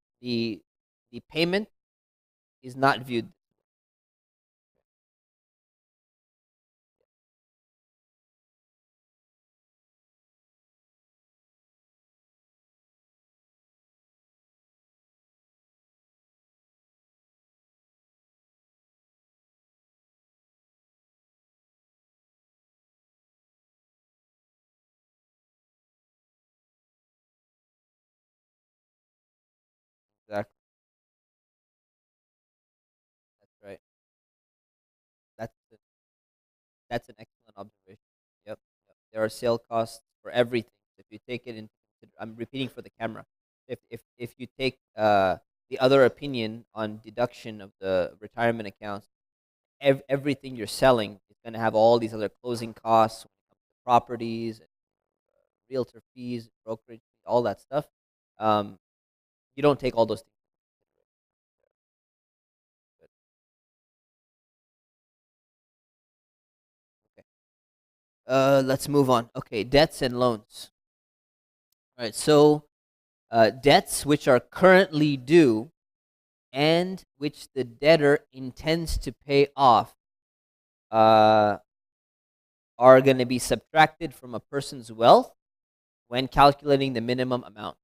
payment is not viewed. Exactly. That's right. That's the, that's an excellent observation. Yep. Yep. There are sale costs for everything. If you take it in, I'm repeating for the camera. If you take the other opinion on deduction of the retirement accounts, everything you're selling is going to have all these other closing costs when it comes to properties, and, realtor fees, brokerage, all that stuff. Um, you don't take all those things into consideration. Okay. Let's move on. Okay, debts and loans. All right. So debts which are currently due and which the debtor intends to pay off uh, are going to be subtracted from a person's wealth when calculating the minimum amount,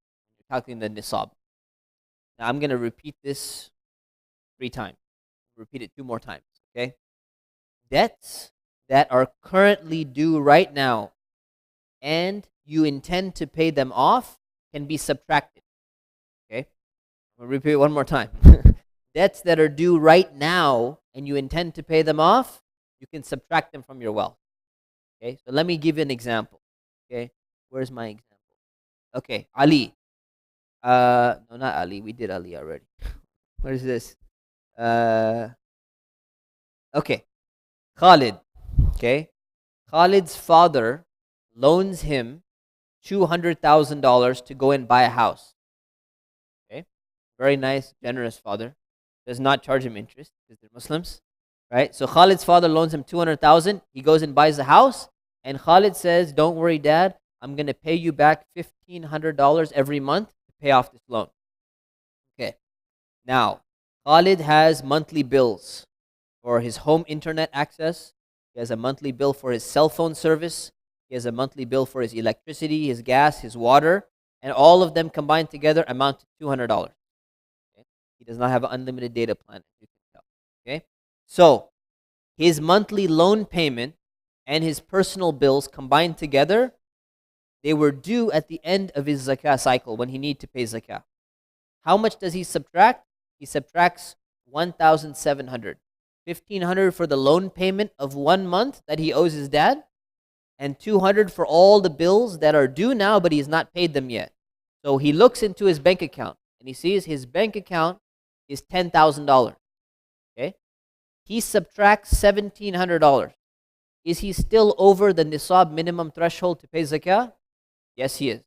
calculating the nisab. Now I'm going to repeat this 3 times. Repeat it 2 more times, okay? Debts that are currently due right now and you intend to pay them off can be subtracted, okay? I'll repeat it 1 more time. Debts that are due right now and you intend to pay them off, you can subtract them from your wealth. Okay, so let me give you an example. Okay, where's my example? Okay, Ali. No, not Ali. We did Ali already. What is this? Okay, Khalid. Okay, Khalid's father loans him $200,000 to go and buy a house. Okay, very nice, generous father. Does not charge him interest because they're Muslims, right? So Khalid's father loans him 200,000. He goes and buys the house, and Khalid says, "Don't worry, Dad. I'm gonna pay you back $1,500 every month to pay off this loan." Okay. Now, Khalid has monthly bills for his home internet access. He has a monthly bill for his cell phone service. He has a monthly bill for his electricity, his gas, his water, and all of them combined together amount to $200. Okay? He does not have an unlimited data plan, as you can tell. Okay? So, his monthly loan payment and his personal bills combined together, they were due at the end of his zakah cycle when he needed to pay zakah. How much does he subtract? He subtracts 1,700. 1,500 for the loan payment of 1 month that he owes his dad, and 200 for all the bills that are due now, but he's not paid them yet. So he looks into his bank account, and he sees his bank account is $10,000. Okay? He subtracts $1,700. Is he still over the Nisab minimum threshold to pay zakah? Yes, he is.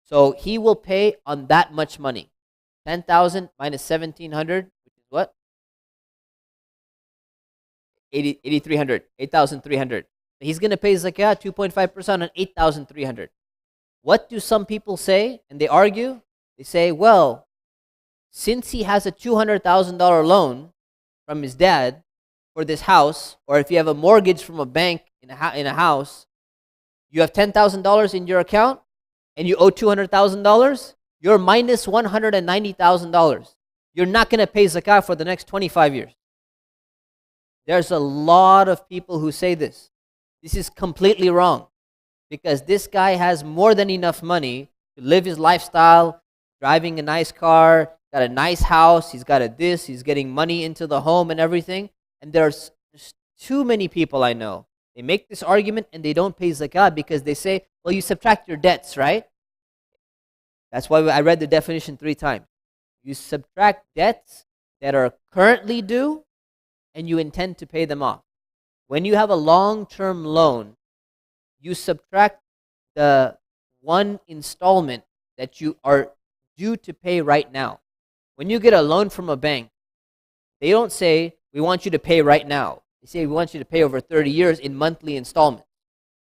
So he will pay on that much money. 10,000 minus 1,700, which is what? 8,300. 8,300. He's going to pay zakah 2.5% on 8,300. What do some people say? And they argue. They say, well, since he has a $200,000 loan from his dad for this house, or if you have a mortgage from a bank in a house, you have $10,000 in your account and you owe $200,000, you're minus $190,000. You're not going to pay zakah for the next 25 years. There's a lot of people who say this. This is completely wrong, because this guy has more than enough money to live his lifestyle, driving a nice car, got a nice house, he's got he's getting money into the home and everything. And there's too many people I know. They make this argument and they don't pay zakah because they say, well, you subtract your debts, right? That's why I read the definition 3 times. You subtract debts that are currently due and you intend to pay them off. When you have a long-term loan, you subtract the one installment that you are due to pay right now. When you get a loan from a bank, they don't say, we want you to pay right now. They say, we want you to pay over 30 years in monthly installments.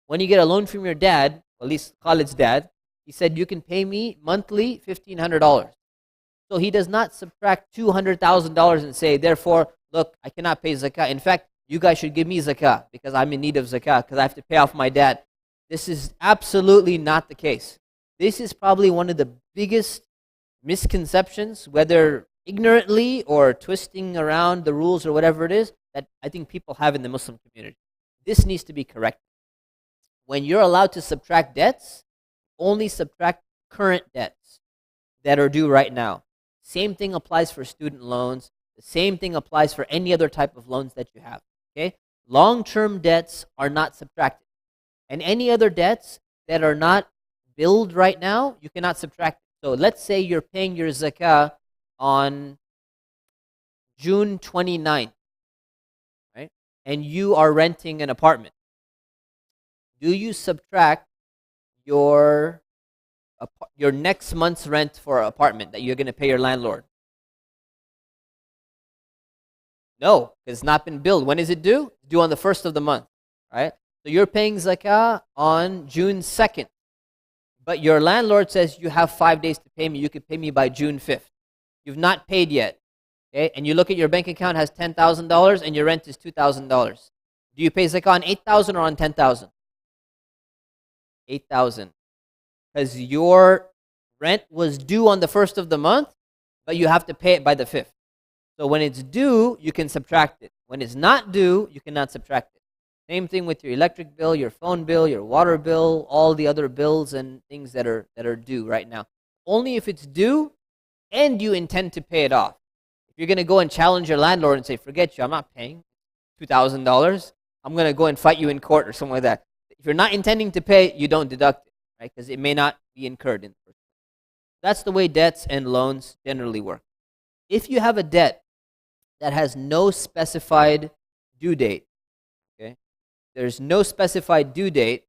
When you get a loan from your dad, at least Khalid's dad, he said, you can pay me monthly $1,500. So he does not subtract $200,000 and say, therefore, look, I cannot pay zakah. In fact, you guys should give me zakah because I'm in need of zakah because I have to pay off my dad. This is absolutely not the case. This is probably one of the biggest misconceptions, whether ignorantly or twisting around the rules or whatever it is, that I think people have in the Muslim community. This needs to be corrected. When you're allowed to subtract debts, only subtract current debts that are due right now. Same thing applies for student loans. The same thing applies for any other type of loans that you have. Okay? Long-term debts are not subtracted. And any other debts that are not billed right now, you cannot subtract it. So let's say you're paying your zakah on June 29th, right? And you are renting an apartment. Do you subtract your next month's rent for an apartment that you're going to pay your landlord? No, because it's not been billed. When is it due? It's due on the 1st of the month, right? So you're paying zakah on June 2nd. But your landlord says you have 5 days to pay me. You could pay me by June 5th. You've not paid yet. Okay? And you look at your bank account, has $10,000 and your rent is $2,000. Do you pay zakah on $8,000 or on $10,000? $8,000. Because your rent was due on the 1st of the month, but you have to pay it by the 5th. So when it's due, you can subtract it. When it's not due, you cannot subtract it. Same thing with your electric bill, your phone bill, your water bill, all the other bills and things that are due right now. Only if it's due and you intend to pay it off. If you're going to go and challenge your landlord and say, forget you, I'm not paying $2,000. I'm going to go and fight you in court or something like that. If you're not intending to pay, you don't deduct it, right? Because it may not be incurred in the first place. That's the way debts and loans generally work. If you have a debt that has no specified due date, okay, there's no specified due date,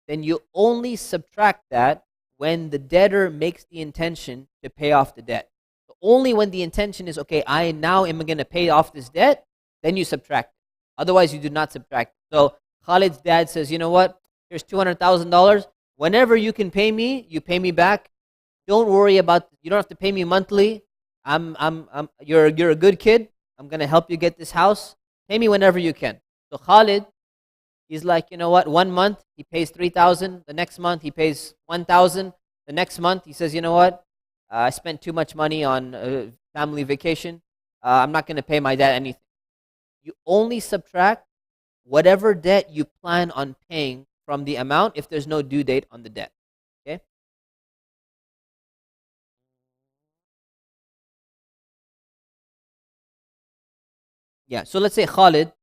then you only subtract that when the debtor makes the intention to pay off the debt. So only when the intention is, okay, I now am going to pay off this debt, then you subtract it. Otherwise, you do not subtract it. So Khalid's dad says, you know what, here's $200,000. Whenever you can pay me, you pay me back. Don't worry about, you don't have to pay me monthly. You're a good kid. I'm going to help you get this house. Pay me whenever you can. So Khalid, he's like, you know what, 1 month, he pays $3,000. The next month, he pays $1,000. The next month, he says, you know what, I spent too much money on family vacation. I'm not going to pay my dad anything. You only subtract whatever debt you plan on paying from the amount if there's no due date on the debt. Okay? Yeah, so let's say Khalid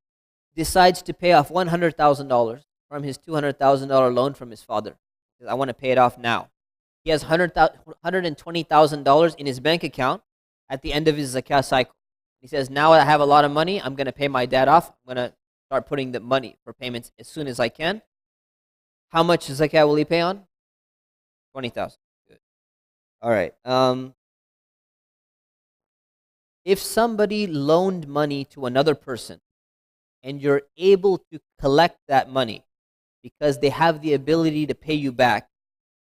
decides to pay off $100,000 from his $200,000 loan from his father. I want to pay it off now. He has $120,000 in his bank account at the end of his zakah cycle. He says, now I have a lot of money, I'm going to pay my dad off. I'm going to start putting the money for payments as soon as I can. How much zakah will he pay on? 20,000. Good. All right. If somebody loaned money to another person and you're able to collect that money because they have the ability to pay you back,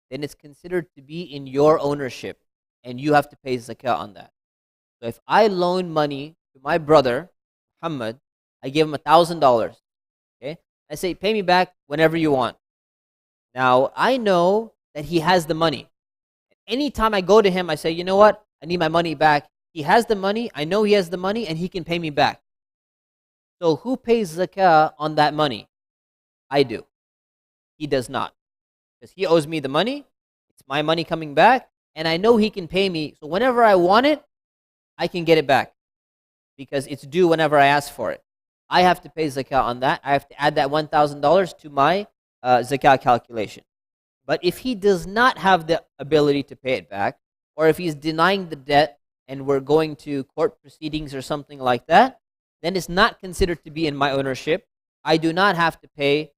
then it's considered to be in your ownership and you have to pay zakah on that. So if I loan money to my brother, Muhammad, I give him $1,000. Okay? I say, pay me back whenever you want. Now, I know that he has the money. Anytime I go to him, I say, you know what? I need my money back. He has the money, I know he has the money, and he can pay me back. So who pays zakah on that money? I do. He does not. Because he owes me the money, it's my money coming back, and I know he can pay me. So whenever I want it, I can get it back. Because it's due whenever I ask for it. I have to pay zakah on that. I have to add that $1,000 to my zakah calculation. But if he does not have the ability to pay it back, or if he's denying the debt, and we're going to court proceedings or something like that, then it's not considered to be in my ownership. I do not have to pay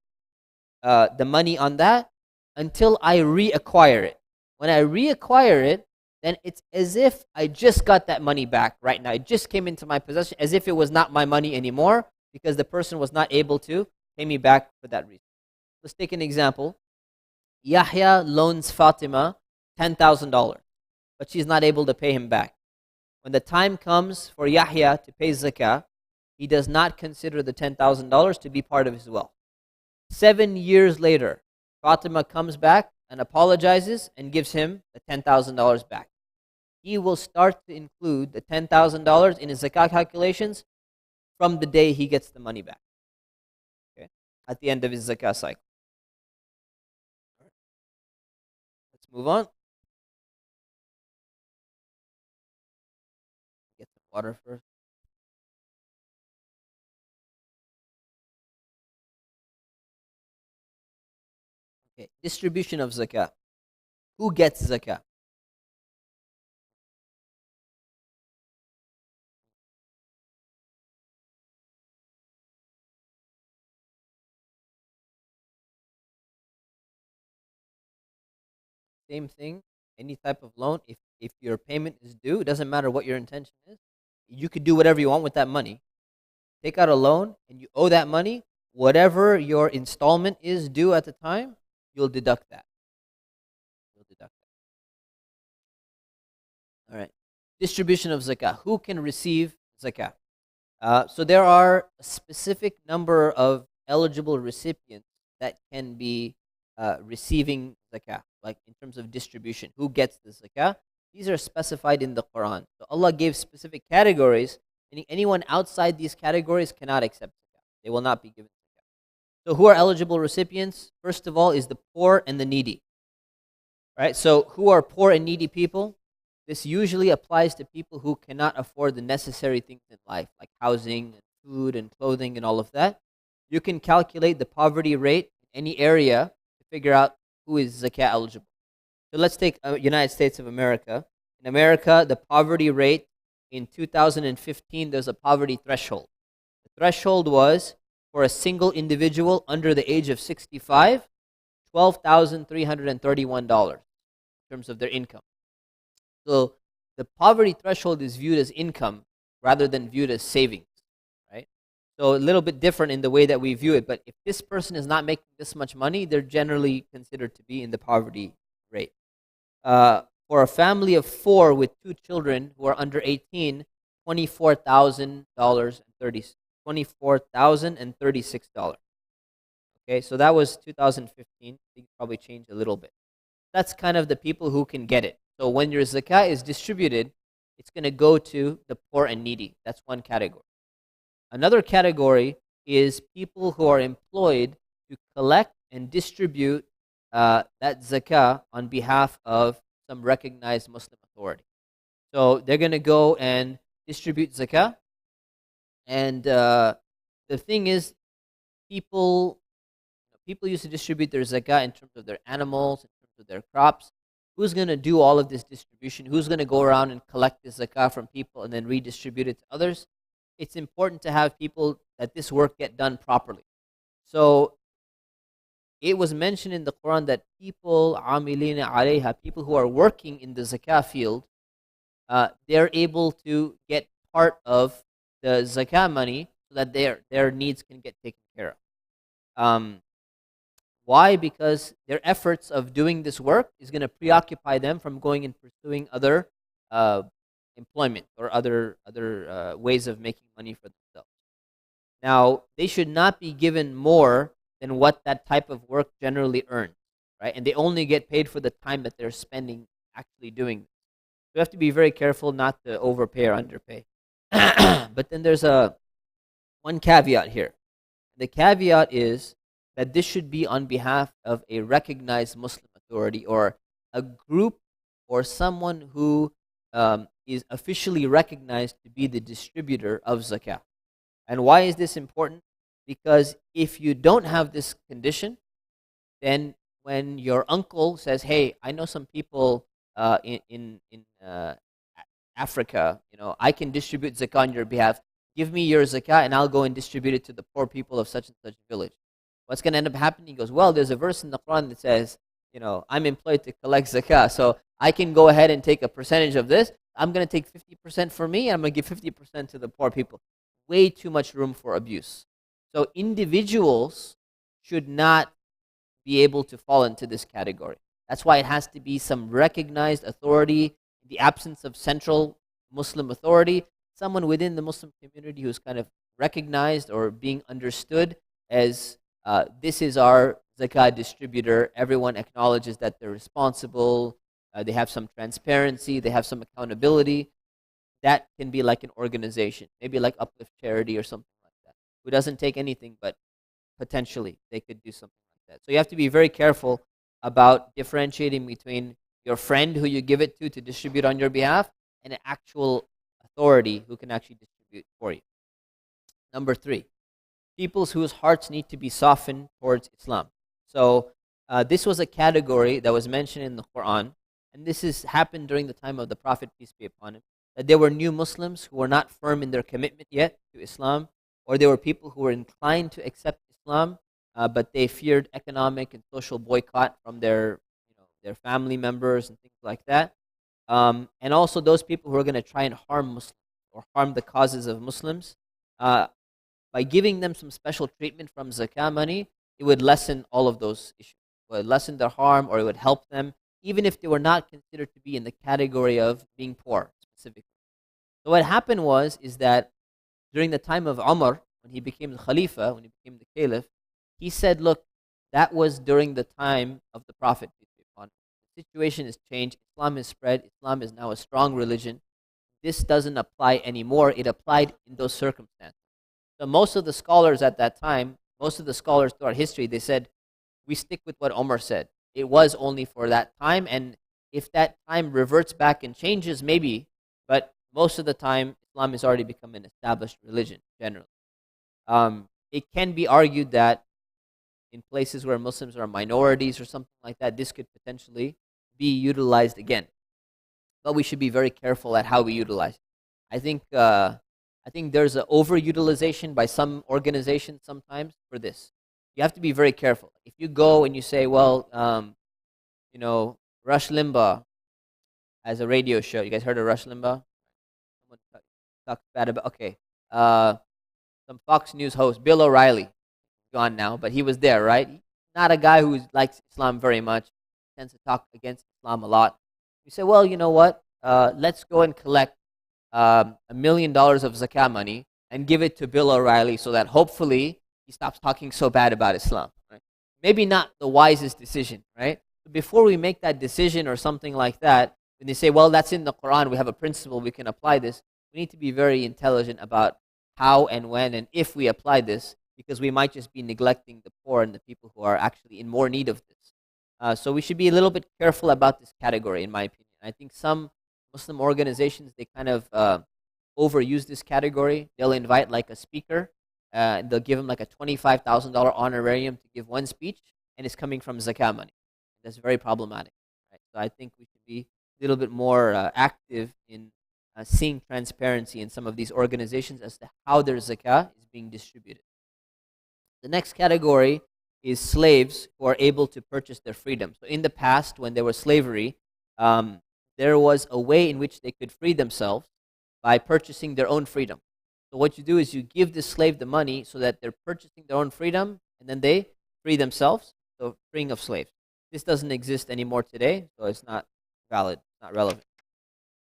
the money on that until I reacquire it. When I reacquire it, then it's as if I just got that money back right now. It just came into my possession as if it was not my money anymore because the person was not able to pay me back for that reason. Let's take an example. Yahya loans Fatima $10,000, but she's not able to pay him back. When the time comes for Yahya to pay zakah, he does not consider the $10,000 to be part of his wealth. 7 years later, Fatima comes back and apologizes and gives him the $10,000 back. He will start to include the $10,000 in his zakah calculations from the day he gets the money back. Okay? At the end of his zakah cycle. Let's move on. Get the water first. Okay, distribution of zakah. Who gets zakah? Same thing, any type of loan, if your payment is due, it doesn't matter what your intention is. You could do whatever you want with that money. Take out a loan and you owe that money, whatever your installment is due at the time, you'll deduct that. All right. Distribution of zakah. Who can receive zakah? So there are a specific number of eligible recipients that can be receiving zakah, like in terms of distribution. Who gets the zakah? These are specified in the Quran. So Allah gave specific categories, and anyone outside these categories cannot accept zakah. They will not be given zakah. So who are eligible recipients? First of all is the poor and the needy. Right? So who are poor and needy people? This usually applies to people who cannot afford the necessary things in life, like housing, and food, and clothing, and all of that. You can calculate the poverty rate in any area to figure out who is zakah eligible. So let's take United States of America. In America, the poverty rate in 2015, there's a poverty threshold. The threshold was for a single individual under the age of 65, $12,331 in terms of their income. So the poverty threshold is viewed as income rather than viewed as savings, right? So a little bit different in the way that we view it. But if this person is not making this much money, they're generally considered to be in the poverty rate. For a family of 4 with 2 children who are under 18, $24,036. Okay, so that was 2015. Things probably changed a little bit. That's kind of the people who can get it. So when your zakah is distributed, it's going to go to the poor and needy. That's one category. Another category is people who are employed to collect and distribute that zakah on behalf of some recognized Muslim authority. So they're going to go and distribute zakah. And the thing is, people used to distribute their zakah in terms of their animals, in terms of their crops. Who's going to do all of this distribution? Who's going to go around and collect the zakah from people and then redistribute it to others? It's important to have people that this work get done properly. So it was mentioned in the Quran that people, amilina alayha, people who are working in the zakah field, they're able to get part of the zakah money so that their needs can get taken care of. Why? Because their efforts of doing this work is going to preoccupy them from going and pursuing other employment or other ways of making money for themselves. Now, they should not be given more than what that type of work generally earns, right? And they only get paid for the time that they're spending actually doing this. So you have to be very careful not to overpay or underpay. But then there's one caveat here. The caveat is that this should be on behalf of a recognized Muslim authority or a group or someone who is officially recognized to be the distributor of zakah. And why is this important? Because if you don't have this condition, then when your uncle says, "Hey, I know some people in Africa, I can distribute zakah on your behalf. Give me your zakah, and I'll go and distribute it to the poor people of such and such village." What's going to end up happening? He goes, "Well, there's a verse in the Quran that says, I'm employed to collect zakah, so I can go ahead and take a percentage of this. I'm going to take 50% for me, and I'm going to give 50% to the poor people." Way too much room for abuse. So individuals should not be able to fall into this category. That's why it has to be some recognized authority, in the absence of central Muslim authority, someone within the Muslim community who's kind of recognized or being understood as this is our zakah distributor. Everyone acknowledges that they're responsible, they have some transparency, they have some accountability. That can be like an organization, maybe like Uplift Charity or something like that, who doesn't take anything, but potentially they could do something like that. So you have to be very careful about differentiating between your friend who you give it to distribute on your behalf and an actual authority who can actually distribute for you. Number 3, people whose hearts need to be softened towards Islam. So this was a category that was mentioned in the Quran, and this has happened during the time of the Prophet, peace be upon him, that there were new Muslims who were not firm in their commitment yet to Islam, or there were people who were inclined to accept Islam, but they feared economic and social boycott from their family members and things like that. And also those people who are going to try and harm Muslims or harm the causes of Muslims. By giving them some special treatment from zakah money, it would lessen all of those issues. It would lessen their harm, or it would help them, even if they were not considered to be in the category of being poor specifically. So what happened is that during the time of Umar, when he became the Khalifa, when he became the Caliph, he said, look, that was during the time of the Prophet, peace be upon him. The situation has changed. Islam has spread. Islam is now a strong religion. This doesn't apply anymore. It applied in those circumstances. So most of the scholars at that time, most of the scholars throughout history, they said, we stick with what Umar said. It was only for that time, and if that time reverts back and changes, maybe, but most of the time, Islam has already become an established religion, generally. It can be argued that in places where Muslims are minorities or something like that, this could potentially be utilized again. But we should be very careful at how we utilize it. I think there's an overutilization by some organizations sometimes for this. You have to be very careful. If you go and you say, well, Rush Limbaugh has a radio show. You guys heard of Rush Limbaugh? Someone talks bad about, okay. Some Fox News host, Bill O'Reilly, gone now, but he was there, right? Not a guy who likes Islam very much, tends to talk against Islam a lot. You say, well, you know what? Let's go and collect $1 million of zakah money and give it to Bill O'Reilly so that hopefully he stops talking so bad about Islam. Right? Maybe not the wisest decision, right? Before we make that decision or something like that, when they say, well, that's in the Quran, we have a principle, we can apply this, we need to be very intelligent about how and when and if we apply this, because we might just be neglecting the poor and the people who are actually in more need of this. So we should be a little bit careful about this category, in my opinion. I think some Muslim organizations, they kind of overuse this category. They'll invite like a speaker, they'll give him like a $25,000 honorarium to give one speech, and it's coming from zakah money. That's very problematic. Right? So I think we should be a little bit more active in seeing transparency in some of these organizations as to how their zakah is being distributed. The next category is slaves who are able to purchase their freedom. So in the past, when there was slavery, there was a way in which they could free themselves by purchasing their own freedom. So what you do is you give the slave the money so that they're purchasing their own freedom, and then they free themselves, so freeing of slaves. This doesn't exist anymore today, so it's not valid, not relevant.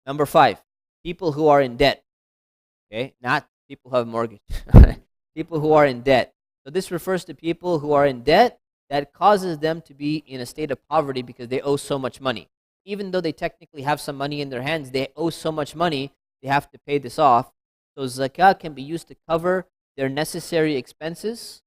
Number 5, people who are in debt. Okay, not people who have mortgage. People who are in debt. So this refers to people who are in debt that causes them to be in a state of poverty because they owe so much money. Even though they technically have some money in their hands, they owe so much money, they have to pay this off. So zakah can be used to cover their necessary expenses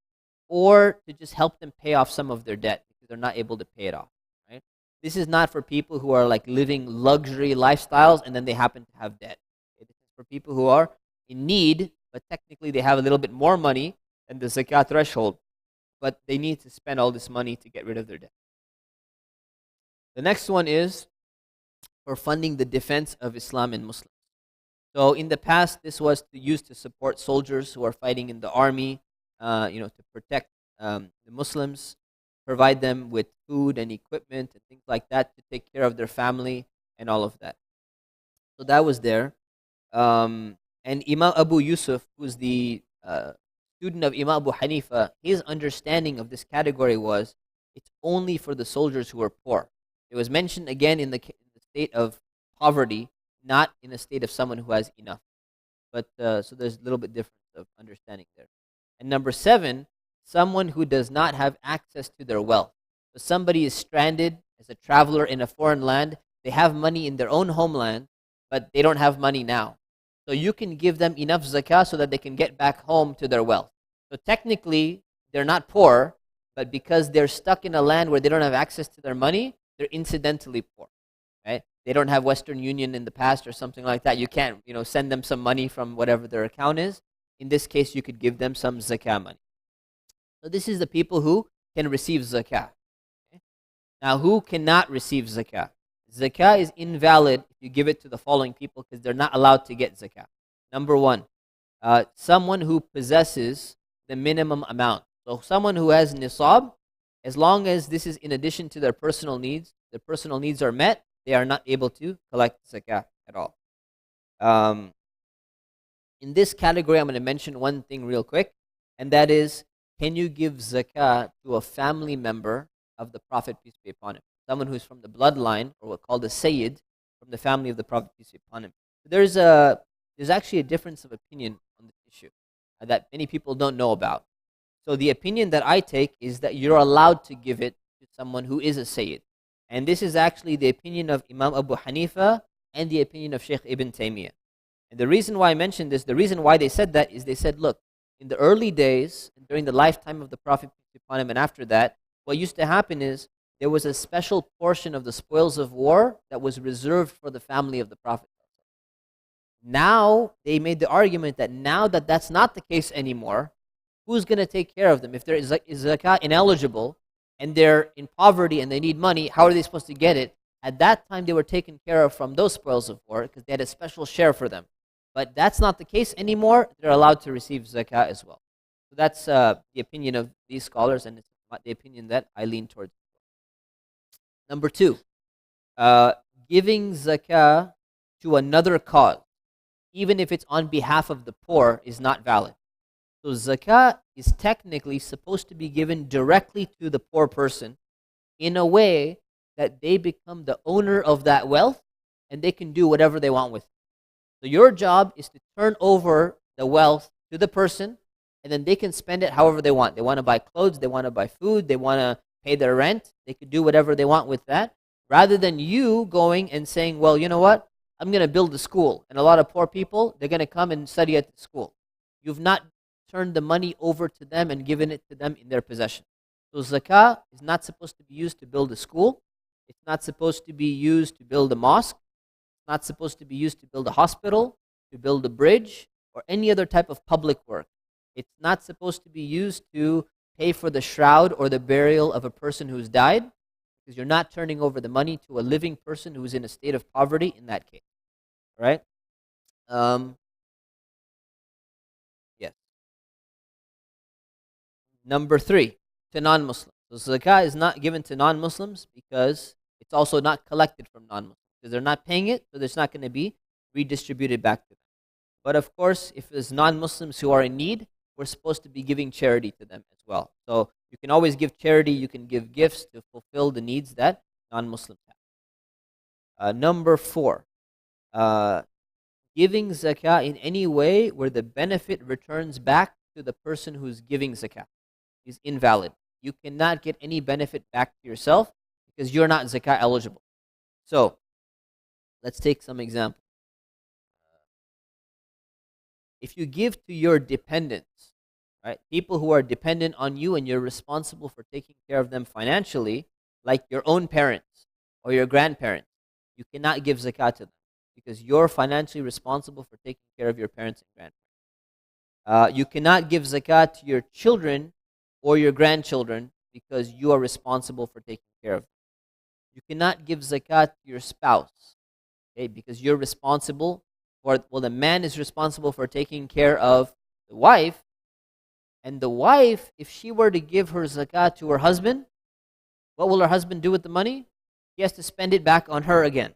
or to just help them pay off some of their debt because they're not able to pay it off. Right? This is not for people who are like living luxury lifestyles and then they happen to have debt. Okay? This is for people who are in need, but technically they have a little bit more money than the zakah threshold, but they need to spend all this money to get rid of their debt. The next one is for funding the defense of Islam and Muslims. So in the past, this was used to support soldiers who are fighting in the army, to protect the Muslims, provide them with food and equipment and things like that to take care of their family and all of that. So that was there. And Imam Abu Yusuf, who's the student of Imam Abu Hanifa, his understanding of this category was it's only for the soldiers who are poor. It was mentioned again in the state of poverty, not in a state of someone who has enough. But so there's a little bit difference of understanding there. And number 7, someone who does not have access to their wealth. So somebody is stranded as a traveler in a foreign land. They have money in their own homeland, but they don't have money now. So you can give them enough zakah so that they can get back home to their wealth. So technically, they're not poor, but because they're stuck in a land where they don't have access to their money, they're incidentally poor. Right? They don't have Western Union in the past or something like that. You can't, send them some money from whatever their account is. In this case, you could give them some zakah money. So this is the people who can receive zakah. Okay? Now, who cannot receive zakah? Zakah is invalid if you give it to the following people because they're not allowed to get zakah. Number 1, someone who possesses the minimum amount. So someone who has nisab, as long as this is in addition to their personal needs are met, they are not able to collect zakah at all. In this category, I'm going to mention one thing real quick, and that is, can you give zakah to a family member of the Prophet, peace be upon him? Someone who's from the bloodline, or what's called a Sayyid, from the family of the Prophet, peace be upon him. There's actually a difference of opinion on this issue that many people don't know about. So the opinion that I take is that you're allowed to give it to someone who is a Sayyid. And this is actually the opinion of Imam Abu Hanifa and the opinion of Shaykh Ibn Taymiyyah. And the reason why I mentioned this, the reason why they said that is they said, look, in the early days, during the lifetime of the Prophet, peace be upon him, and after that, what used to happen is there was a special portion of the spoils of war that was reserved for the family of the Prophet. Now, they made the argument that now that that's not the case anymore, who's going to take care of them? If there is zakah ineligible and they're in poverty and they need money, how are they supposed to get it? At that time, they were taken care of from those spoils of war because they had a special share for them. But that's not the case anymore. They're allowed to receive zakah as well. So that's the opinion of these scholars, and it's the opinion that I lean towards. Number 2, giving zakah to another cause, even if it's on behalf of the poor, is not valid. So zakah is technically supposed to be given directly to the poor person in a way that they become the owner of that wealth and they can do whatever they want with it. So your job is to turn over the wealth to the person, and then they can spend it however they want. They want to buy clothes, they want to buy food, they want to pay their rent, they could do whatever they want with that. Rather than you going and saying, well, you know what? I'm going to build a school, and a lot of poor people, they're going to come and study at the school. You've not turned the money over to them and given it to them in their possession. So zakah is not supposed to be used to build a school. It's not supposed to be used to build a mosque. It's not supposed to be used to build a hospital, to build a bridge, or any other type of public work. It's not supposed to be used to pay for the shroud or the burial of a person who's died, because you're not turning over the money to a living person who is in a state of poverty in that case. Right? Yes. Number 3, to non-Muslims. So zakah is not given to non-Muslims because it's also not collected from non-Muslims. Because they're not paying it, so it's not going to be redistributed back to them. But of course, if there's non-Muslims who are in need, we're supposed to be giving charity to them as well. So you can always give charity, you can give gifts to fulfill the needs that non-Muslims have. Number 4, giving zakah in any way where the benefit returns back to the person who's giving zakah is invalid. You cannot get any benefit back to yourself because you're not zakah eligible. So let's take some examples. If you give to your dependents, right, people who are dependent on you and you're responsible for taking care of them financially, like your own parents or your grandparents, you cannot give zakah to them because you're financially responsible for taking care of your parents and grandparents. You cannot give zakah to your children or your grandchildren because you are responsible for taking care of them. You cannot give zakah to your spouse, okay, because you're responsible for, well, the man is responsible for taking care of the wife, and the wife, if she were to give her zakah to her husband, what will her husband do with the money? He has to spend it back on her again,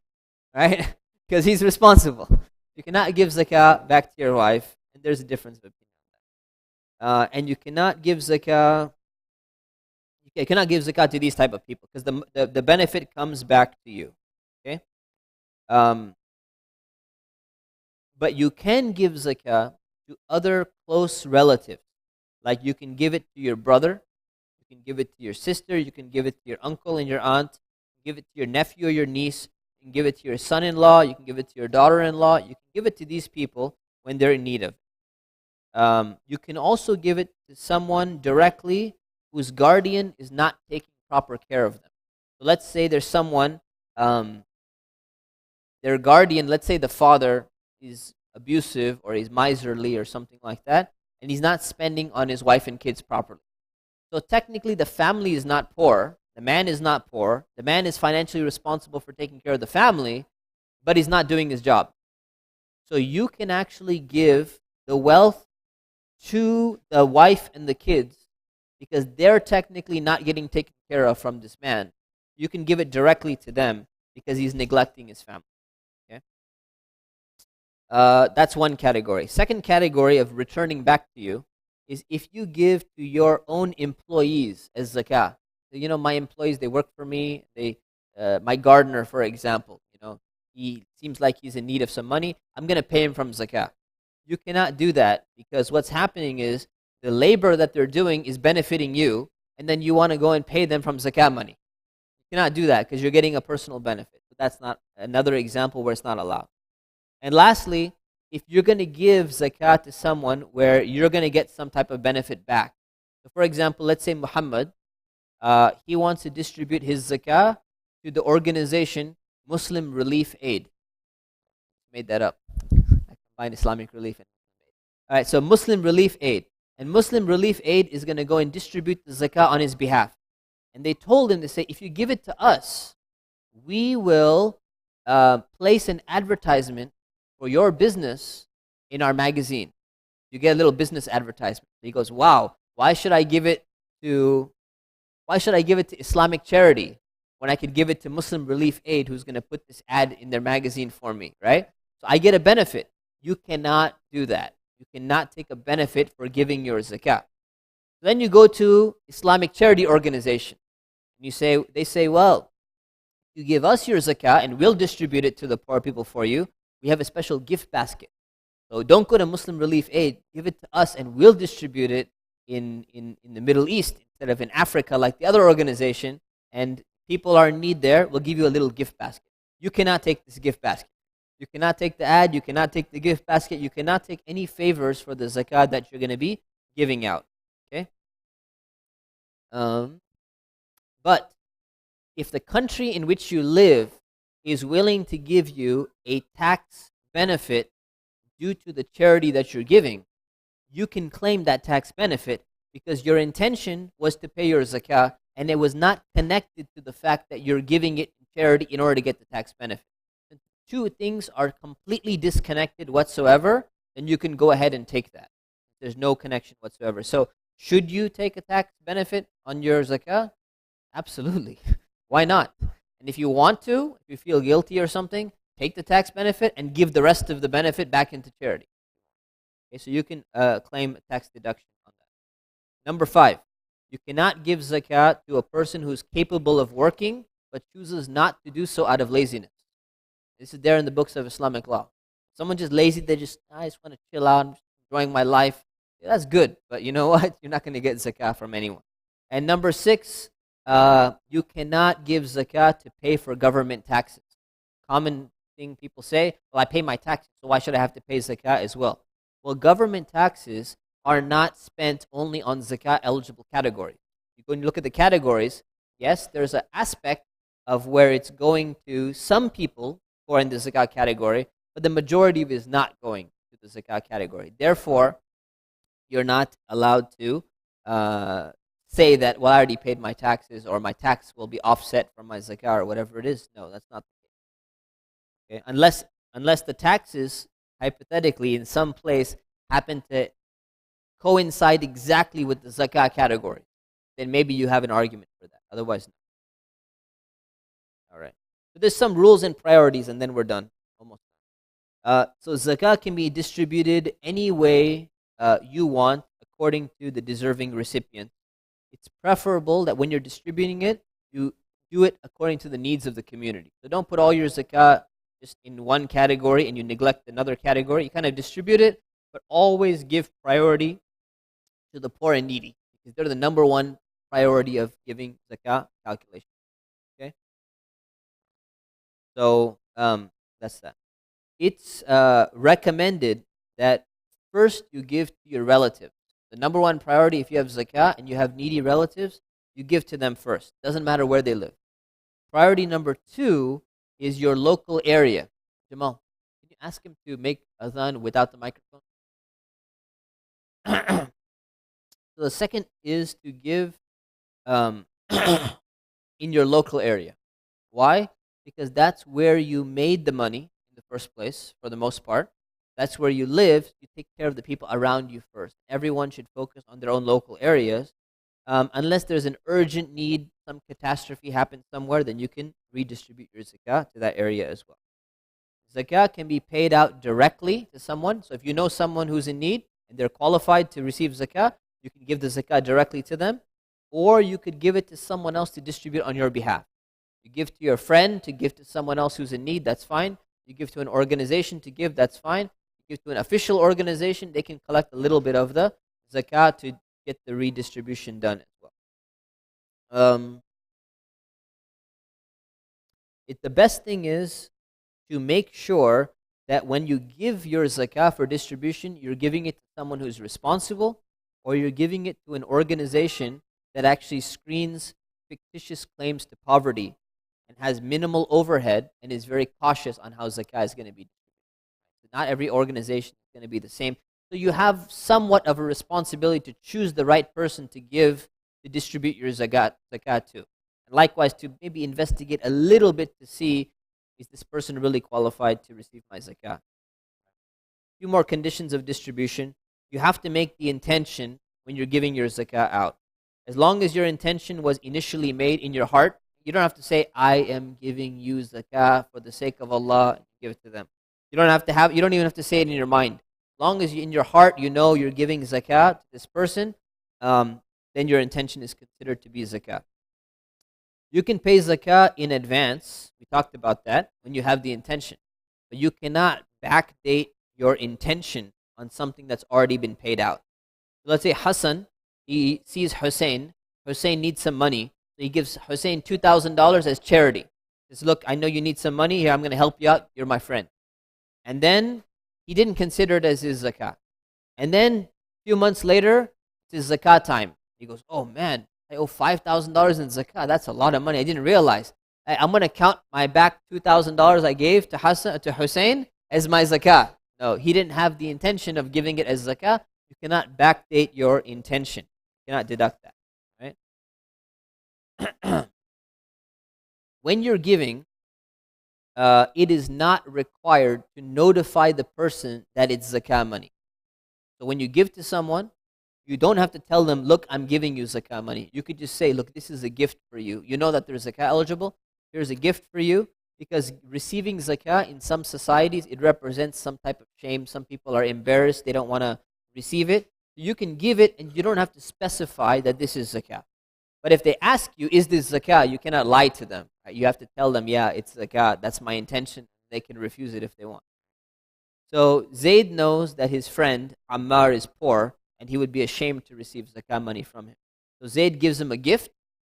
right? Because he's responsible. You cannot give zakah back to your wife, and there's a difference between that. And you cannot give zakah. You cannot give zakah to these type of people because the benefit comes back to you. Okay. But you can give zakah to other close relatives. Like you can give it to your brother, you can give it to your sister, you can give it to your uncle and your aunt, you can give it to your nephew or your niece, you can give it to your son-in-law, you can give it to your daughter-in-law, you can give it to these people when they're in need of it. You can also give it to someone directly whose guardian is not taking proper care of them. So let's say there's someone, their guardian, let's say the father is abusive or he's miserly or something like that, and he's not spending on his wife and kids properly. So technically the family is not poor, the man is not poor, the man is financially responsible for taking care of the family, but he's not doing his job. So you can actually give the wealth to the wife and the kids because they're technically not getting taken care of from this man. You can give it directly to them because he's neglecting his family. Okay? That's one category. Second category of returning back to you is if you give to your own employees as zakah. So, you know, my employees, they work for me. My gardener, for example, you know, he seems like he's in need of some money. I'm going to pay him from zakah. You cannot do that because what's happening is the labor that they're doing is benefiting you, and then you want to go and pay them from zakah money. You cannot do that because you're getting a personal benefit. But that's not another example where it's not allowed. And lastly, if you're going to give zakah to someone where you're going to get some type of benefit back. So for example, let's say Muhammad, he wants to distribute his zakah to the organization Muslim Relief Aid. Made that up. I combined Islamic Relief and Muslim Aid. All right, so Muslim Relief Aid. And Muslim Relief Aid is going to go and distribute the zakah on his behalf. And they told him, they say, if you give it to us, we will place an advertisement for your business in our magazine. You get a little business advertisement. He goes, wow, why should I give it to Islamic charity when I could give it to Muslim Relief Aid who's going to put this ad in their magazine for me, right? So I get a benefit. You cannot do that. You cannot take a benefit for giving your zakah. Then you go to Islamic charity organization. They say, well, you give us your zakah and we'll distribute it to the poor people for you. We have a special gift basket. So don't go to Muslim Relief Aid. Give it to us and we'll distribute it in the Middle East instead of in Africa like the other organization. And people are in need there, we'll give you a little gift basket. You cannot take this gift basket. You cannot take the ad, you cannot take the gift basket, you cannot take any favors for the zakah that you're going to be giving out. Okay? But if the country in which you live is willing to give you a tax benefit due to the charity that you're giving, you can claim that tax benefit because your intention was to pay your zakah and it was not connected to the fact that you're giving it in charity in order to get the tax benefit. If two things are completely disconnected whatsoever, then you can go ahead and take that. There's no connection whatsoever. So should you take a tax benefit on your zakah? Absolutely. Why not? And if you want to, if you feel guilty or something, take the tax benefit and give the rest of the benefit back into charity. Okay, so you can claim a tax deduction on that. Number 5, you cannot give zakat to a person who's capable of working but chooses not to do so out of laziness. This is there in the books of Islamic law. Someone just lazy, I just want to chill out, I'm just enjoying my life. Yeah, that's good, but you know what? You're not going to get zakah from anyone. And number 6, you cannot give zakat to pay for government taxes. Common thing people say, well, I pay my taxes, so why should I have to pay zakat as well? Well, government taxes are not spent only on zakah eligible categories. You go and look at the categories, yes, there's an aspect of where it's going to some people who are in the zakah category, but the majority of it is not going to the zakah category. Therefore, you're not allowed to say that, well, I already paid my taxes or my tax will be offset from my zakah or whatever it is. No, that's not the case. Okay? Unless the taxes, hypothetically, in some place happen to coincide exactly with the zakah category, then maybe you have an argument for that. Otherwise, no. All right. So there's some rules and priorities, and then we're done. Almost. So zakah can be distributed any way you want according to the deserving recipient. It's preferable that when you're distributing it, you do it according to the needs of the community. So don't put all your zakah just in one category and you neglect another category. You kind of distribute it, but always give priority to the poor and needy because they're the number one priority of giving zakah calculation. Okay? So that's that. It's recommended that first you give to your relatives. The number one priority, if you have zakah and you have needy relatives, you give to them first. Doesn't matter where they live. Priority number 2 is your local area. Jamal, can you ask him to make adhan without the microphone? So the second is to give in your local area. Why? Because that's where you made the money in the first place, for the most part. That's where you live. You take care of the people around you first. Everyone should focus on their own local areas. Unless there's an urgent need, some catastrophe happens somewhere, then you can redistribute your zakah to that area as well. Zakah can be paid out directly to someone. So if you know someone who's in need and they're qualified to receive zakah, you can give the zakah directly to them. Or you could give it to someone else to distribute on your behalf. You give to your friend to give to someone else who's in need, that's fine. You give to an organization to give, that's fine. You give to an official organization, they can collect a little bit of the zakah to get the redistribution done as well. The best thing is to make sure that when you give your zakah for distribution, you're giving it to someone who's responsible, or you're giving it to an organization that actually screens fictitious claims to poverty and has minimal overhead and is very cautious on how zakah is going to be distributed. So not every organization is going to be the same. So you have somewhat of a responsibility to choose the right person to distribute your zakah to. And likewise, to maybe investigate a little bit to see, is this person really qualified to receive my zakah? A few more conditions of distribution. You have to make the intention when you're giving your zakah out. As long as your intention was initially made in your heart, you don't have to say, I am giving you zakah for the sake of Allah, and give it to them. You don't even have to say it in your mind. As long as in your heart you know you're giving zakah to this person, then your intention is considered to be zakah. You can pay zakah in advance. We talked about that when you have the intention. But you cannot backdate your intention on something that's already been paid out. So let's say Hassan, he sees Hussein. Hussein needs some money. So he gives Hussein $2,000 as charity. He says, look, I know you need some money here. I'm going to help you out. You're my friend. And then he didn't consider it as his zakah. And then a few months later, it's his zakah time. He goes, oh man, I owe $5,000 in zakah. That's a lot of money. I didn't realize. I'm going to count my back $2,000 I gave to Hussein as my zakah. No, he didn't have the intention of giving it as zakah. You cannot backdate your intention. You cannot deduct that. Right? When you're giving, it is not required to notify the person that it's zakah money. So when you give to someone, you don't have to tell them, look, I'm giving you zakah money. You could just say, look, this is a gift for you. You know that there's zakah eligible. Here's a gift for you. Because receiving zakah in some societies, it represents some type of shame. Some people are embarrassed. They don't want to receive it. You can give it and you don't have to specify that this is zakah. But if they ask you, is this zakah, you cannot lie to them. Right? You have to tell them, yeah, it's zakah. That's my intention. They can refuse it if they want. So Zayd knows that his friend Ammar is poor and he would be ashamed to receive zakah money from him. So Zayd gives him a gift,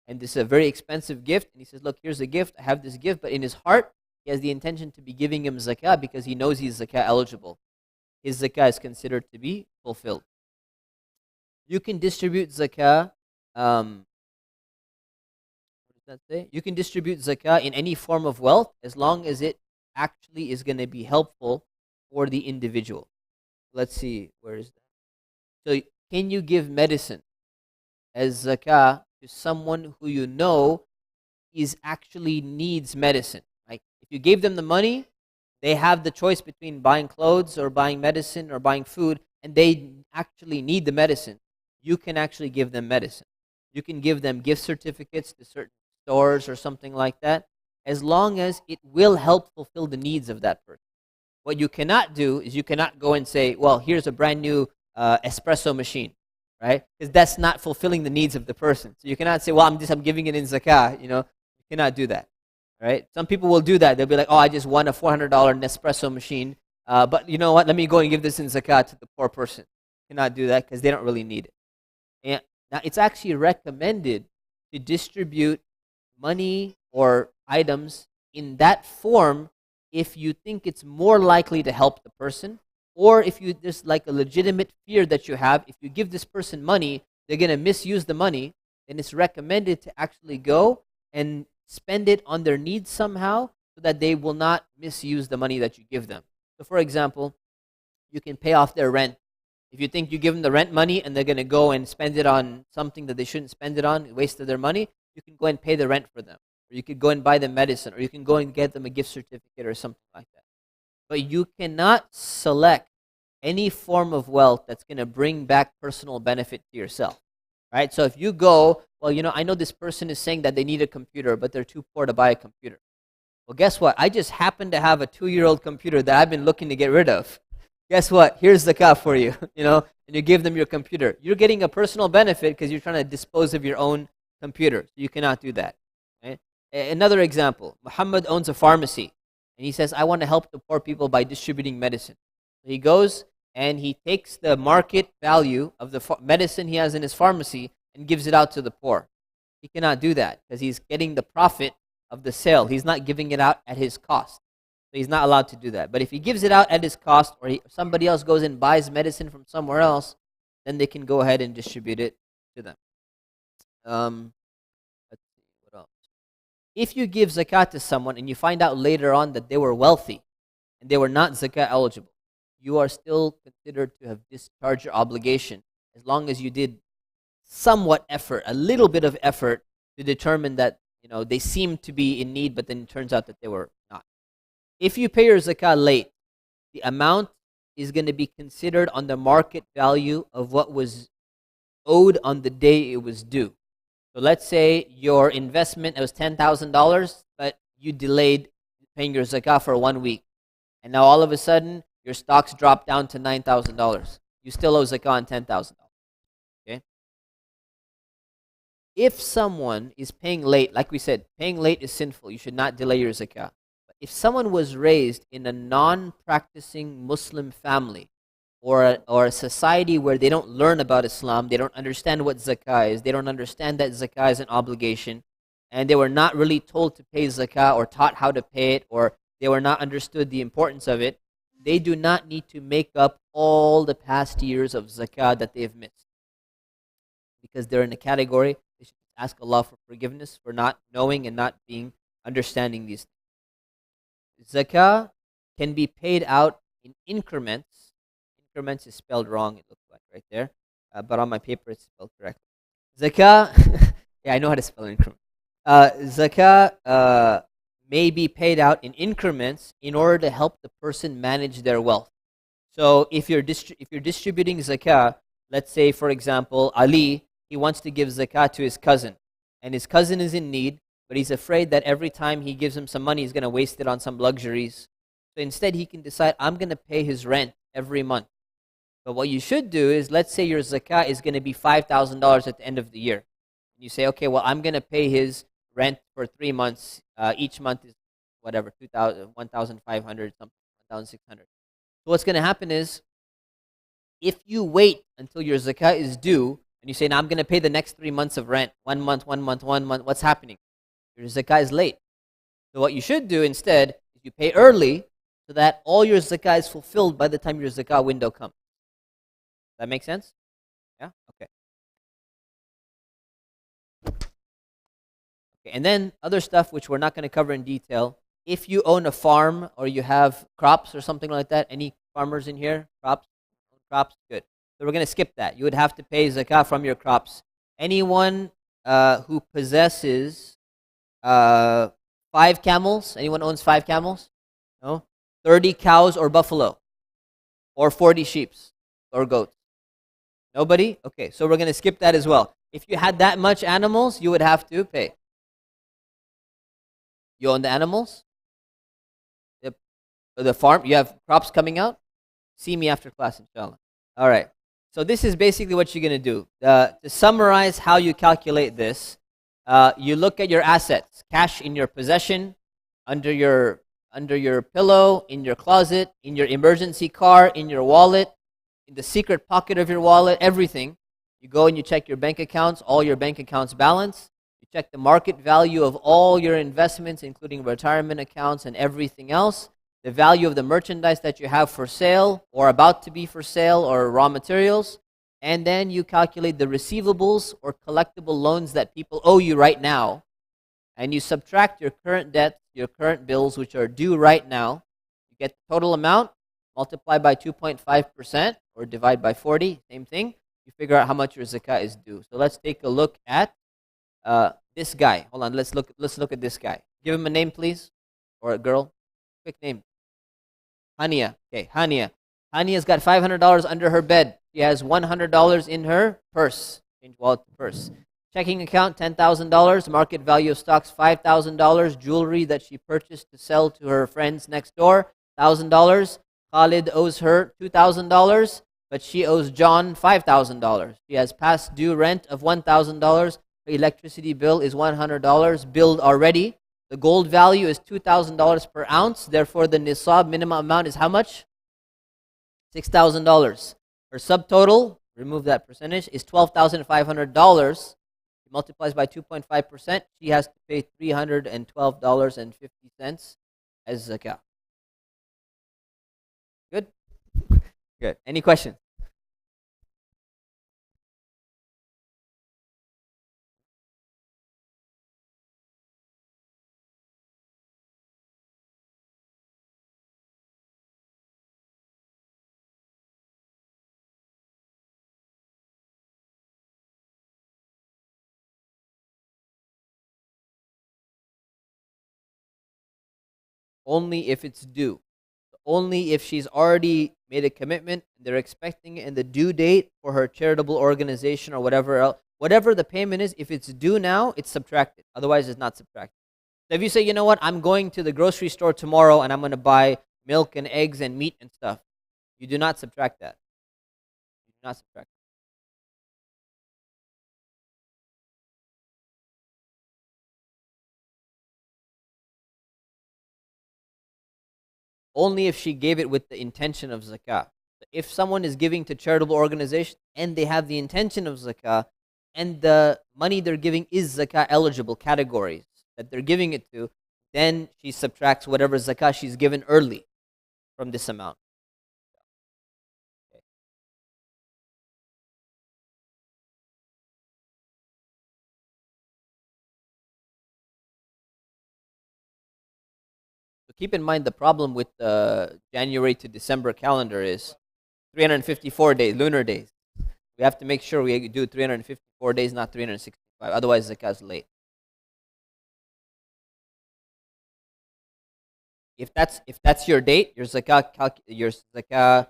and this is a very expensive gift, and he says, look, here's a gift, I have this gift, but in his heart, he has the intention to be giving him zakah because he knows he's zakah eligible. His zakah is considered to be fulfilled. You can distribute zakah, what does that say? You can distribute zakah in any form of wealth as long as it actually is going to be helpful for the individual. Let's see, where is that? So can you give medicine as zakah to someone who you know is actually needs medicine? Like if you gave them the money, they have the choice between buying clothes or buying medicine or buying food, and they actually need the medicine. You can actually give them medicine. You can give them gift certificates to certain stores or something like that, as long as it will help fulfill the needs of that person. What you cannot do is you cannot go and say, well, here's a brand new espresso machine, right? Because that's not fulfilling the needs of the person. So you cannot say, well, I'm giving it in zakah. You cannot do that, right? Some people will do that. They'll be like, oh, I just won a $400 Nespresso machine, but you know what? Let me go and give this in zakah to the poor person. You cannot do that because they don't really need it. And now it's actually recommended to distribute money or items in that form if you think it's more likely to help the person, or if there's like a legitimate fear that you have, if you give this person money, they're going to misuse the money, then it's recommended to actually go and spend it on their needs somehow so that they will not misuse the money that you give them. So for example, you can pay off their rent. If you think you give them the rent money and they're going to go and spend it on something that they shouldn't spend it on, wasted their money, you can go and pay the rent for them. Or you could go and buy them medicine, or you can go and get them a gift certificate or something like that. But you cannot select any form of wealth that's going to bring back personal benefit to yourself, right? So if you go, well, I know this person is saying that they need a computer, but they're too poor to buy a computer. Well, guess what? I just happen to have a 2-year-old computer that I've been looking to get rid of. Guess what? Here's zakah for you, and you give them your computer. You're getting a personal benefit because you're trying to dispose of your own computer. So you cannot do that. Right? Another example, Muhammad owns a pharmacy, and he says, I want to help the poor people by distributing medicine. So he goes and he takes the market value of the medicine he has in his pharmacy and gives it out to the poor. He cannot do that because he's getting the profit of the sale. He's not giving it out at his cost. So he's not allowed to do that. But if he gives it out at his cost, or somebody else goes and buys medicine from somewhere else, then they can go ahead and distribute it to them. Let's see, what else? If you give zakat to someone and you find out later on that they were wealthy and they were not zakat eligible, you are still considered to have discharged your obligation as long as you did somewhat effort, a little bit of effort to determine that they seemed to be in need, but then it turns out that they were not. If you pay your zakah late, the amount is going to be considered on the market value of what was owed on the day it was due. So let's say your investment was $10,000, but you delayed paying your zakah for 1 week. And now all of a sudden, your stocks drop down to $9,000. You still owe zakah on $10,000. Okay? If someone is paying late, like we said, paying late is sinful. You should not delay your zakah. But if someone was raised in a non-practicing Muslim family, or a society where they don't learn about Islam, they don't understand what zakah is, they don't understand that zakah is an obligation, and they were not really told to pay zakah or taught how to pay it, or they were not understood the importance of it, they do not need to make up all the past years of zakah that they have missed, because they're in a category. They should ask Allah for forgiveness for not knowing and not understanding these things. Zakah can be paid out in increments. Increments is spelled wrong, it looks like right there, but on my paper it's spelled correctly. Zakah, yeah, I know how to spell increment. Zakah may be paid out in increments in order to help the person manage their wealth. So if you're distributing zakah, let's say for example Ali, he wants to give zakah to his cousin, and his cousin is in need, but he's afraid that every time he gives him some money, he's going to waste it on some luxuries. So instead, he can decide, I'm going to pay his rent every month. But what you should do is, let's say your zakah is going to be $5,000 at the end of the year. You say, okay, well, I'm going to pay his rent for 3 months. Each month is whatever, 1,500, something, 1,600. So what's going to happen is, if you wait until your zakah is due, and you say, now I'm going to pay the next 3 months of rent, 1 month, 1 month, 1 month, what's happening? Your zakah is late. So what you should do instead is you pay early so that all your zakah is fulfilled by the time your zakah window comes. Does that make sense? Yeah? Okay. Okay. And then other stuff which we're not going to cover in detail. If you own a farm or you have crops or something like that, any farmers in here? Crops? Good. So we're going to skip that. You would have to pay zakah from your crops. Anyone who possesses 5 camels, anyone owns 5 camels? No? 30 cows or buffalo? Or 40 sheep or goats? Nobody? Okay, so we're going to skip that as well. If you had that much animals, you would have to pay. You own the animals? Yep. The farm, you have crops coming out? See me after class, inshallah. All right. So this is basically what you're going to do. To summarize how you calculate this, you look at your assets, cash in your possession, under your pillow, in your closet, in your emergency car, in your wallet, in the secret pocket of your wallet, everything. You go and you check your bank accounts, all your bank accounts balance. You check the market value of all your investments, including retirement accounts and everything else. The value of the merchandise that you have for sale or about to be for sale or raw materials. And then you calculate the receivables or collectible loans that people owe you right now. And you subtract your current debt, your current bills, which are due right now. You get the total amount, multiply by 2.5% or divide by 40, same thing. You figure out how much your zakah is due. So let's take a look at this guy. Hold on, let's look at this guy. Give him a name, please, or a girl. Quick name. Hania. Okay, Hania. Hania's got $500 under her bed. She has $100 in her purse. Change wallet to purse. Checking account, $10,000. Market value of stocks, $5,000. Jewelry that she purchased to sell to her friends next door, $1,000. Khalid owes her $2,000, but she owes John $5,000. She has past due rent of $1,000. Her electricity bill is $100, billed already. The gold value is $2,000 per ounce. Therefore, the Nisab minimum amount is how much? $6,000. Her subtotal, remove that percentage, is $12,500. Multiplies by 2.5%. She has to pay $312.50 as zakah. Good? Good. Any questions? Only if it's due. Only if she's already made a commitment, they're expecting it, and the due date for her charitable organization or whatever else, whatever the payment is, if it's due now, it's subtracted. Otherwise, it's not subtracted. So if you say, you know what, I'm going to the grocery store tomorrow and I'm going to buy milk and eggs and meat and stuff, you do not subtract that. You do not subtract. Only if she gave it with the intention of zakah. If someone is giving to charitable organization and they have the intention of zakah, and the money they're giving is zakah eligible categories that they're giving it to, then she subtracts whatever zakah she's given early from this amount. So keep in mind the problem with the January to December calendar is 354 days, lunar days. We have to make sure we do 354 days, not 365. Otherwise, zakah is late. If that's your date, your zakah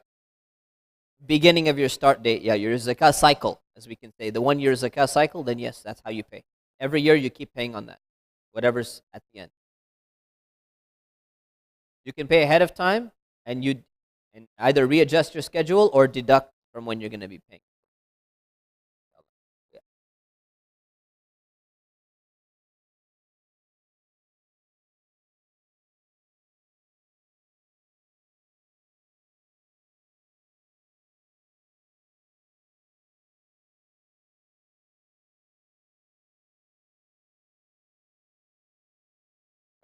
beginning of your start date, yeah, your zakah cycle, as we can say, the 1 year zakah cycle, then yes, that's how you pay. Every year you keep paying on that, whatever's at the end. You can pay ahead of time, and either readjust your schedule or deduct from when you're going to be paying. Yeah.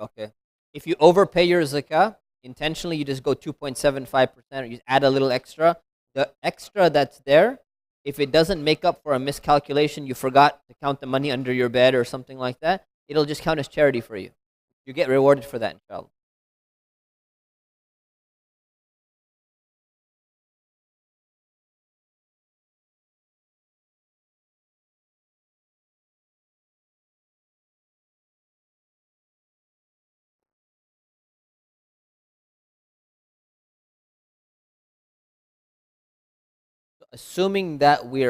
Okay. If you overpay your zakah intentionally, you just go 2.75%, or you add a little extra. The extra that's there, if it doesn't make up for a miscalculation, you forgot to count the money under your bed or something like that, it'll just count as charity for you. You get rewarded for that, inshallah. Assuming that we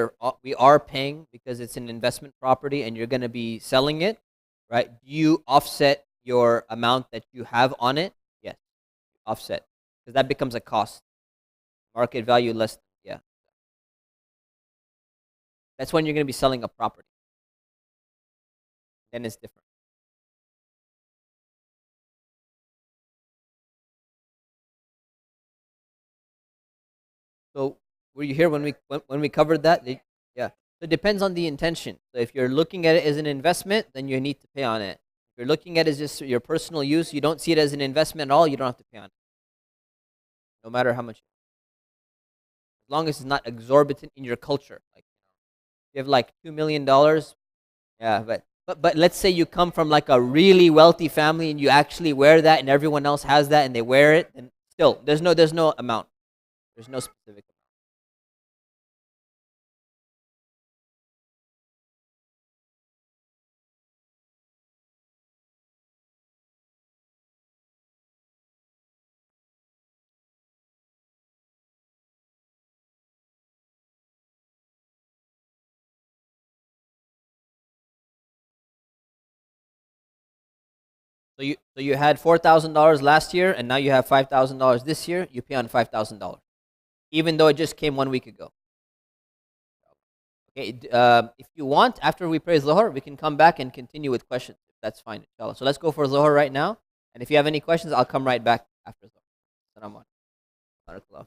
are paying because it's an investment property and you're going to be selling it, right? Do you offset your amount that you have on it? Yes, offset, because that becomes a cost. Market value less, yeah. That's when you're going to be selling a property. Then it's different. So were you here when we covered that? Yeah. So it depends on the intention. So if you're looking at it as an investment, then you need to pay on it. If you're looking at it as just your personal use, you don't see it as an investment at all, you don't have to pay on it. No matter how much. As long as it's not exorbitant in your culture. Like you have like $2 million. Yeah, but let's say you come from like a really wealthy family and you actually wear that and everyone else has that and they wear it, and still there's no amount. There's no specific amount. So you had $4,000 last year, and now you have $5,000 this year. You pay on $5,000, even though it just came 1 week ago. Okay. If you want, after we pray Zuhr, we can come back and continue with questions. If that's fine, inshallah. So let's go for Zuhr right now. And if you have any questions, I'll come right back after Zuhr. Assalamu alaikum.